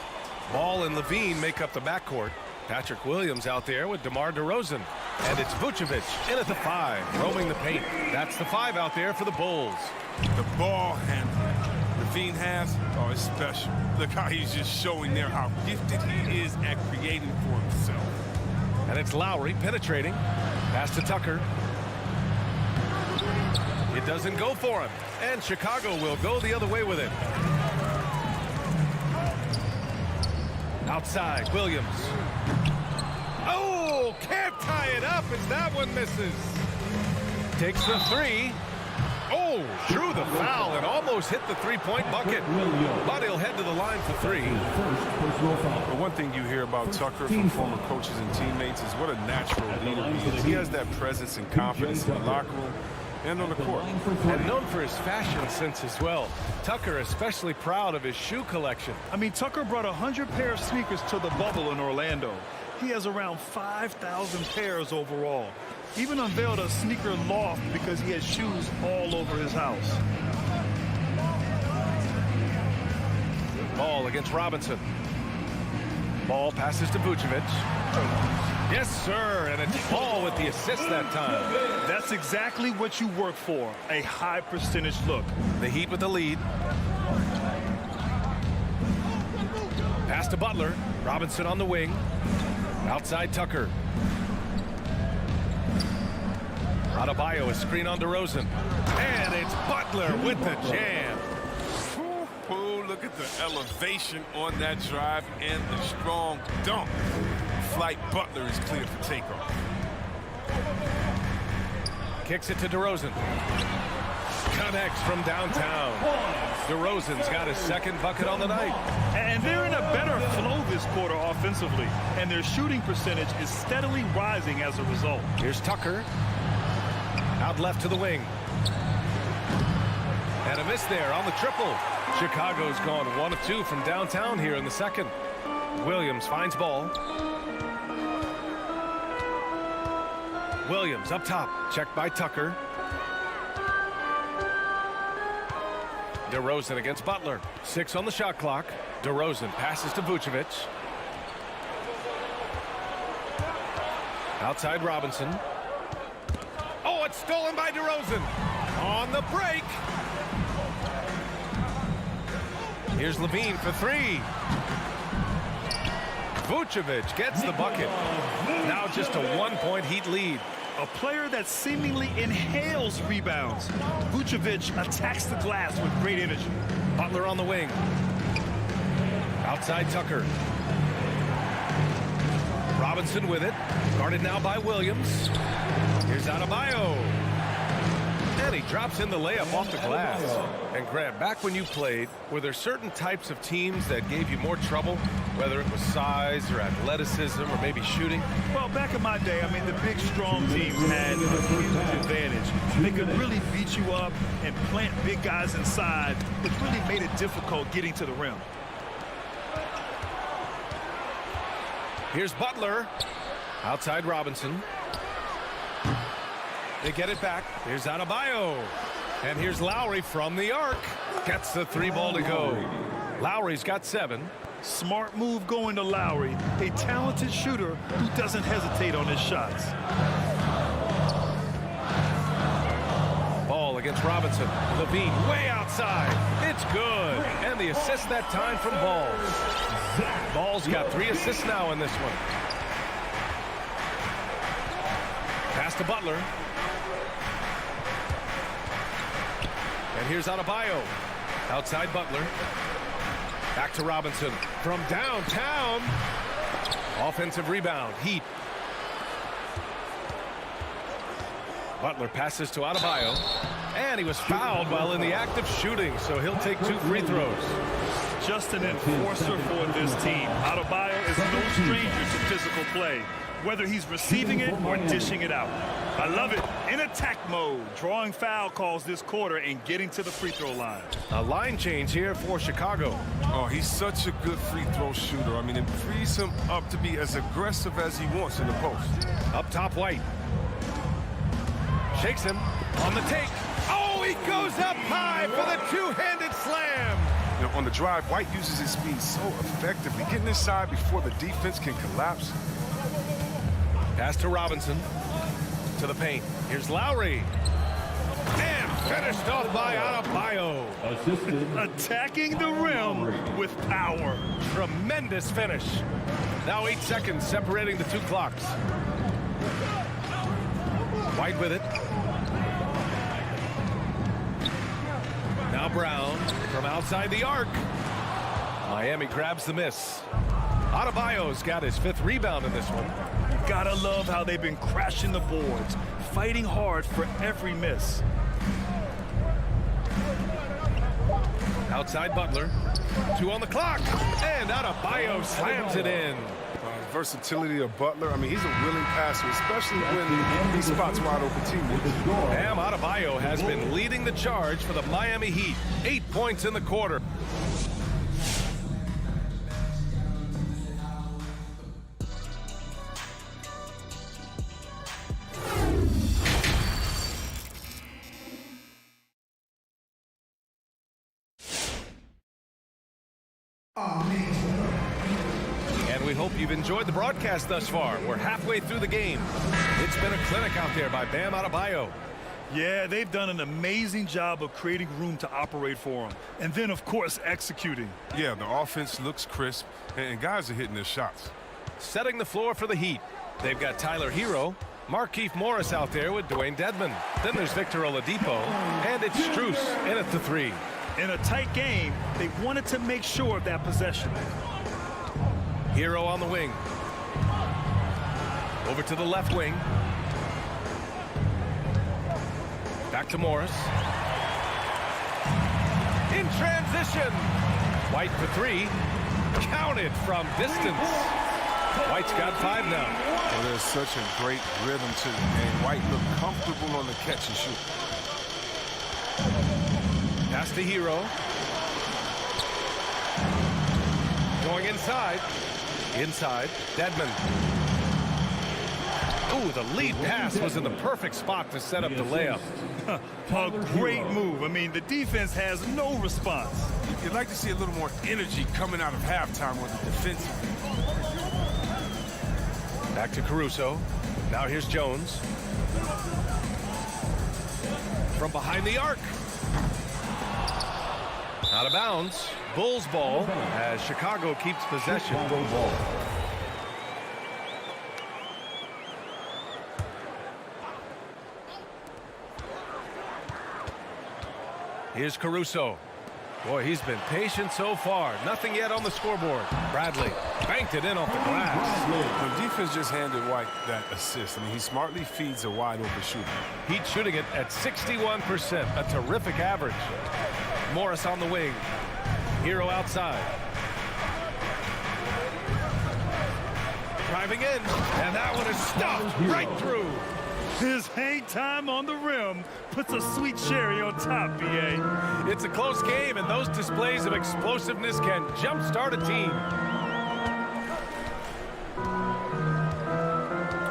Ball and Levine make up the backcourt. Patrick Williams out there with DeMar DeRozan. And it's Vucevic in at the 5, roaming the paint. That's the 5 out there for the Bulls. The ball handling Levine has, oh, it's special. Look how he's just showing there how gifted he is at creating for himself. And it's Lowry penetrating. Pass to Tucker. It doesn't go for him. And Chicago will go the other way with it. Outside, Williams. Oh, can't tie it up as that one misses. Takes the 3. Oh, drew the foul and almost hit the three-point bucket. But he'll head to the line for 3. But one thing you hear about Tucker from former coaches and teammates is what a natural leader he is. He has that presence and confidence in the locker room and on the court. And known for his fashion sense as well. Tucker especially proud of his shoe collection. I mean, Tucker brought 100 pair of sneakers to the bubble in Orlando. He has around 5,000 pairs overall. Even unveiled a sneaker loft because he has shoes all over his house. Ball against Robinson. Ball passes to Vucevic. Yes, sir, and it's Ball with the assist that time. That's exactly what you work for, a high percentage look. The Heat with the lead. Pass to Butler. Robinson on the wing. Outside Tucker. Adebayo, a screen on DeRozan. And it's Butler with the jam. Ooh, look at the elevation on that drive and the strong dunk. Flight Butler is clear for takeoff. Kicks it to DeRozan. Connects from downtown. DeRozan's got his second bucket on the night. And they're in a better flow this quarter offensively. And their shooting percentage is steadily rising as a result. Here's Tucker. Out left to the wing. And a miss there on the triple. Chicago's gone 1 of 2 from downtown here in the second. Williams finds Ball. Williams up top. Checked by Tucker. DeRozan against Butler. 6 on the shot clock. DeRozan passes to Vucevic. Outside Robinson. Oh, it's stolen by DeRozan. On the break. Here's Levine for 3. Vucevic gets the bucket. Now just a 1-point Heat lead. A player that seemingly inhales rebounds. Vucevic attacks the glass with great energy. Butler on the wing. Outside Tucker. Robinson with it. Guarded now by Williams. Here's Adebayo. And he drops in the layup off the glass. And Grant, back when you played, were there certain types of teams that gave you more trouble, whether it was size or athleticism or maybe shooting? Well, back in my day, I mean, the big, strong teams had a huge advantage. They could really beat you up and plant big guys inside. It really made it difficult getting to the rim. Here's Butler. Outside Robinson. They get it back. Here's Adebayo. And here's Lowry from the arc. Gets the 3 ball to go. Lowry's got 7. Smart move going to Lowry, a talented shooter who doesn't hesitate on his shots. Ball against Robinson. Levine way outside. It's good. And the assist that time from Ball. Ball's got 3 assists now in this one. Pass to Butler. And here's Adebayo. Outside Butler. Back to Robinson. From downtown. Offensive rebound. Heat. Butler passes to Adebayo. And he was fouled while in the act of shooting, so he'll take 2 free throws. Just an enforcer for this team. Adebayo is no stranger to physical play, whether he's receiving it or dishing it out. I love it. In attack mode, drawing foul calls this quarter and getting to the free throw line. A line change here for Chicago. Oh, he's such a good free throw shooter. I mean, it frees him up to be as aggressive as he wants in the post. Up top, White. Shakes him on the take. Oh, he goes up high for the 2-handed slam. You know, on the drive, White uses his speed so effectively, getting inside before the defense can collapse. Pass to Robinson. To the paint. Here's Lowry. And finished off by Adebayo. Attacking the rim with power. Tremendous finish. Now 8 seconds separating the 2 clocks. White with it. Now Brown from outside the arc. Miami grabs the miss. Adebayo's got his 5th rebound in this one. Gotta love how they've been crashing the boards, fighting hard for every miss. Outside Butler. 2 on the clock. And Adebayo slams it in. Versatility of Butler. I mean, he's a willing passer, especially when he spots wide open teammates. Bam Adebayo has been leading the charge for the Miami Heat. 8 points in the quarter. And we hope you've enjoyed the broadcast thus far. We're halfway through the game. It's been a clinic out there by Bam Adebayo. Yeah, they've done an amazing job of creating room to operate for them. And then, of course, executing. Yeah, the offense looks crisp, and guys are hitting their shots. Setting the floor for the Heat. They've got Tyler Hero, Markieff Morris out there with Dwayne Dedmon. Then there's Victor Oladipo, and it's Strus in at the 3. In a tight game, they wanted to make sure of that possession. Hero on the wing. Over to the left wing. Back to Morris. In transition. White for 3. Counted from distance. White's got 5 now. Well, there's such a great rhythm to the game. White looked comfortable on the catch and shoot. Pass to Hero. Going inside. Inside. Dedmon. Ooh, the lead pass was in the perfect spot to set up the layup. A great move. I mean, the defense has no response. You'd like to see a little more energy coming out of halftime with the defense. Back to Caruso. Now here's Jones. From behind the arc. Out of bounds. Bulls ball as Chicago keeps possession. Here's Caruso. Boy, he's been patient so far. Nothing yet on the scoreboard. Bradley banked it in off the glass. The defense just handed White that assist. I mean, he smartly feeds a wide-open shooter. Heat shooting it at 61%, a terrific average. Morris on the wing. Hero outside. Driving in, and that one is stuffed right through. His hang time on the rim puts a sweet cherry on top, B.A. It's a close game, and those displays of explosiveness can jumpstart a team.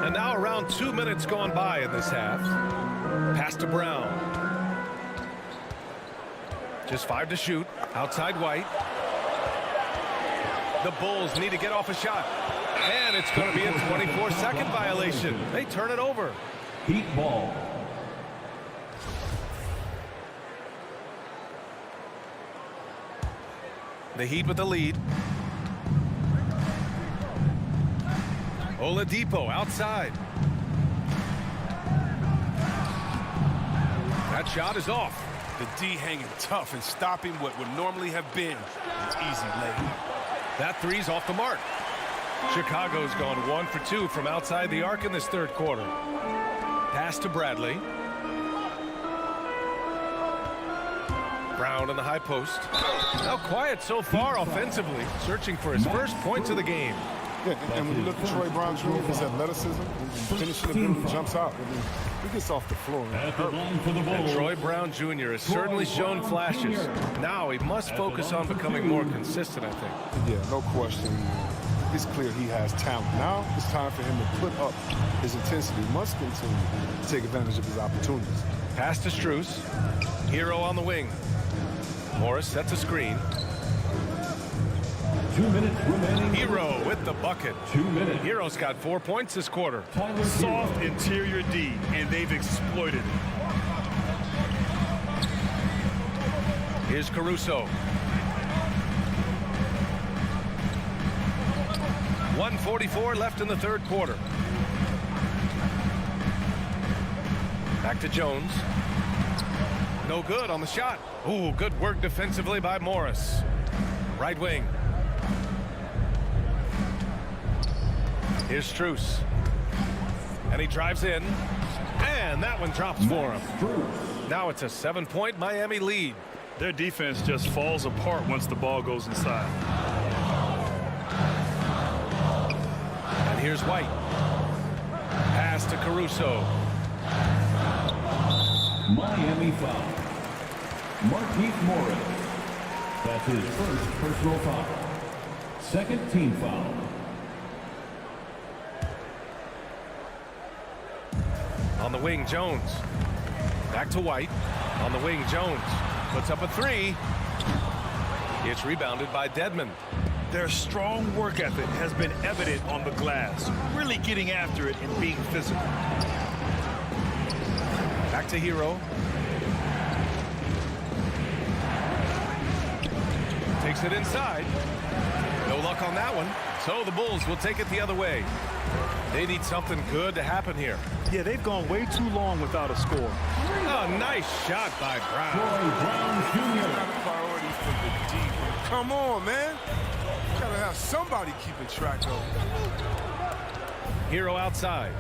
And now around 2 minutes gone by in this half. Pass to Brown. Just 5 to shoot. Outside White. The Bulls need to get off a shot. And it's going to be a 24-second violation. They turn it over. Heat ball. The Heat with the lead. Oladipo outside. That shot is off. The D hanging tough and stopping what would normally have been an easy layup. That three's off the mark. Chicago's gone 1 for 2 from outside the arc in this third quarter. Pass to Bradley. Brown in the high post. Now quiet so far offensively, searching for his first points of the game. Yeah, and when you look at Troy Brown Jr., his athleticism, finishing ability jumps out. I mean, he gets off the floor. And Troy Brown Jr. has certainly shown flashes. Now he must focus on becoming more consistent, I think. Yeah, no question. It's clear he has talent. Now it's time for him to put up his intensity. He must continue to take advantage of his opportunities. Pass to Strus. Hero on the wing. Morris sets a screen. 2 minutes remaining. Hero with the bucket. 2 minutes. Hero's got 4 points this quarter. Soft interior D, and they've exploited it. Here's Caruso. 1:44 left in the third quarter. Back to Jones. No good on the shot. Ooh, good work defensively by Morris. Right wing. Here's Strus. And he drives in. And that one drops for him. Now it's a 7-point Miami lead. Their defense just falls apart once the ball goes inside. And here's White. Pass to Caruso. Miami foul. Markieff Morris. That's his first personal foul. Second team foul. On the wing, Jones. Back to White. On the wing, Jones. Puts up a three. It's rebounded by Dedmon. Their strong work ethic has been evident on the glass, really getting after it and being physical. Back to Hero. Takes it inside. No luck on that one. So the Bulls will take it the other way. They need something good to happen here. Yeah, they've gone way too long without a score. Oh, nice shot by Brown. Priorities for the D. Come on, man. Gotta have somebody keeping track of it. Hero outside.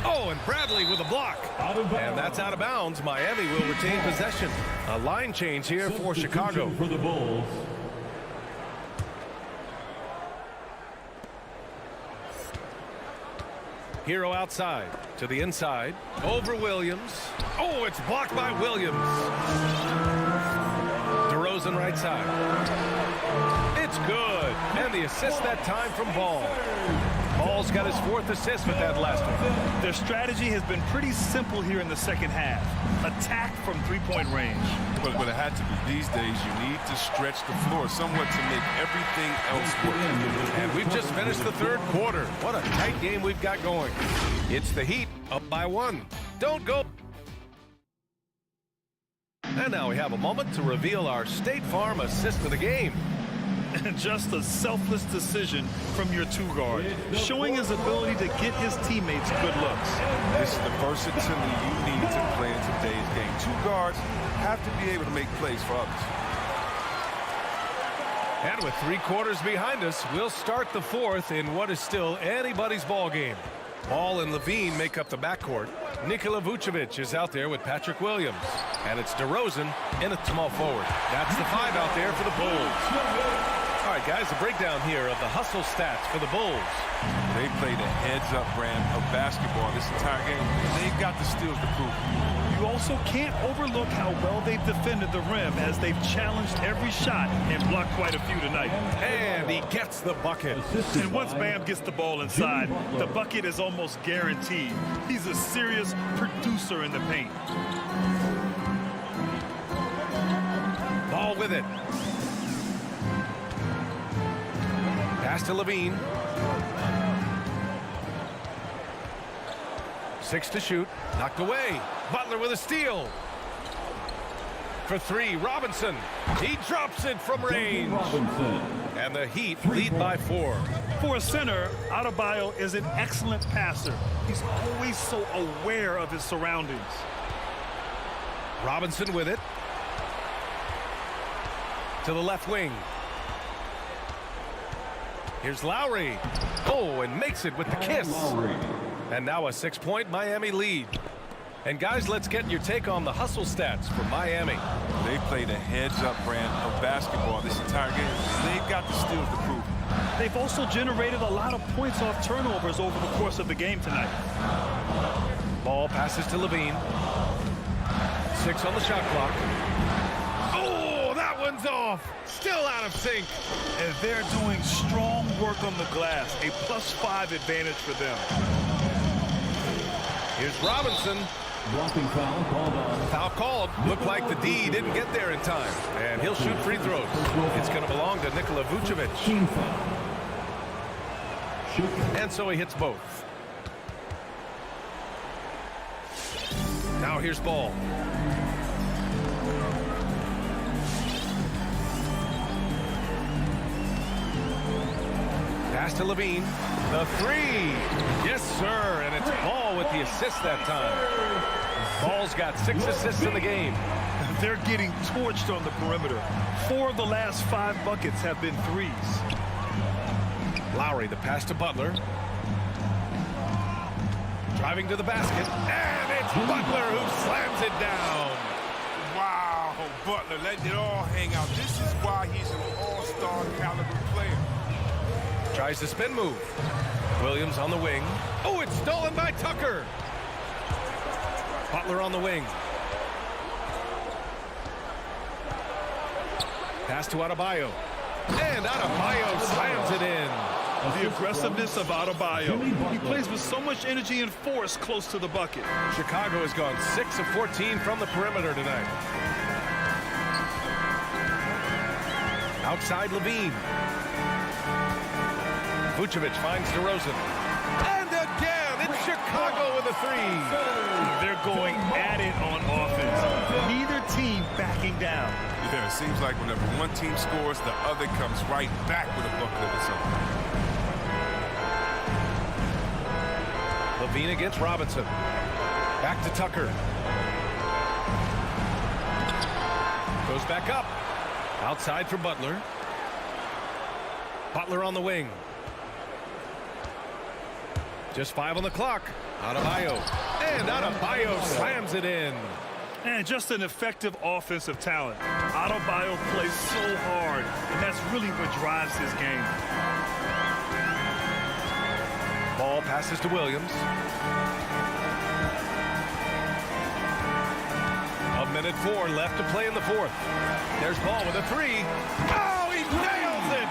Oh, and Bradley with a block. And that's out of bounds. Miami will retain possession. A line change here for Chicago. For the Bulls. Hero outside to the inside. Over Williams. Oh, it's blocked by Williams. DeRozan right side. It's good. And the assist that time from Ball. Ball's got his 4th assist with that last one. Their strategy has been pretty simple here in the second half. Attack from three-point range. But it had to be. These days, you need to stretch the floor somewhat to make everything else work. And we've just finished the third quarter. What a tight game we've got going. It's the Heat up by 1. Don't go. And now we have a moment to reveal our State Farm assist of the game. And just a selfless decision from your two guard, showing his ability to get his teammates good looks. This is the versatility you need to play in today's game. Two guards have to be able to make plays for others. And with 3 quarters behind us, we'll start the fourth in what is still anybody's ball game. Ball and Levine make up the backcourt. Nikola Vucevic is out there with Patrick Williams. And it's DeRozan in a small forward. That's the 5 out there for the Bulls. All right, guys, a breakdown here of the hustle stats for the Bulls. They played a heads-up brand of basketball this entire game. They've got the steals to prove it. You also can't overlook how well they've defended the rim as they've challenged every shot and blocked quite a few tonight. And he gets the bucket. And once Bam gets the ball inside, the bucket is almost guaranteed. He's a serious producer in the paint. Ball with it. Pass to Levine. 6 to shoot. Knocked away. Butler with a steal. For 3, Robinson. He drops it from range. And the Heat lead by 4. For a center, Adebayo is an excellent passer. He's always so aware of his surroundings. Robinson with it. To the left wing. Here's Lowry. Oh, and makes it with the kiss. And now a 6-point Miami lead. And guys, let's get your take on the hustle stats for Miami. They played a heads-up brand of basketball this entire game. They've got the steals to prove it. They've also generated a lot of points off turnovers over the course of the game tonight. Ball passes to Levine. 6 on the shot clock. Oh, that one's off. Still out of sync. And they're doing strong work on the glass. A +5 advantage for them. Here's Robinson. Blocking foul called on. Foul called. Looked like the D didn't get there in time. And he'll shoot free throws. It's going to belong to Nikola Vucevic. Team foul. And so he hits both. Now here's Ball. Pass to Levine. The 3. Yes, sir. And it's Ball with the assist that time. Ball's got 6 assists in the game. They're getting torched on the perimeter. 4 of the last 5 buckets have been threes. Lowry, the pass to Butler. Driving to the basket. And it's Butler who slams it down. Wow, Butler letting it all hang out. This is why he's an all-star caliber player. Tries the spin move. Williams on the wing. Oh, it's stolen by Tucker. Butler on the wing. Pass to Adebayo. And Adebayo slams it in. The aggressiveness of Adebayo. He plays with so much energy and force close to the bucket. Chicago has gone 6 of 14 from the perimeter tonight. Outside Levine. Vucevic finds DeRozan. And again, it's Chicago with a 3. They're going at it on offense. Neither team backing down. Yeah, it seems like whenever one team scores, the other comes right back with a bucket of its own. Levine against Robinson. Back to Tucker. Goes back up. Outside for Butler. Butler on the wing. Just 5 on the clock. Adebayo. And Adebayo slams it in. And just an effective offensive talent. Adebayo plays so hard, and that's really what drives his game. Ball passes to Williams. 1:04 left to play in the fourth. There's Ball with a 3. Oh, he nails it!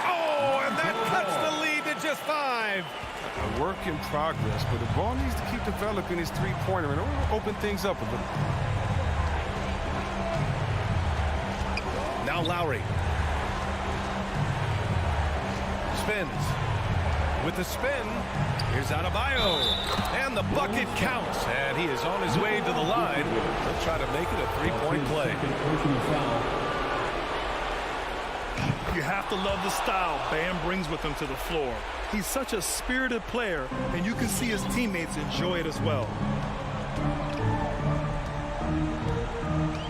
Oh, and that cuts the lead to just 5. A work in progress, but the ball needs to keep developing his three-pointer and open things up a little. Now Lowry. Spins. With the spin, here's Adebayo. And the bucket counts. And he is on his way to the line. He'll try to make it a 3-point play. You have to love the style Bam brings with him to the floor. He's such a spirited player, and you can see his teammates enjoy it as well.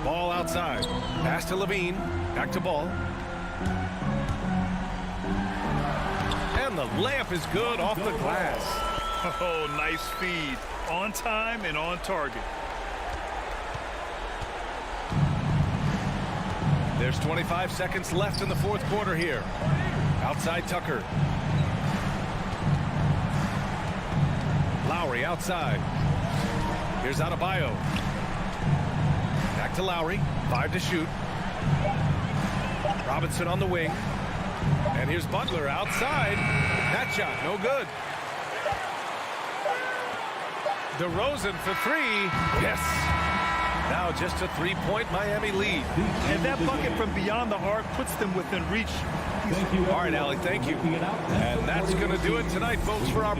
Ball outside. Pass to Levine. Back to Ball. And the layup is good off the glass. Oh, nice feed. On time and on target. There's 25 seconds left in the fourth quarter here. Outside Tucker. Lowry outside. Here's Adebayo. Back to Lowry. 5 to shoot. Robinson on the wing. And here's Butler outside. That shot, no good. DeRozan for 3. Yes. Now just a 3-point Miami lead. And that bucket from beyond the arc puts them within reach. All right, Allie, thank you. And that's going to do it tonight, folks, for our...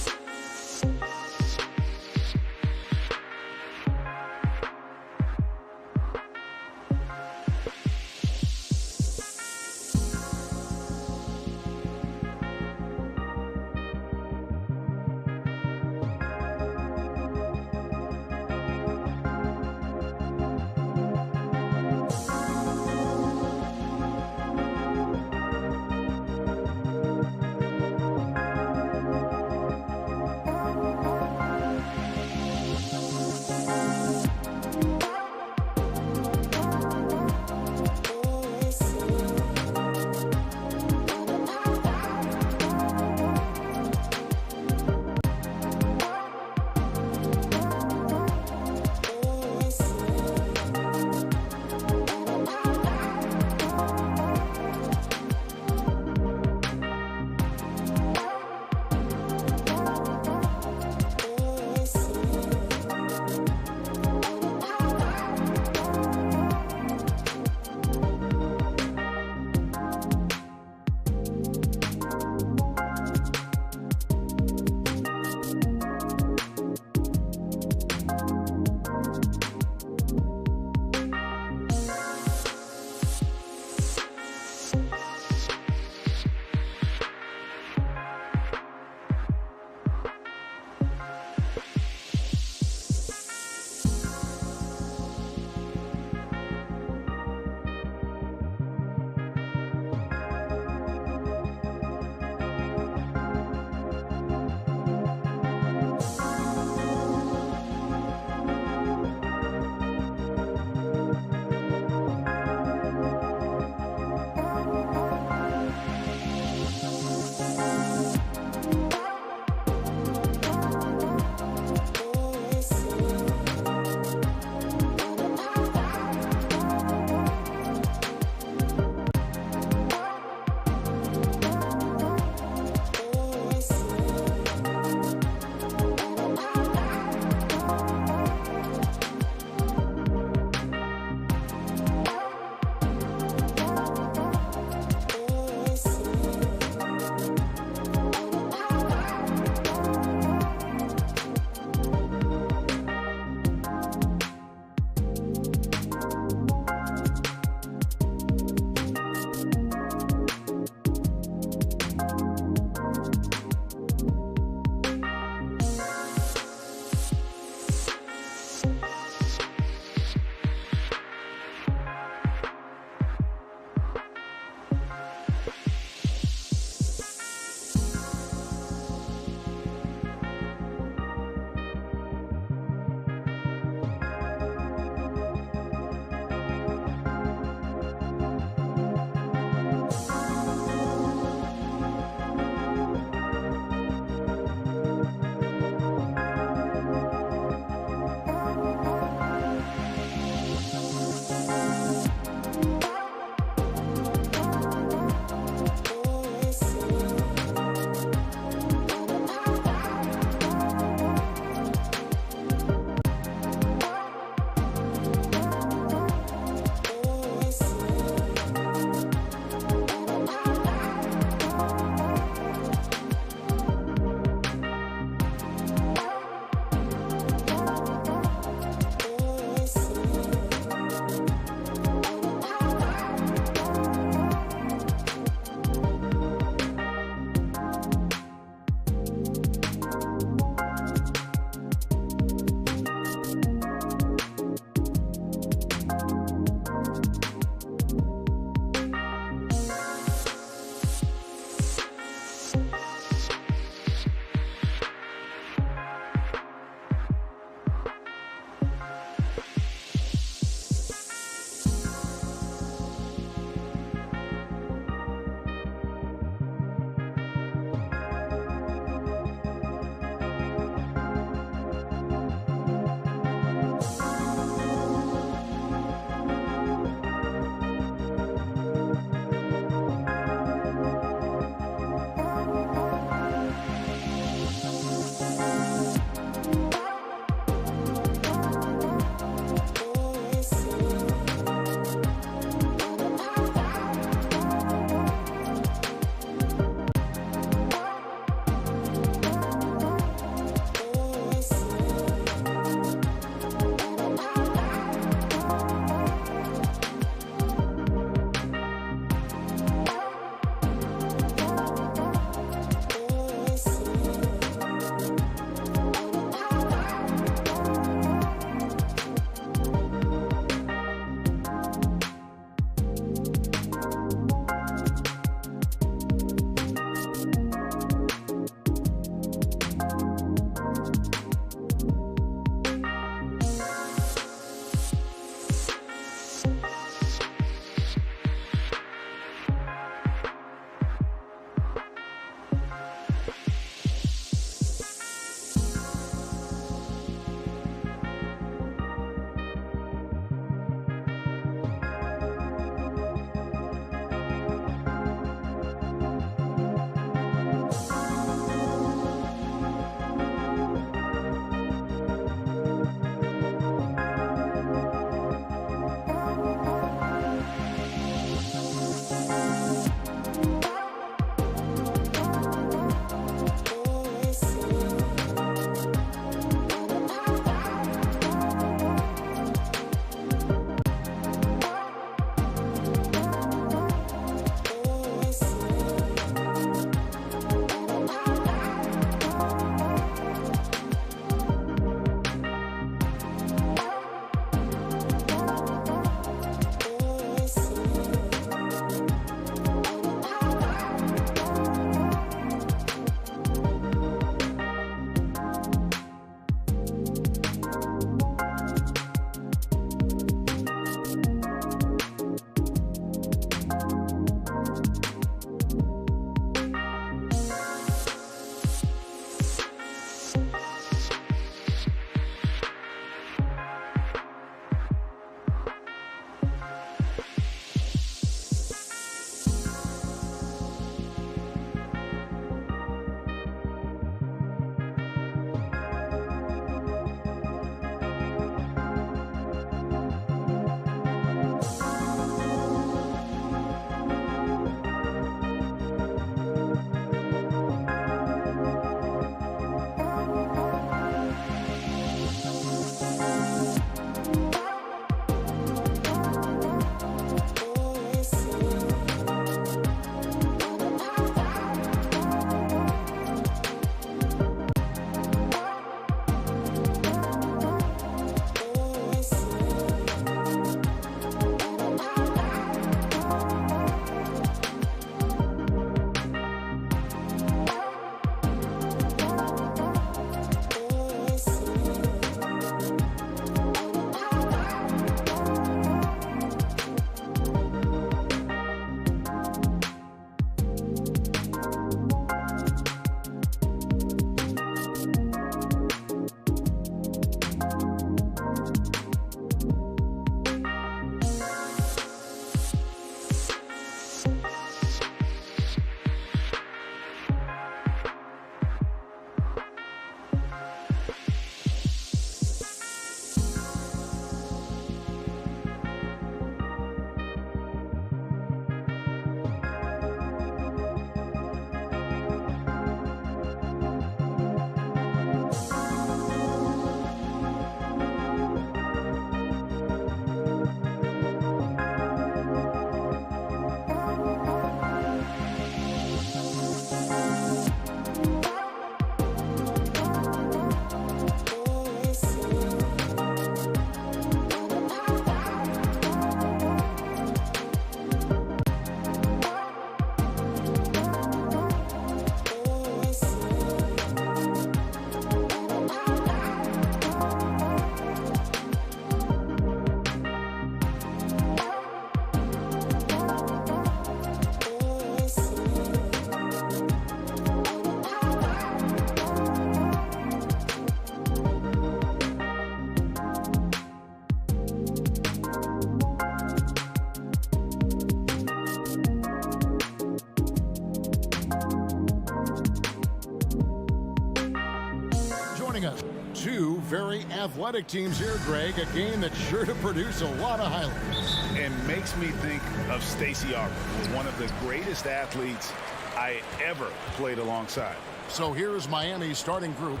very athletic teams here, Greg. A game that's sure to produce a lot of highlights. And makes me think of Stacey Aubrey, one of the greatest athletes I ever played alongside. So here's Miami's starting group.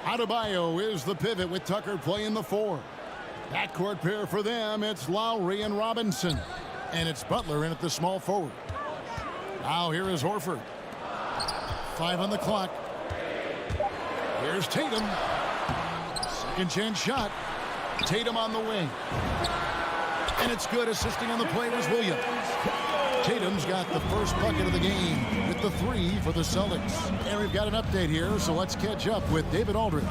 Adebayo is the pivot with Tucker playing the 4. Backcourt pair for them, it's Lowry and Robinson. And it's Butler in at the small forward. Now here is Horford. 5 on the clock. Here's Tatum. Second chance shot. Tatum on the wing. And it's good. Assisting on the play was Williams. Tatum's got the first bucket of the game with the 3 for the Celtics. And we've got an update here, so let's catch up with David Aldridge.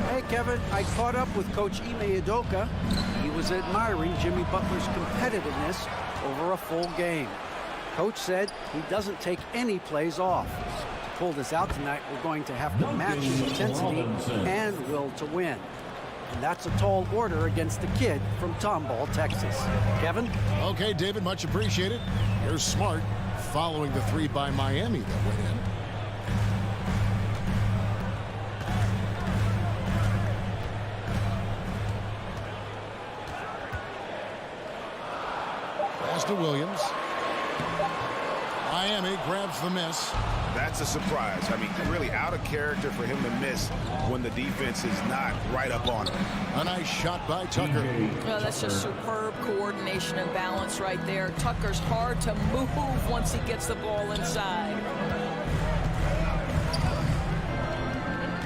Hey, Kevin, I caught up with Coach Ime Udoka. He was admiring Jimmy Butler's competitiveness over a full game. Coach said he doesn't take any plays off. To pull this out tonight, we're going to have to match his intensity and will to win. And that's a tall order against the kid from Tomball, Texas. Kevin? Okay, David, much appreciated. Here's Smart following the 3 by Miami that went in. Pass to Williams. Miami grabs the miss. That's a surprise. I mean, really out of character for him to miss when the defense is not right up on him. A nice shot by Tucker. Well, that's just superb coordination and balance right there. Tucker's hard to move once he gets the ball inside.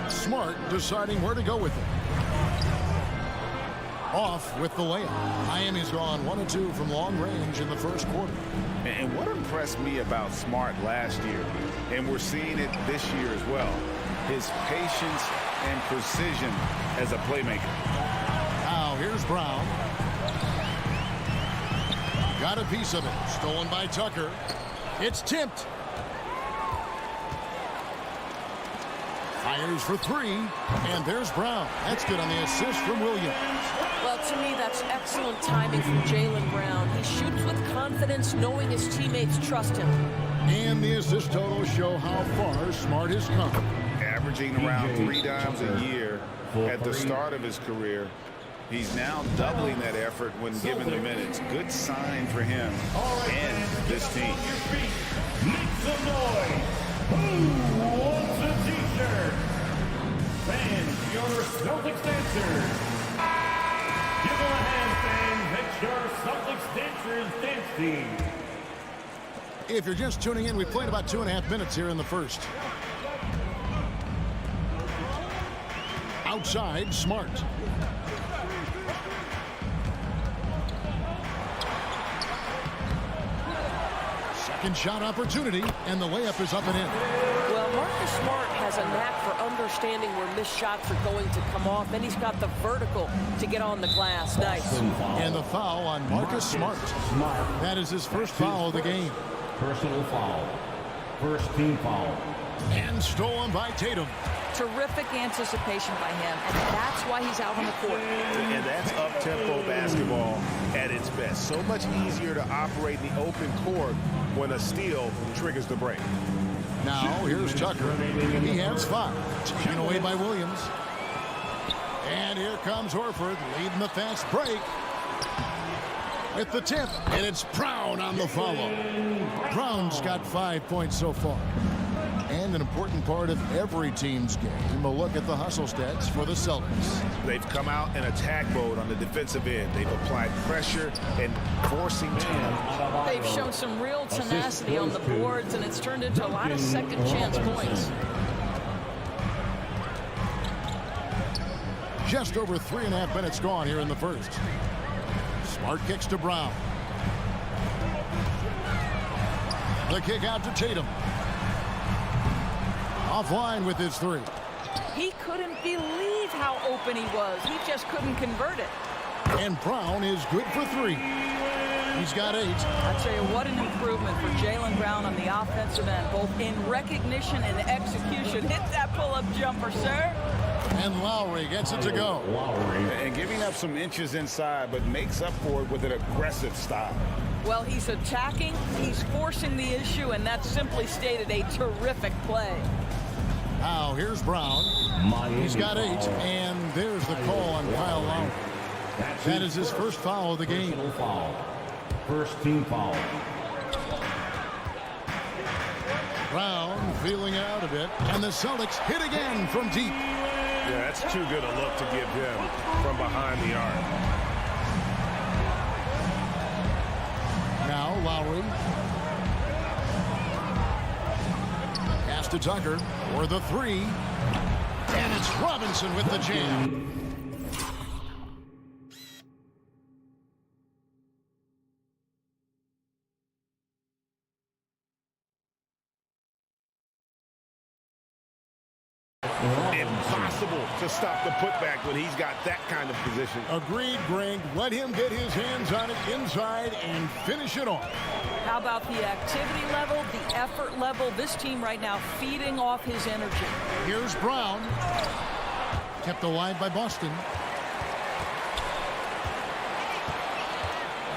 Smart deciding where to go with it. Off with the layup. Miami's gone 1 of 2 from long range in the first quarter. And what impressed me about Smart last year, and we're seeing it this year as well, his patience and precision as a playmaker. Now here's Brown. Got a piece of it. Stolen by Tucker. It's tipped. Fires for 3. And there's Brown. That's good on the assist from Williams. Well, to me, that's excellent timing from Jaylen Brown. He shoots with confidence, knowing his teammates trust him. And the assist totals show how far Smart has come. Averaging around 3 dimes a year at the start of his career. He's now doubling that effort when given the minutes. Good sign for him and this team. Make some noise. Who wants a t-shirt? Fans, your Celtics dancers. Give them a hand, fans. It's your Celtics dancers dance team. If you're just tuning in, we played about 2.5 minutes here in the first. Outside, Smart. Second shot opportunity, and the layup is up and in. Well, Marcus Smart has a knack for understanding where missed shots are going to come off, and he's got the vertical to get on the glass. Nice. And the foul on Marcus Smart. That is his first foul of the game. Personal foul. First team foul. And stolen by Tatum. Terrific anticipation by him, and that's why he's out on the court. And that's up-tempo basketball at its best. So much easier to operate in the open court when a steal triggers the break. Now, here's Tucker. He has 5. Taken away by Williams. And here comes Horford leading the fast break. With the tip, and it's Brown on the follow. Brown's got 5 points so far. And an important part of every team's game, a look at the hustle stats for the Celtics. They've come out in attack mode on the defensive end. They've applied pressure and forcing turnovers. They've shown some real tenacity on the boards, and it's turned into a lot of second chance points. Just over 3.5 minutes gone here in the first. Smart kicks to Brown. The kick out to Tatum. Offline with his 3. He couldn't believe how open he was. He just couldn't convert it. And Brown is good for 3. He's got 8. I tell you, what an improvement for Jaylen Brown on the offensive end, both in recognition and execution. Hit that pull-up jumper, sir. And Lowry gets it to go. And giving up some inches inside, but makes up for it with an aggressive style. Well, he's attacking, he's forcing the issue, and that's simply stated a terrific play. Now here's Brown. He's got 8, and there's the call on Kyle Lowry. That is his first foul of the game. First team foul. Brown feeling out a bit, and the Celtics hit again from deep. Yeah, that's too good a look to give him from behind the arc. Now Lowry. Pass to Tucker for the 3. And it's Robinson with the jam. Impossible to stop the putback when he's got that kind of position. Agreed, Greg. Let him get his hands on it inside and finish it off. How about the activity level, the effort level? This team right now feeding off his energy. Here's Brown. Kept alive by Boston.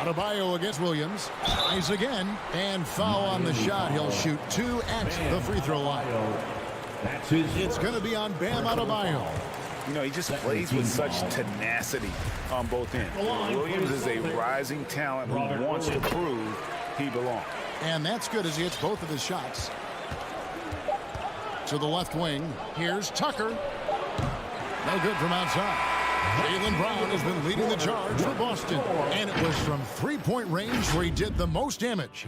Adebayo against Williams. Tries again. And foul on the shot. He'll shoot 2 at the free throw line. It's going to be on Bam Adebayo. You know, he just plays with such tenacity on both ends. Williams is a rising talent who wants to prove he belongs. And that's good as he hits both of his shots. To the left wing. Here's Tucker. No good from outside. Jaylen Brown has been leading the charge for Boston. And it was from three-point range where he did the most damage.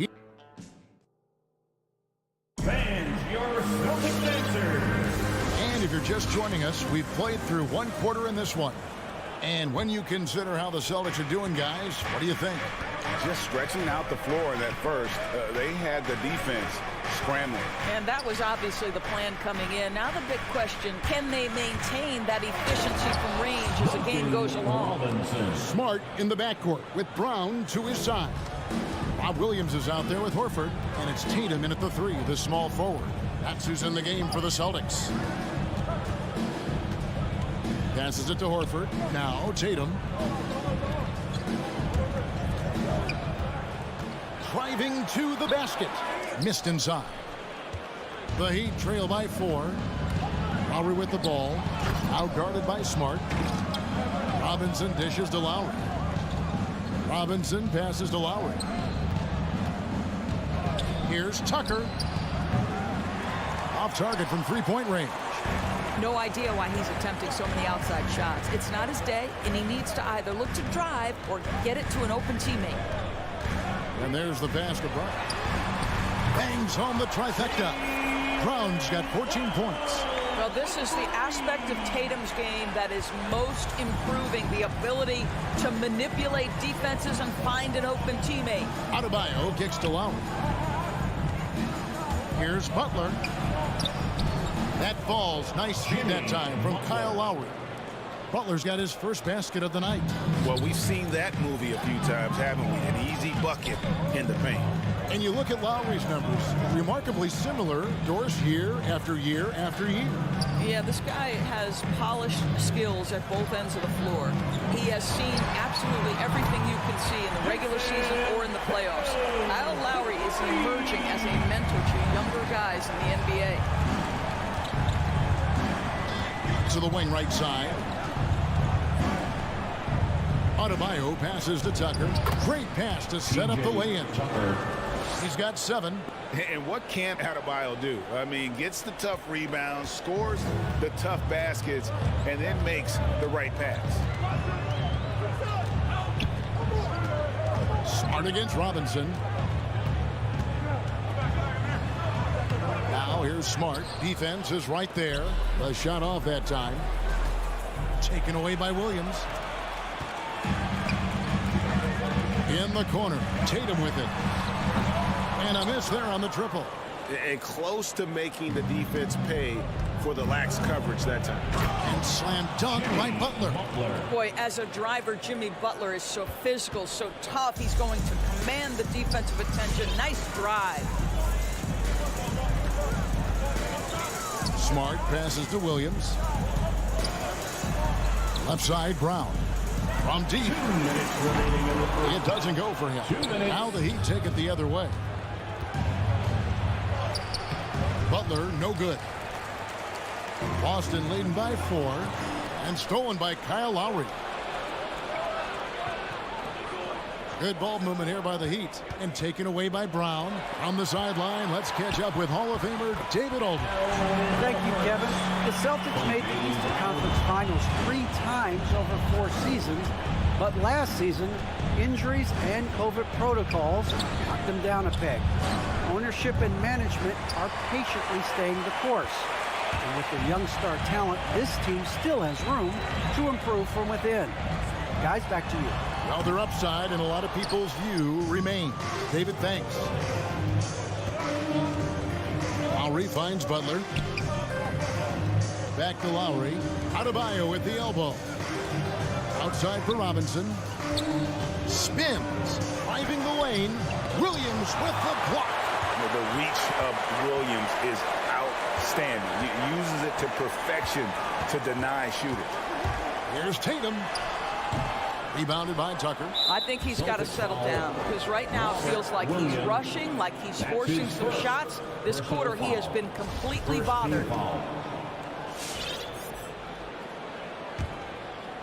And if you're just joining us, we've played through one quarter in this one. And when you consider how the Celtics are doing, guys, what do you think? Just stretching out the floor in that first. They had the defense scrambling. And that was obviously the plan coming in. Now the big question, can they maintain that efficiency from range as the game goes along? Smart in the backcourt with Brown to his side. Bob Williams is out there with Horford, and it's Tatum in at the 3, the small forward. That's who's in the game for the Celtics. Passes it to Horford. Now Tatum. Driving to the basket. Missed inside. The Heat trail by 4. Lowry with the ball. Out guarded by Smart. Robinson dishes to Lowry. Robinson passes to Lowry. Here's Tucker. Off target from three-point range. No idea why he's attempting so many outside shots. It's not his day, and he needs to either look to drive or get it to an open teammate. And there's the pass to Brown. Bangs home the trifecta. Brown's got 14 points. Well, this is the aspect of Tatum's game that is most improving, the ability to manipulate defenses and find an open teammate. Adebayo kicks to Lowry. Here's Butler. That falls. Nice feed that time from Kyle Lowry. Butler's got his first basket of the night. Well, we've seen that movie a few times, haven't we? An easy bucket in the paint. And you look at Lowry's numbers, remarkably similar, Doris, year after year after year. Yeah, this guy has polished skills at both ends of the floor. He has seen absolutely everything you can see in the regular season or in the playoffs. Kyle Lowry is emerging as a mentor to younger guys in the NBA. To the wing right side. Adebayo passes to Tucker. Great pass to set up the lay-in. He's got 7. And what can't Adebayo do? I mean, gets the tough rebounds, scores the tough baskets, and then makes the right pass. Smart against Robinson. Now here's Smart. Defense is right there. The shot off that time. Taken away by Williams. In the corner. Tatum with it. And a miss there on the triple. And close to making the defense pay for the lax coverage that time. And slam dunk by Butler. Boy, as a driver, Jimmy Butler is so physical, so tough. He's going to command the defensive attention. Nice drive. Smart passes to Williams. Left side, Brown. From deep. It doesn't go for him. Now the Heat take it the other way. Butler, no good. Boston leading by 4 and stolen by Kyle Lowry. Good ball movement here by the Heat and taken away by Brown. On the sideline, let's catch up with Hall of Famer David Aldridge. Thank you, Kevin. The Celtics made the Eastern Conference Finals 3 times over 4 seasons, but last season, injuries and COVID protocols knocked them down a peg. Ownership and management are patiently staying the course. And with their young star talent, this team still has room to improve from within. Guys, back to you. Well, their upside in a lot of people's view remains. David, thanks. Lowry finds Butler. Back to Lowry. Adebayo with the elbow. Outside for Robinson. Spins. Driving the lane. Williams with the block. The reach of Williams is outstanding. He uses it to perfection to deny shooters. Here's Tatum. Rebounded by Tucker. I think he's got to settle down because right now it feels like he's rushing, like he's forcing some shots. This quarter he has been completely bothered.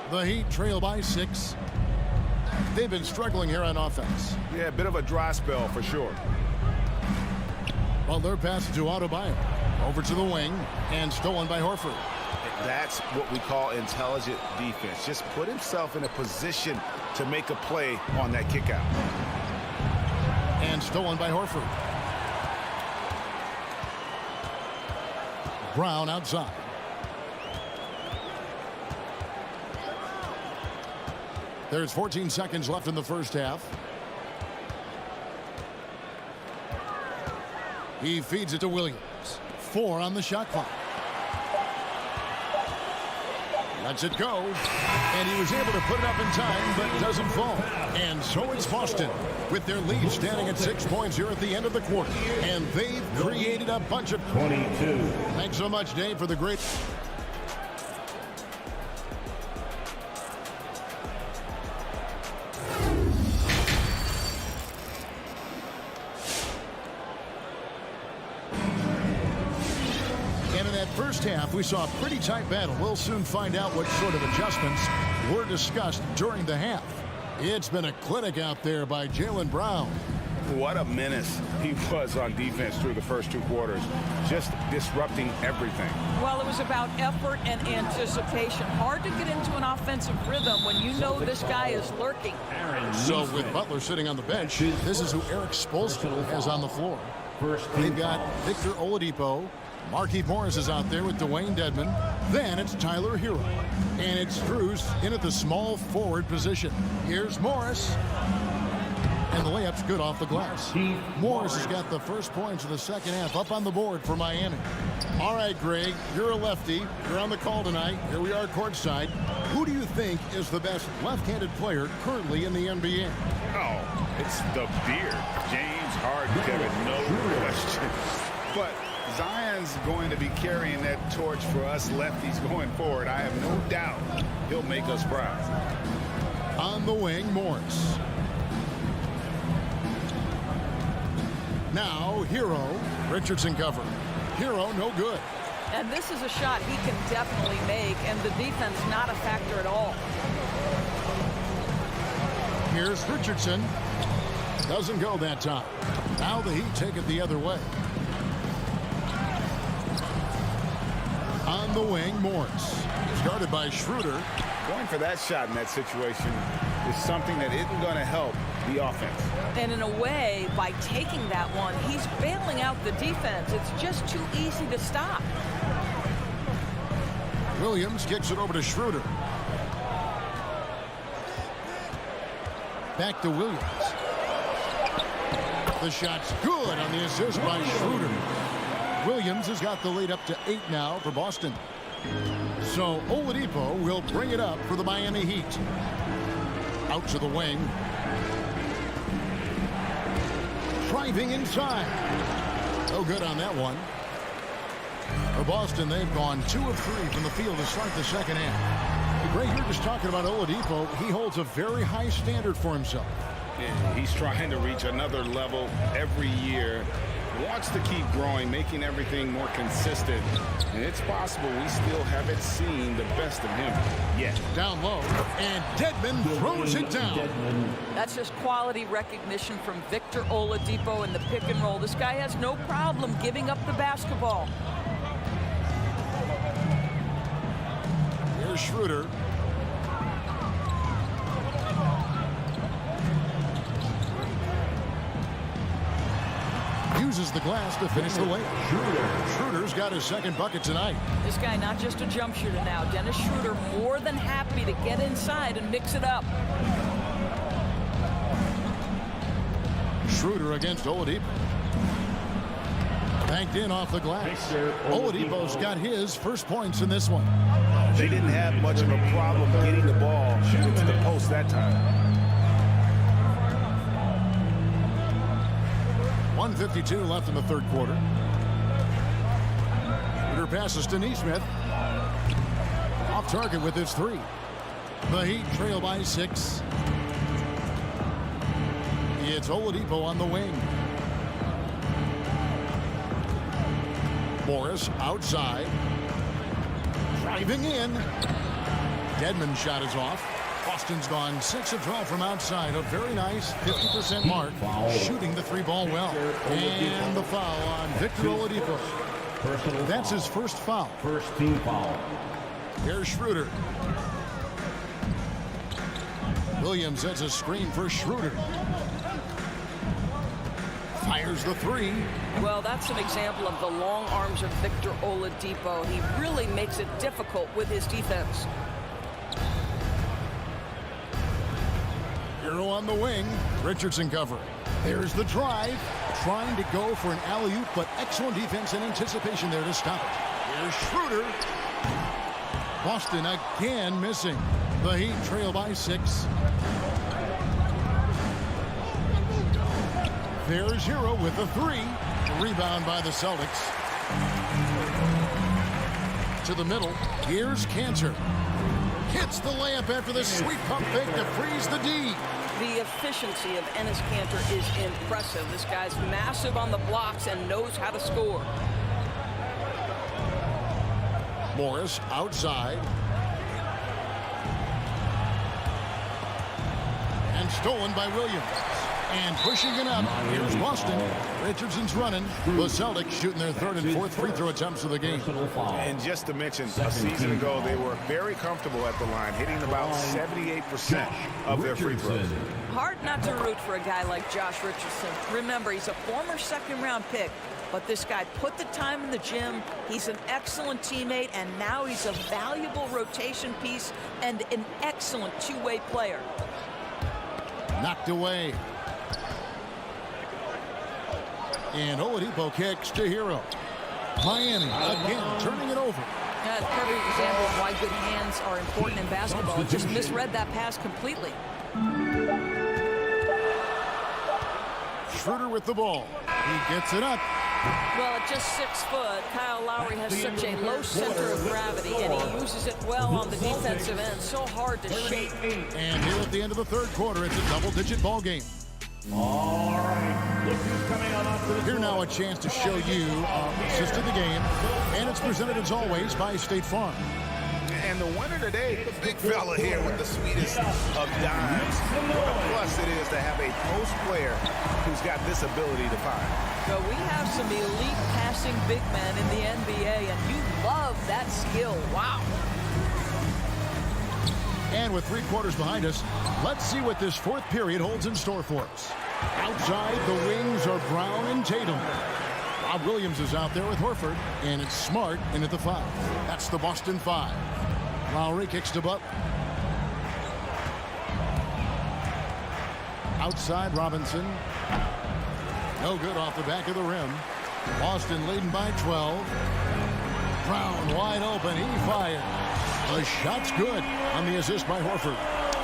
The Heat trail by 6. They've been struggling here on offense. Yeah, a bit of a dry spell for sure. Butler passes to Adebayo. Over to the wing and stolen by Horford. That's what we call intelligent defense. Just put himself in a position to make a play on that kick out. And stolen by Horford. Brown outside. There's 14 seconds left in the first half. He feeds it to Williams. 4 on the shot clock. Lets it go. And he was able to put it up in time, but doesn't fall. And so it's Boston with their lead standing at 6 points here at the end of the quarter. And they've created a bunch of 22. Thanks so much, Dave, for the great... First half, we saw a pretty tight battle. We'll soon find out what sort of adjustments were discussed during the half. It's been a clinic out there by Jaylen Brown. What a menace he was on defense through the first 2 quarters, just disrupting everything. Well, it was about effort and anticipation. Hard to get into an offensive rhythm when you know this guy is lurking. So with Butler sitting on the bench, this is who Eric Spoelstra has on the floor. They've got Victor Oladipo. Markieff Morris is out there with Dwayne Dedmon. Then it's Tyler Hero. And it's Strus in at the small forward position. Here's Morris. And the layup's good off the glass. Morris has got the first points of the second half up on the board for Miami. All right, Greg, you're a lefty. You're on the call tonight. Here we are courtside. Who do you think is the best left-handed player currently in the NBA? Oh, it's the beard. James Harden, Kevin, no question. But Zion's going to be carrying that torch for us lefties going forward. I have no doubt he'll make us proud. On the wing, Morris. Now, Hero. Richardson cover. Hero, no good. And this is a shot he can definitely make, and the defense not a factor at all. Here's Richardson. Doesn't go that time. Now the Heat take it the other way. On the wing, Morris. Guarded by Schroeder. Going for that shot in that situation is something that isn't going to help the offense. And in a way, by taking that one, he's bailing out the defense. It's just too easy to stop. Williams kicks it over to Schroeder. Back to Williams. The shot's good on the assist by Schroeder. Williams has got the lead up to 8 now for Boston. So Oladipo will bring it up for the Miami Heat. Out to the wing. Driving inside. No good on that one. For Boston, they've gone 2 of 3 from the field to start the second half. Greg, you're just talking about Oladipo. He holds a very high standard for himself. Yeah, he's trying to reach another level every year. wants to keep growing, making everything more consistent. And it's possible we still haven't seen the best of him yet. Down low, and Dedmon throws it down. That's just quality recognition from Victor Oladipo in the pick and roll. This guy has no problem giving up the basketball. Here's Schroeder. Uses the glass to finish the layup. Schroeder's got his second bucket tonight. This guy not just a jump shooter now. Dennis Schroeder more than happy to get inside and mix it up. Schroeder against Oladipo. Banked in off the glass. Oladipo's got his first points in this one. They didn't have much of a problem getting the ball into the post that time. 1:52 left in the third quarter. Schroeder passes to Neesmith. Off target with his three. The Heat trail by 6. It's Oladipo on the wing. Morris outside. Driving in. Dedmon shot is off. Boston's gone 6 of 12 from outside. A very nice 50% mark. Shooting the 3-ball well. And the foul on Victor Oladipo. That's his first foul. First team foul. Here's Schroeder. Williams sets a screen for Schroeder. Fires the 3. Well, that's an example of the long arms of Victor Oladipo. He really makes it difficult with his defense. Hero on the wing. Richardson cover. There's the drive. Trying to go for an alley-oop, but excellent defense and anticipation there to stop it. Here's Schroeder. Boston again missing. The Heat trail by 6. There's Hero with the 3. Rebound by the Celtics. To the middle. Here's Cantor. Hits the layup after the sweet pump fake to freeze the D. The efficiency of Enes Kanter is impressive. This guy's massive on the blocks and knows how to score. Morris outside. And stolen by Williams. And pushing it up, here's Boston. Richardson's running. The Celtics shooting their third and fourth free throw attempts of the game. And just to mention, a season ago, they were very comfortable at the line, hitting about 78% of their free throws. Hard not to root for a guy like Josh Richardson. Remember, he's a former second-round pick, but this guy put the time in the gym. He's an excellent teammate, and now he's a valuable rotation piece and an excellent two-way player. Knocked away. And Oladipo kicks to Hero. Miami again turning it over. That's a perfect example of why good hands are important in basketball. Just misread that pass completely. Schroeder with the ball. He gets it up. Well, at just 6 foot, Kyle Lowry has such a low center of gravity, and he uses it well on the defensive end. So hard to shake. And here at the end of the third quarter, it's a double-digit ball game. All right, look who's coming on up to the Here now a chance to show you assist of the game, and it's presented as always by State Farm. And the winner today, the big fella here with the sweetest of dimes. What a plus it is to have a post player who's got this ability to fire. So we have some elite passing big men in the NBA, and you love that skill. Wow. And with 3 quarters behind us, let's see what this fourth period holds in store for us. Outside, the wings are Brown and Tatum. Rob Williams is out there with Horford, and it's Smart in at the 5. That's the Boston 5. Lowry kicks to Butler. Outside, Robinson. No good off the back of the rim. Boston leading by 12. Brown wide open. He fires. The shot's good on the assist by Horford.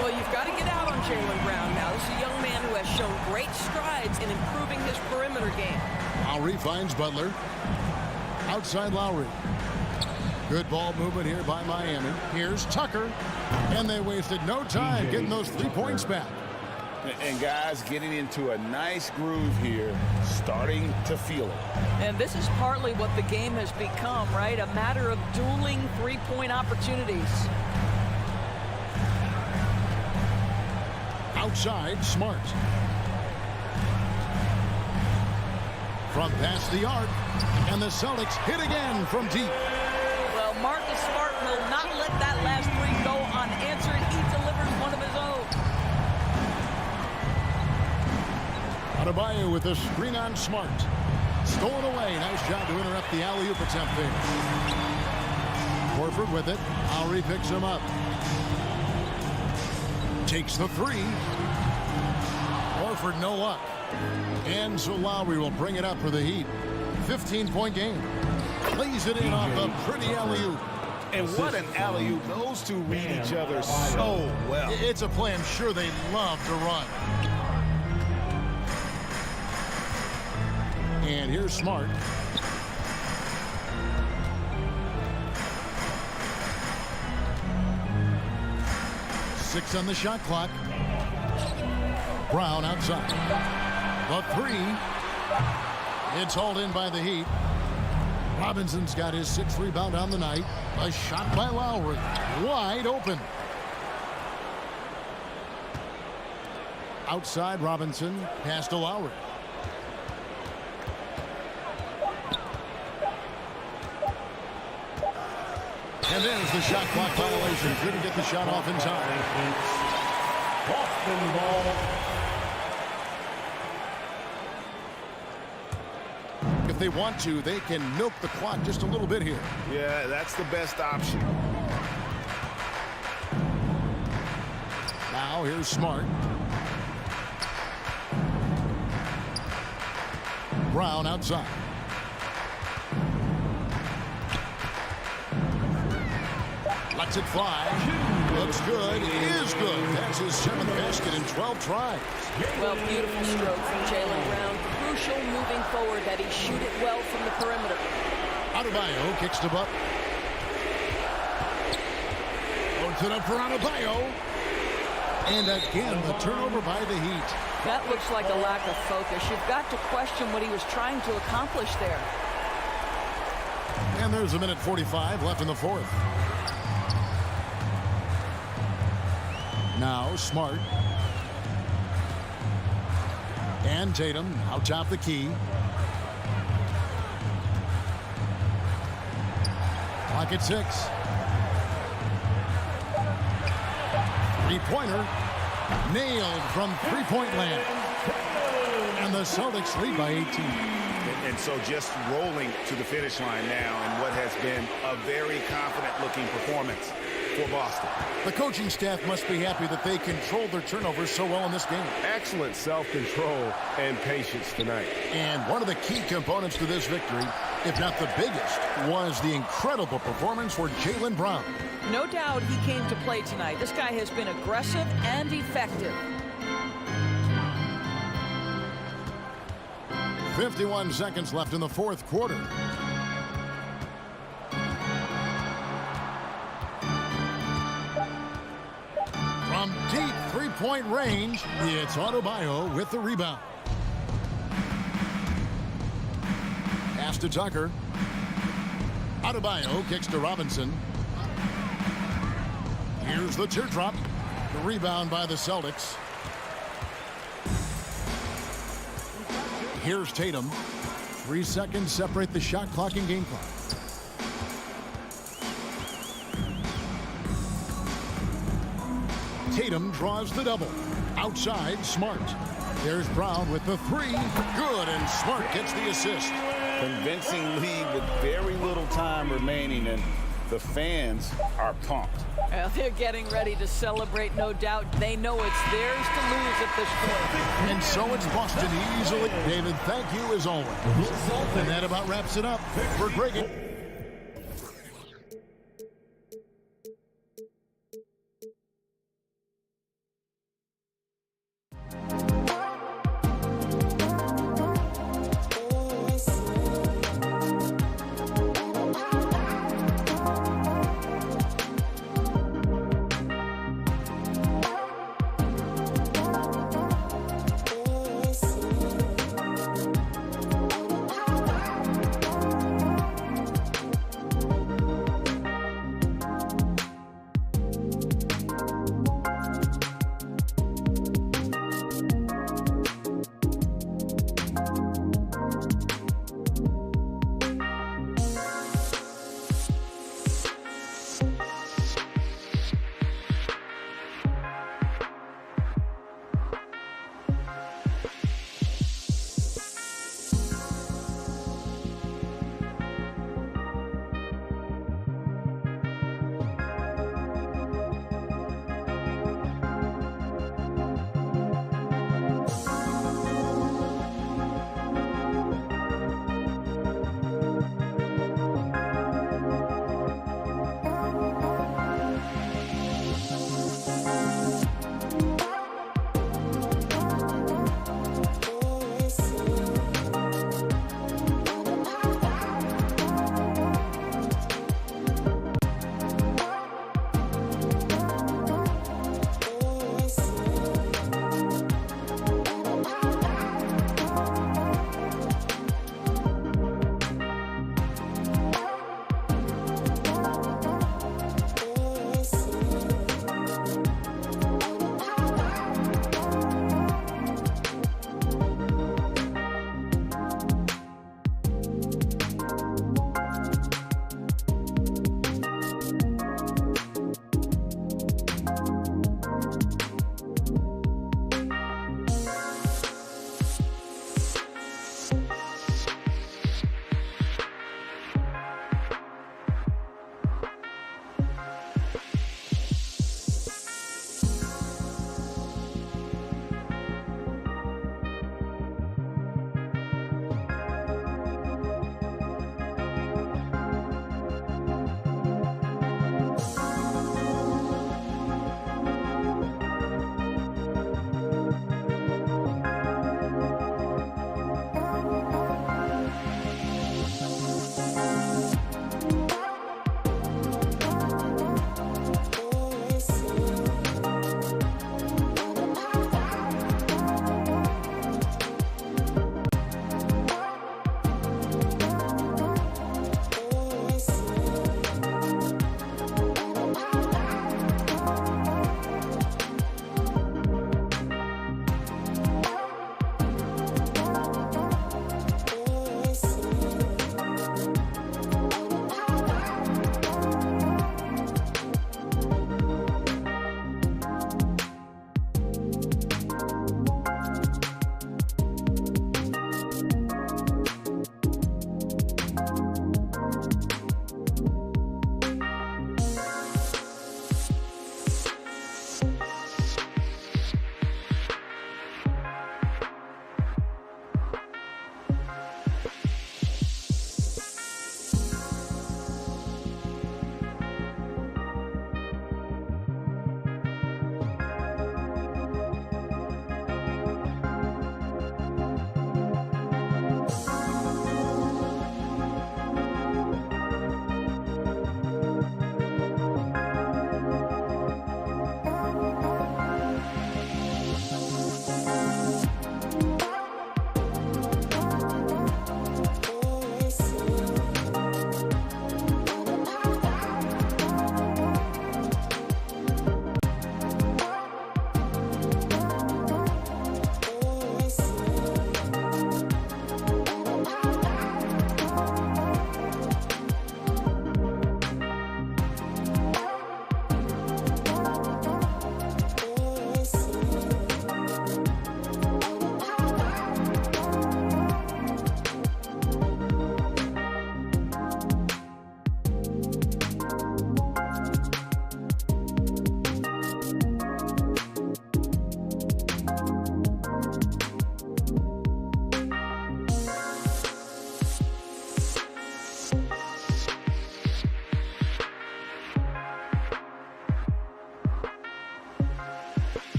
Well, you've got to get out on Jaylen Brown now. This is a young man who has shown great strides in improving his perimeter game. Lowry finds Butler. Outside Lowry. Good ball movement here by Miami. Here's Tucker. And they wasted no time getting those 3 points back. And guys getting into a nice groove here, starting to feel it. And this is partly what the game has become, right? A matter of dueling three-point opportunities. Outside, Smart. From past the arc, and the Celtics hit again from deep. Well, Marcus Smart will not let that last three go unanswered. He delivers one of his own. Adebayo with a screen on Smart. Stolen away. Nice job to interrupt the alley-oop attempt there. Horford with it. Lowry picks him up. Takes the three. Horford no luck. And so Lowry will bring it up for the Heat. 15-point game. Lays it in off a pretty alley-oop. And what an alley-oop. Those two read each other so well. It's a play I'm sure they love to run. And here's Smart. Six on the shot clock. Brown outside. The three. It's hauled in by the Heat. Robinson's got his sixth rebound on the night. A shot by Lowry. Wide open. Outside Robinson. Pass to Lowry. And there's the shot clock violation. Couldn't get the shot off in time. Boston ball. If they want to, they can milk the clock just a little bit here. Yeah, that's the best option. Now here's Smart. Brown outside. Lets it fly. Looks good. Is good. That's his seventh basket in 12 tries. Well, beautiful stroke from Jaylen Brown. Crucial moving forward that he shoot it well from the perimeter. Adebayo kicks to Butler. Puts it up for Adebayo. And again, the turnover by the Heat. That looks like a lack of focus. You've got to question what he was trying to accomplish there. And there's a minute 45 left in the fourth. Now Smart. And Tatum out top the key. Clock at 6. Three-pointer. Nailed from three-point land. And the Celtics lead by 18. And so just rolling to the finish line now in what has been a very confident-looking performance for Boston. The coaching staff must be happy that they controlled their turnovers so well in this game. Excellent self-control and patience tonight. And one of the key components to this victory, if not the biggest, was the incredible performance for Jaylen Brown. No doubt he came to play tonight. This guy has been aggressive and effective. 51 seconds left in the fourth quarter. From deep three-point range, it's Adebayo with the rebound. Pass to Tucker. Adebayo kicks to Robinson. Here's the teardrop. The rebound by the Celtics. Here's Tatum. 3 seconds separate the shot clock and game clock. Tatum draws the double. Outside, Smart. There's Brown with the three. Good, and Smart gets the assist. Convincing lead with very little time remaining, and the fans are pumped. Well, they're getting ready to celebrate, no doubt. They know it's theirs to lose at this point. And so it's Boston easily. David, thank you as always. And that about wraps it up for Greg.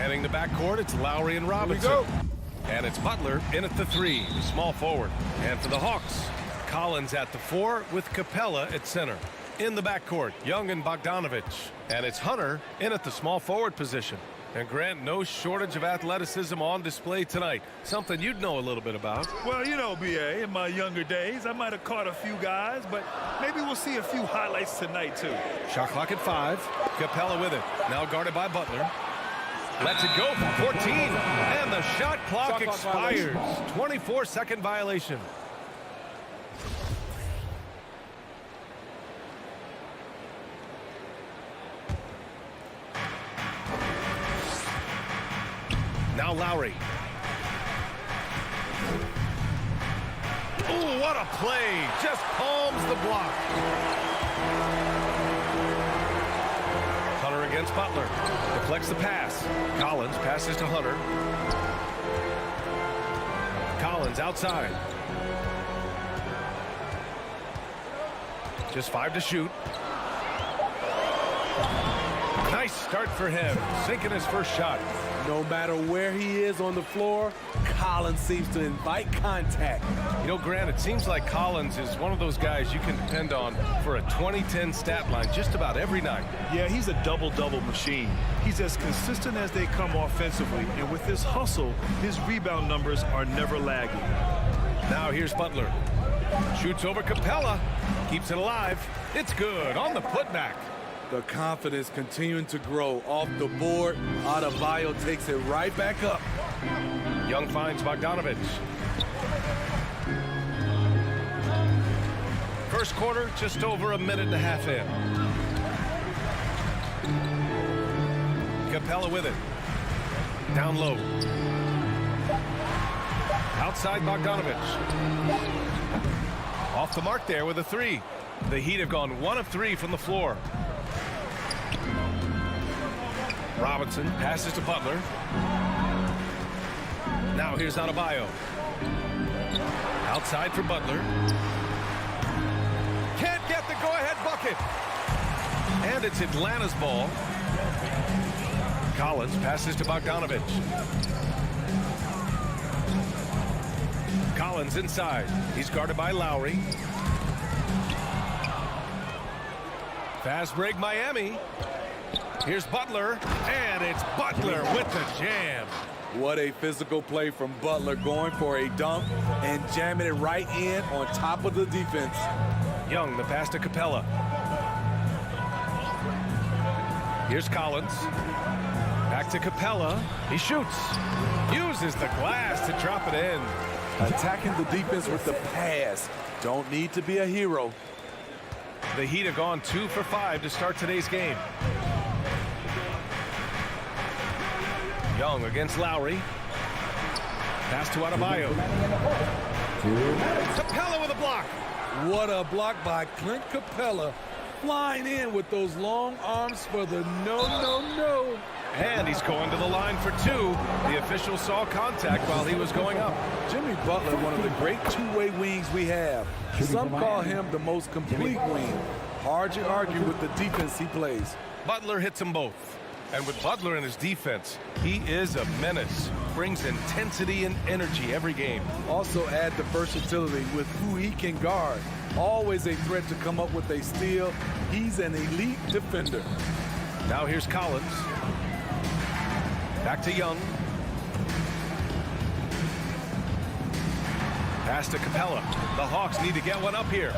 Manning the backcourt, it's Lowry and Robinson. Here we go. And it's Butler in at the 3, the small forward. And for the Hawks, Collins at the 4 with Capella at center. In the backcourt, Young and Bogdanovich. And it's Hunter in at the small forward position. And Grant, no shortage of athleticism on display tonight. Something you'd know a little bit about. Well, you know, B.A., in my younger days, I might have caught a few guys, but maybe we'll see a few highlights tonight, too. Shot clock at 5. Capella with it. Now guarded by Butler. Lets it go for 14. And the shot clock expires. 24-second violation. Now Lowry. Ooh, what a play. Just palms the block. Hunter against Butler. Deflects the pass. Collins passes to Hunter. Collins outside. Just 5 to shoot. Nice start for him. Sinking his first shot. No matter where he is on the floor, Collins seems to invite contact. You know, Grant, it seems like Collins is one of those guys you can depend on for a 2010 stat line just about every night. Yeah, he's a double-double machine. He's as consistent as they come offensively, and with his hustle, his rebound numbers are never lagging. Now here's Butler. Shoots over Capella. Keeps it alive. It's good on the putback. The confidence continuing to grow off the board. Adebayo takes it right back up. Young finds Bogdanovich. First quarter, just over a minute and a half in. Capella with it. Down low. Outside Bogdanovich. Off the mark there with a 3. The Heat have gone 1 of 3 from the floor. Robinson passes to Butler. Now here's Adebayo. Outside for Butler. Can't get the go-ahead bucket. And it's Atlanta's ball. Collins passes to Bogdanovich. Collins inside. He's guarded by Lowry. Fast break Miami. Here's Butler, and it's Butler with the jam. What a physical play from Butler, going for a dunk and jamming it right in on top of the defense. Young, the pass to Capella. Here's Collins. Back to Capella. He shoots. Uses the glass to drop it in. Attacking the defense with the pass. Don't need to be a hero. The Heat have gone 2 for 5 to start today's game. Young against Lowry. Pass to Adebayo. Capella with a block. What a block by Clint Capella. Flying in with those long arms for the no. And he's going to the line for 2. The official saw contact while he was going up. Jimmy Butler, one of the great two-way wings we have. Some call him the most complete wing. Hard to argue with the defense he plays. Butler hits them both. And with Butler in his defense, he is a menace. Brings intensity and energy every game. Also add the versatility with who he can guard. Always a threat to come up with a steal. He's an elite defender. Now here's Collins. Back to Young. Pass to Capella. The Hawks need to get one up here.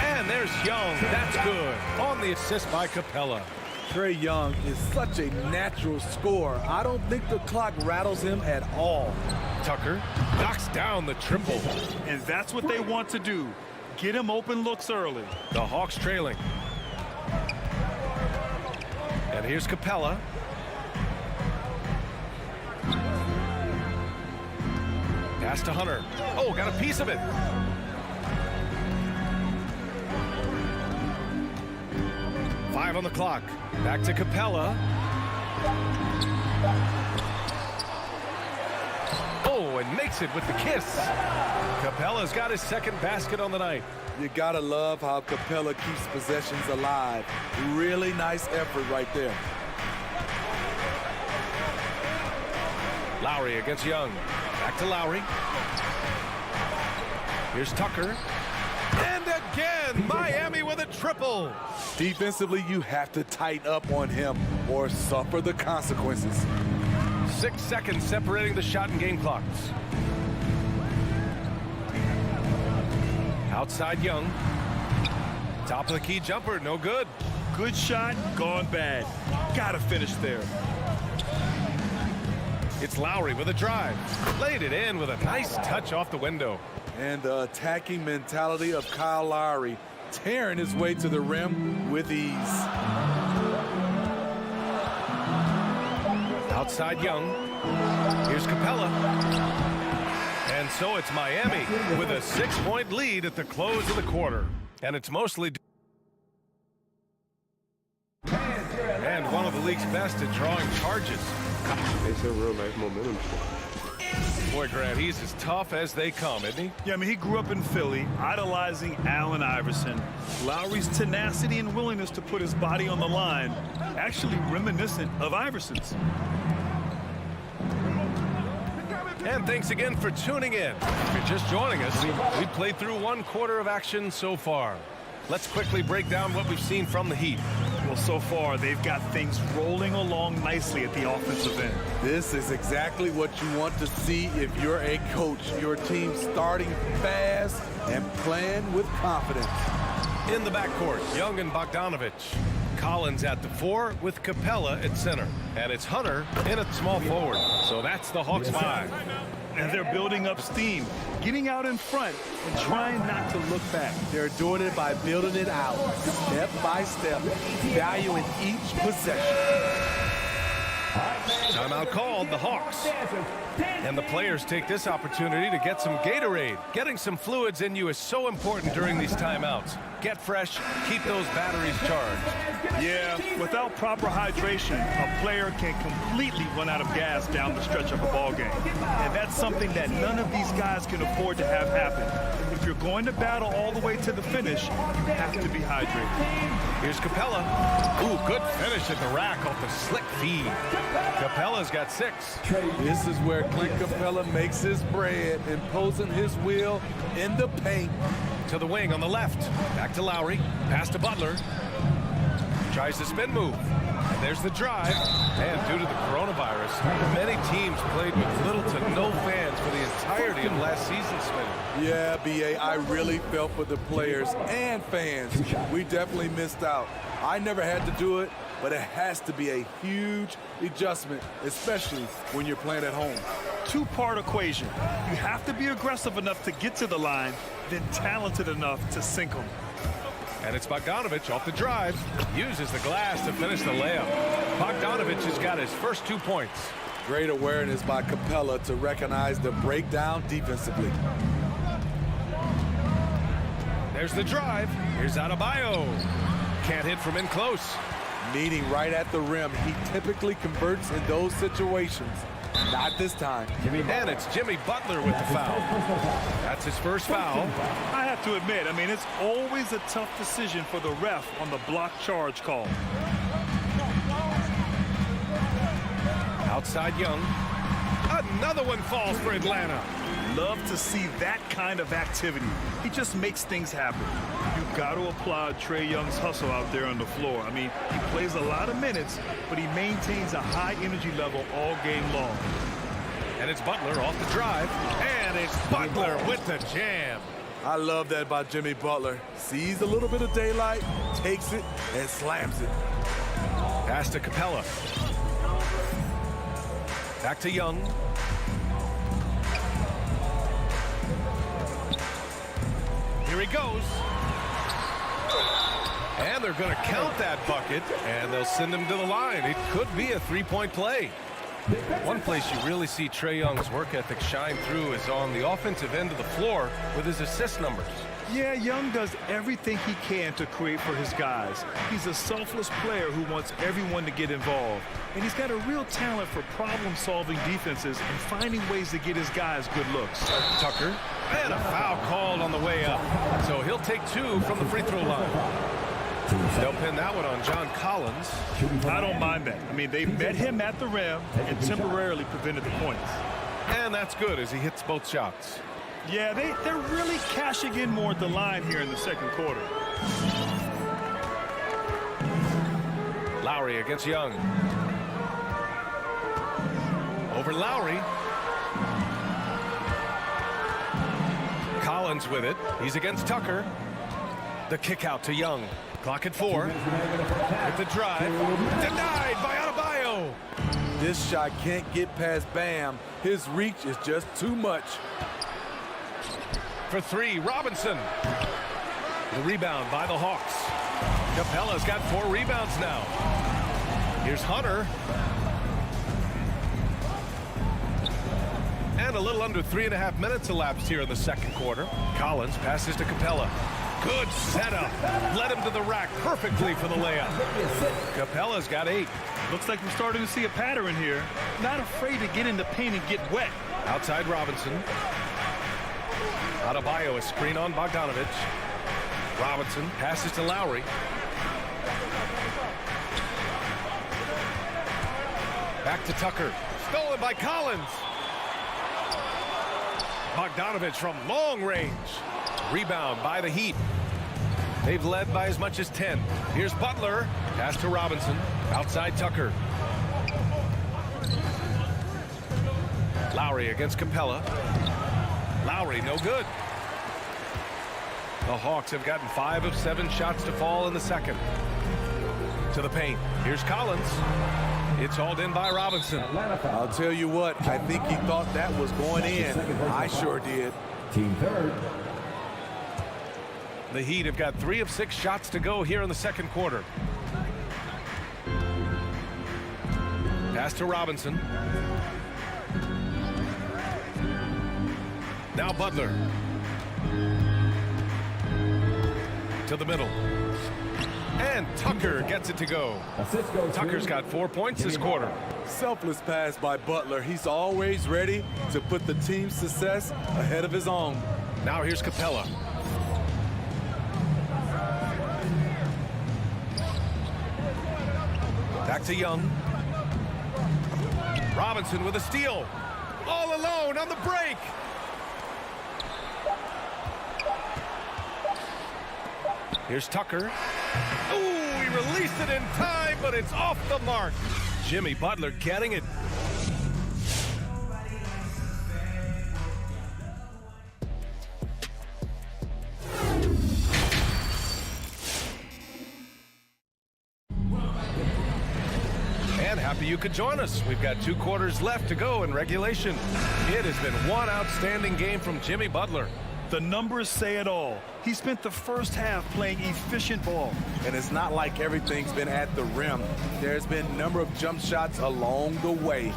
And there's Young. That's good. On the assist by Capella. Trae Young is such a natural scorer. I don't think the clock rattles him at all. Tucker knocks down the triple. And that's what they want to do. Get him open looks early. The Hawks trailing. And here's Capella. Pass to Hunter. Oh, got a piece of it. Five on the clock. Back to Capella. Oh, and makes it with the kiss. Capella's got his second basket on the night. You gotta love how Capella keeps possessions alive. Really nice effort right there. Lowry against Young. Back to Lowry. Here's Tucker. And again, Miami with a triple. Defensively, you have to tighten up on him or suffer the consequences. 6 seconds separating the shot and game clocks. Outside Young. Top of the key jumper, no good. Good shot, gone bad. Gotta finish there. It's Lowry with a drive. Laid it in with a nice touch off the window. And the attacking mentality of Kyle Lowry, tearing his way to the rim with ease. Outside Young. Here's Capella. And so it's Miami with a 6-point lead at the close of the quarter. And it's mostly... And one of the league's best at drawing charges. It's a real nice momentum. Boy, Grant, he's as tough as they come, isn't he? Yeah, I mean, he grew up in Philly, idolizing Allen Iverson. Lowry's tenacity and willingness to put his body on the line, actually reminiscent of Iverson's. And thanks again for tuning in. If you're just joining us, we played through 1 quarter of action so far. Let's quickly break down what we've seen from the Heat. Well, so far, they've got things rolling along nicely at the offensive end. This is exactly what you want to see if you're a coach. Your team starting fast and playing with confidence. In the backcourt, Young and Bogdanovich. Collins at the 4 with Capella at center. And it's Hunter in at small forward. So that's the Hawks 5. And they're building up steam, getting out in front and trying not to look back. They're doing it by building it out, step by step, valuing each possession. Timeout called, the Hawks. And the players take this opportunity to get some Gatorade. Getting some fluids in you is so important during these timeouts. Get fresh, keep those batteries charged. Yeah, without proper hydration, a player can completely run out of gas down the stretch of a ball game. And that's something that none of these guys can afford to have happen. If you're going to battle all the way to the finish, you have to be hydrated. Here's Capella. Ooh, good finish at the rack off the slick feed. Capella's got 6. This is where Clint Capella makes his bread, imposing his will in the paint. To the wing on the left. Back to Lowry. Pass to Butler. Tries the spin move. And there's the drive. And due to the coronavirus, many teams played with little to no fans for the entirety of last season's spin. Yeah, B.A., I really felt for the players and fans. We definitely missed out. I never had to do it, but it has to be a huge adjustment, especially when you're playing at home. 2-part equation. You have to be aggressive enough to get to the line, then talented enough to sink them. And it's Bogdanovich off the drive. Uses the glass to finish the layup. Bogdanovich has got his first 2 points. Great awareness by Capella to recognize the breakdown defensively. There's the drive. Here's Adebayo. Can't hit from in close. Meeting right at the rim. He typically converts in those situations. Not this time. And it's Jimmy Butler with the foul. That's his first foul. I have to admit, I mean, it's always a tough decision for the ref on the block charge call. Outside Young. Another one falls for Atlanta. Love to see that kind of activity. He just makes things happen. You've got to applaud Trae Young's hustle out there on the floor. I mean, he plays a lot of minutes, but he maintains a high energy level all game long. And it's Butler off the drive. And it's Butler with the jam. I love that by Jimmy Butler. Sees a little bit of daylight, takes it, and slams it. Pass to Capella. Back to Young. Here he goes. And they're going to count that bucket, and they'll send him to the line. It could be a 3-point play. One place you really see Trae Young's work ethic shine through is on the offensive end of the floor with his assist numbers. Yeah, Young does everything he can to create for his guys. He's a selfless player who wants everyone to get involved. And he's got a real talent for problem-solving defenses and finding ways to get his guys good looks. Tucker, and a foul called on the way up. So he'll take 2 from the free throw line. They'll pin that one on John Collins. I don't mind that. I mean, they met him at the rim and temporarily prevented the points. And that's good as he hits both shots. Yeah, they're really cashing in more at the line here in the second quarter. Lowry against Young. Over Lowry. Collins with it. He's against Tucker. The kick out to Young. Clock at 4. With the drive. Denied by Adebayo. This shot can't get past Bam. His reach is just too much. For 3, Robinson. The rebound by the Hawks. Capella's got 4 rebounds now. Here's Hunter. And a little under 3.5 minutes elapsed here in the second quarter. Collins passes to Capella. Good setup. Led him to the rack perfectly for the layup. Capella's got 8. Looks like we're starting to see a pattern here. Not afraid to get in the paint and get wet. Outside Robinson. Adebayo, a screen on Bogdanovich. Robinson passes to Lowry. Back to Tucker. Stolen by Collins. Bogdanovich from long range. Rebound by the Heat. They've led by as much as 10. Here's Butler. Pass to Robinson. Outside Tucker. Lowry against Capella. Lowry, no good. The Hawks have gotten 5 of 7 shots to fall in the second. To the paint. Here's Collins. It's hauled in by Robinson. I'll tell you what, I think he thought that was going in. I sure did. Team third. The Heat have got 3 of 6 shots to go here in the second quarter. Pass to Robinson. Now Butler. To the middle. And Tucker gets it to go. Tucker's got 4 points this quarter. Selfless pass by Butler. He's always ready to put the team's success ahead of his own. Now here's Capella. Back to Young. Robinson with a steal. All alone on the break. Here's Tucker. Ooh, he released it in time, but it's off the mark. Jimmy Butler getting it. And happy you could join us. We've got 2 quarters left to go in regulation. It has been one outstanding game from Jimmy Butler. The numbers say it all. He spent the first half playing efficient ball. And it's not like everything's been at the rim. There's been a number of jump shots along the way.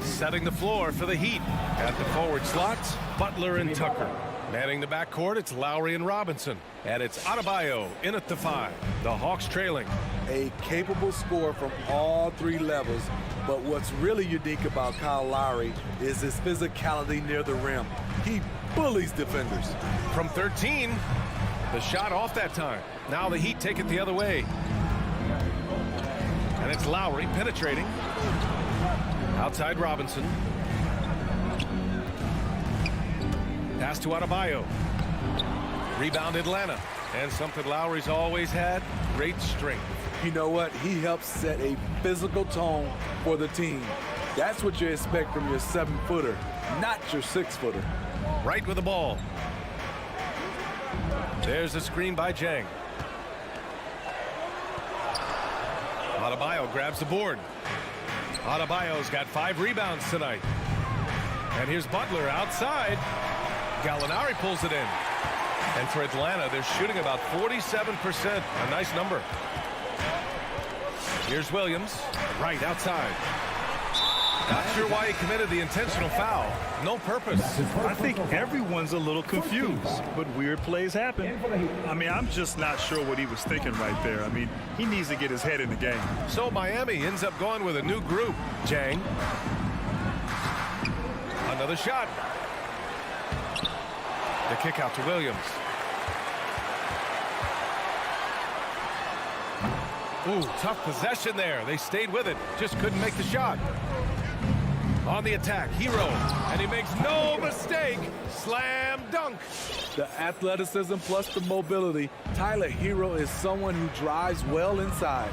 Setting the floor for the Heat. At the forward slots, Butler and Tucker. Manning the backcourt, it's Lowry and Robinson. And it's Adebayo in at the 5. The Hawks trailing. A capable scorer from all 3 levels. But what's really unique about Kyle Lowry is his physicality near the rim. He bullies defenders. From 13, the shot off that time. Now the Heat take it the other way. And it's Lowry penetrating. Outside Robinson. Pass to Adebayo. Rebound Atlanta. And something Lowry's always had, great strength. You know what? He helps set a physical tone for the team. That's what you expect from your 7-footer, not your 6-footer. Right with the ball. There's a screen by Jang. Adebayo grabs the board. Adebayo's got 5 rebounds tonight. And here's Butler outside. Gallinari pulls it in. And for Atlanta, they're shooting about 47%. A nice number. Here's Williams. Right outside. Not sure why he committed the intentional foul. No purpose. I think everyone's a little confused, but weird plays happen. I mean, I'm just not sure what he was thinking right there. I mean, he needs to get his head in the game. So Miami ends up going with a new group. Jang. Another shot. The kick out to Williams. Ooh, tough possession there. They stayed with it, just couldn't make the shot. On the attack, Hero, and he makes no mistake. Slam dunk. The athleticism plus the mobility. Tyler Hero is someone who drives well inside.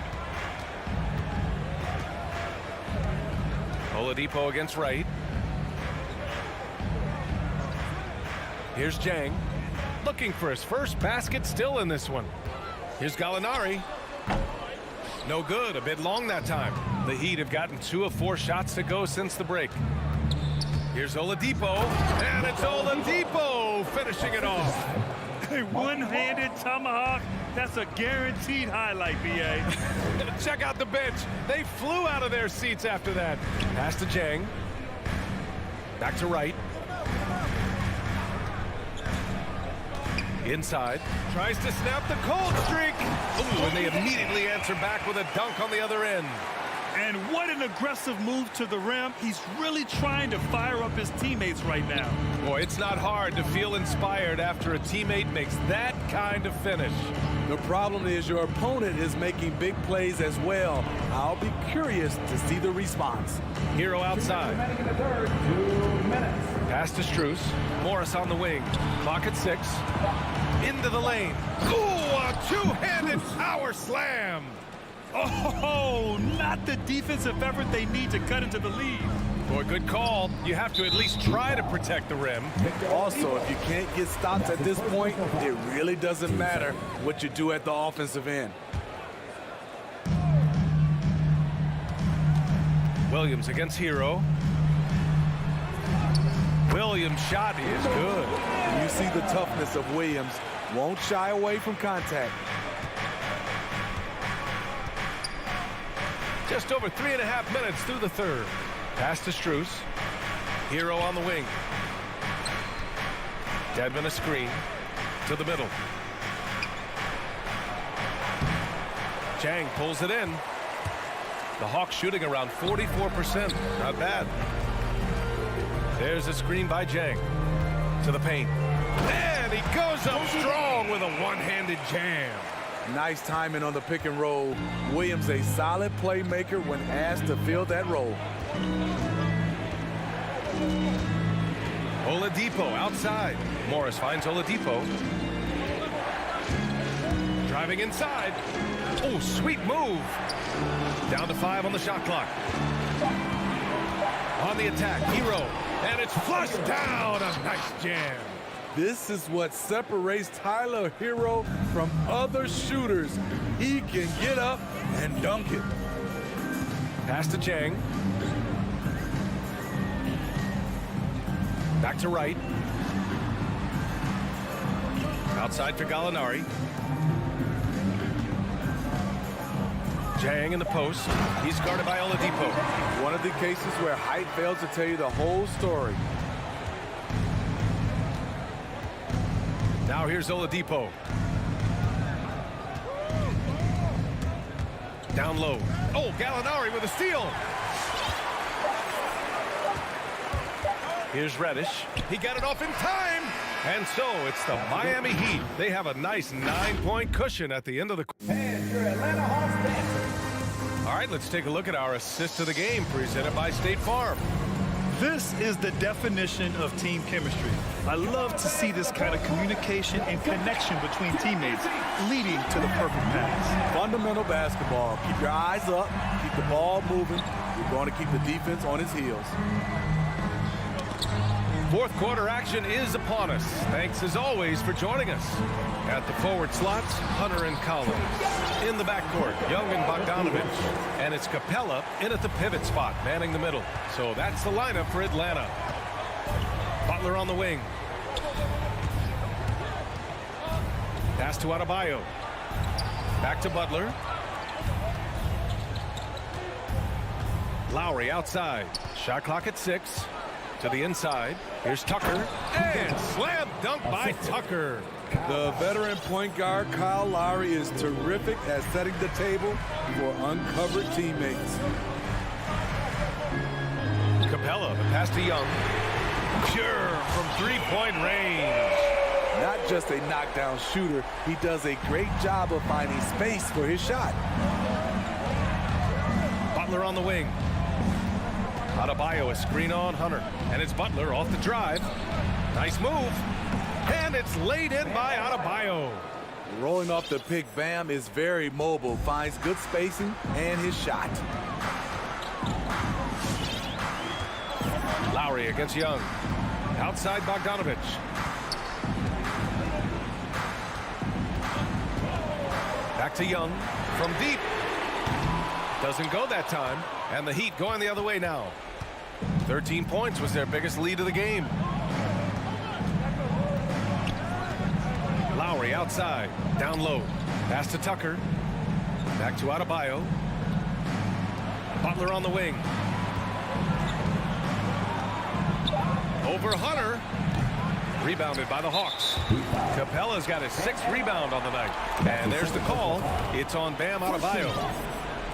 Oladipo against Wright. Here's Jang, looking for his first basket, still in this one. Here's Gallinari. No good, a bit long that time. The Heat have gotten 2 of 4 shots to go since the break. Here's Oladipo, and it's Oladipo finishing it off. A one-handed tomahawk, that's a guaranteed highlight, B.A. Check out the bench. They flew out of their seats after that. Pass to Jang. Back to Wright. Inside, tries to snap the cold streak. Ooh, and they immediately answer back with a dunk on the other end. And what an aggressive move to the rim. He's really trying to fire up his teammates right now. Boy, it's not hard to feel inspired after a teammate makes that kind of finish. The problem is your opponent is making big plays as well. I'll be curious to see the response. Hero outside. Pass to Strus. Morris on the wing. Clock at 6. Into the lane. Ooh, a two-handed power slam. Oh, not the defensive effort they need to cut into the lead. Boy, good call. You have to at least try to protect the rim. Also, if you can't get stops at this point, it really doesn't matter what you do at the offensive end. Williams against Hero. Williams' shot is good. You see the toughness of Williams. Won't shy away from contact. Just over 3.5 minutes through the third. Pass to Strus. Hero on the wing. Dedmon a screen to the middle. Jang pulls it in. The Hawks shooting around 44%. Not bad. There's a screen by Jang to the paint. And he goes up strong with a one-handed jam. Nice timing on the pick and roll. Williams a solid playmaker when asked to fill that role. Oladipo outside. Morris finds Oladipo. Driving inside. Oh, sweet move. Down to 5 on the shot clock. On the attack, Hero. And it's flushed down. A nice jam. This is what separates Tyler Hero from other shooters. He can get up and dunk it. Pass to Jang. Back to Wright. Outside for Gallinari. Jang in the post. He's guarded by Oladipo. One of the cases where height fails to tell you the whole story. Now here's Oladipo. Down low. Oh, Gallinari with a steal. Here's Reddish. He got it off in time. And so it's the Miami Heat. They have a nice 9-point cushion at the end of the... And your Atlanta Hawks dancers. All right, let's take a look at our assist of the game presented by State Farm. This is the definition of team chemistry. I love to see this kind of communication and connection between teammates leading to the perfect pass. Fundamental basketball. Keep your eyes up, keep the ball moving. You're going to keep the defense on its heels. Fourth quarter action is upon us. Thanks as always for joining us. At the forward slots, Hunter and Collins. In the backcourt, Young and Bogdanovich. And it's Capella in at the pivot spot, manning the middle. So that's the lineup for Atlanta. Butler on the wing. Pass to Adebayo. Back to Butler. Lowry outside. Shot clock at 6. To the inside. Here's Tucker. And slam dunk by Tucker. The veteran point guard, Kyle Lowry, is terrific at setting the table for uncovered teammates. Capella, the pass to Young. Pure from three-point range. Not just a knockdown shooter, he does a great job of finding space for his shot. Butler on the wing. Adebayo, a screen on Hunter. And it's Butler off the drive. Nice move. And it's laid in by Adebayo. Rolling off the pick, Bam is very mobile, finds good spacing and his shot. Lowry against Young. Outside Bogdanovich. Back to Young from deep. Doesn't go that time. And the Heat going the other way now. 13 points was their biggest lead of the game. Lowry outside. Down low. Pass to Tucker. Back to Adebayo. Butler on the wing. Over Hunter. Rebounded by the Hawks. Capella's got his 6th rebound on the night. And there's the call. It's on Bam Adebayo.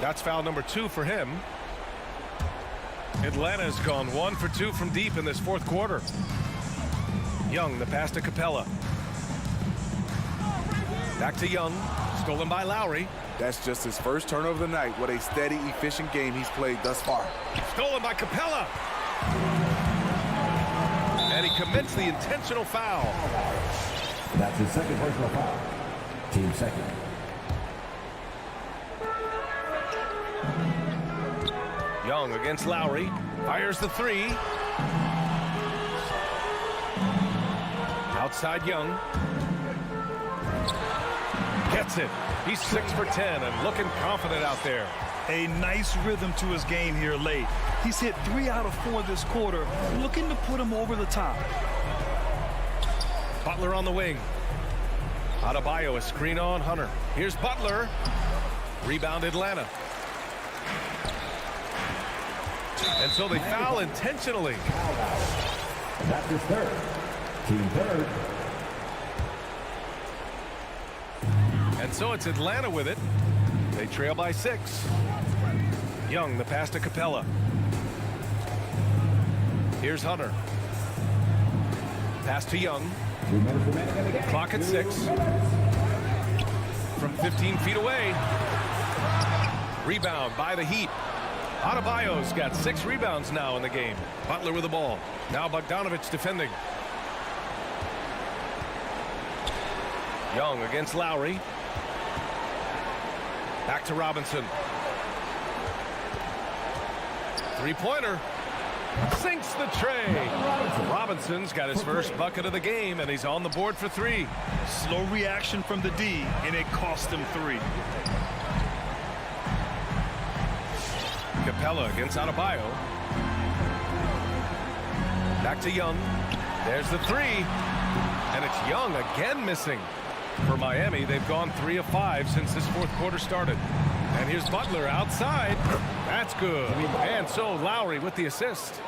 That's foul number 2 for him. Atlanta's gone 1 for 2 from deep in this 4th quarter. Young, the pass to Capella. Back to Young. Stolen by Lowry. That's just his first turnover of the night. What a steady, efficient game he's played thus far. Stolen by Capella. And he commits the intentional foul. That's his 2nd personal foul. Team 2nd. Young against Lowry. Fires the 3. Outside Young. Gets it. He's 6 for 10 and looking confident out there. A nice rhythm to his game here late. He's hit 3 out of 4 this quarter, looking to put him over the top. Butler on the wing. Adebayo, a screen on Hunter. Here's Butler. Rebound Atlanta. And so they foul intentionally. That's his 3rd. Team 3rd. And so it's Atlanta with it. They trail by 6. Young, the pass to Capella. Here's Hunter. Pass to Young. Clock at 6. From 15 feet away. Rebound by the Heat. Adebayo's got 6 rebounds now in the game. Butler with the ball. Now Bogdanovich defending. Young against Lowry. Back to Robinson. 3-pointer. Sinks the tray. Robinson's got his first bucket of the game, and he's on the board for 3. Slow reaction from the D, and it cost him 3. Capella against Adebayo. Back to Young. There's the 3. And it's Young again missing. For Miami, they've gone 3 of 5 since this 4th quarter started. And here's Butler outside. That's good. And so Lowry with the assist.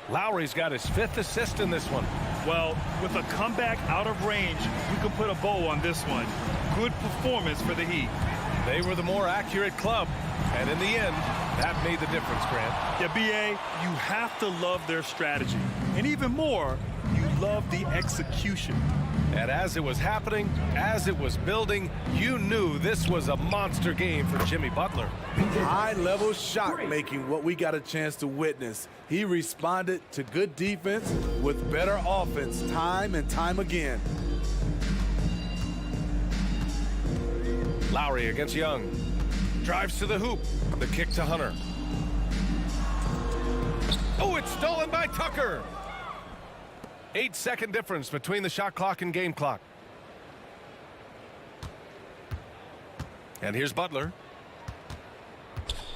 Lowry's got his 5th assist in this one. Well, with a comeback out of range, we can put a bow on this one. Good performance for the Heat. They were the more accurate club. And in the end, that made the difference, Grant. Yeah, B.A., you have to love their strategy. And even more, you love the execution. And as it was happening, as it was building, you knew this was a monster game for Jimmy Butler. High-level shot making, what we got a chance to witness. He responded to good defense with better offense time and time again. Lowry against Young. Drives to the hoop. The kick to Hunter. Oh, it's stolen by Tucker. 8-second difference between the shot clock and game clock. And here's Butler.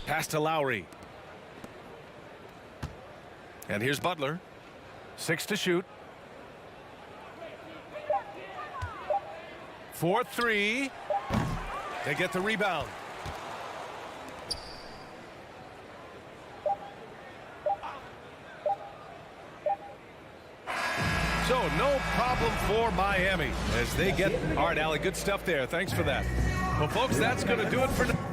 Pass to Lowry. And here's Butler. 6 to shoot. 4-3. They get the rebound. So no problem for Miami as they get. All right, Allie, good stuff there. Thanks for that. Well, folks, that's going to do it for now.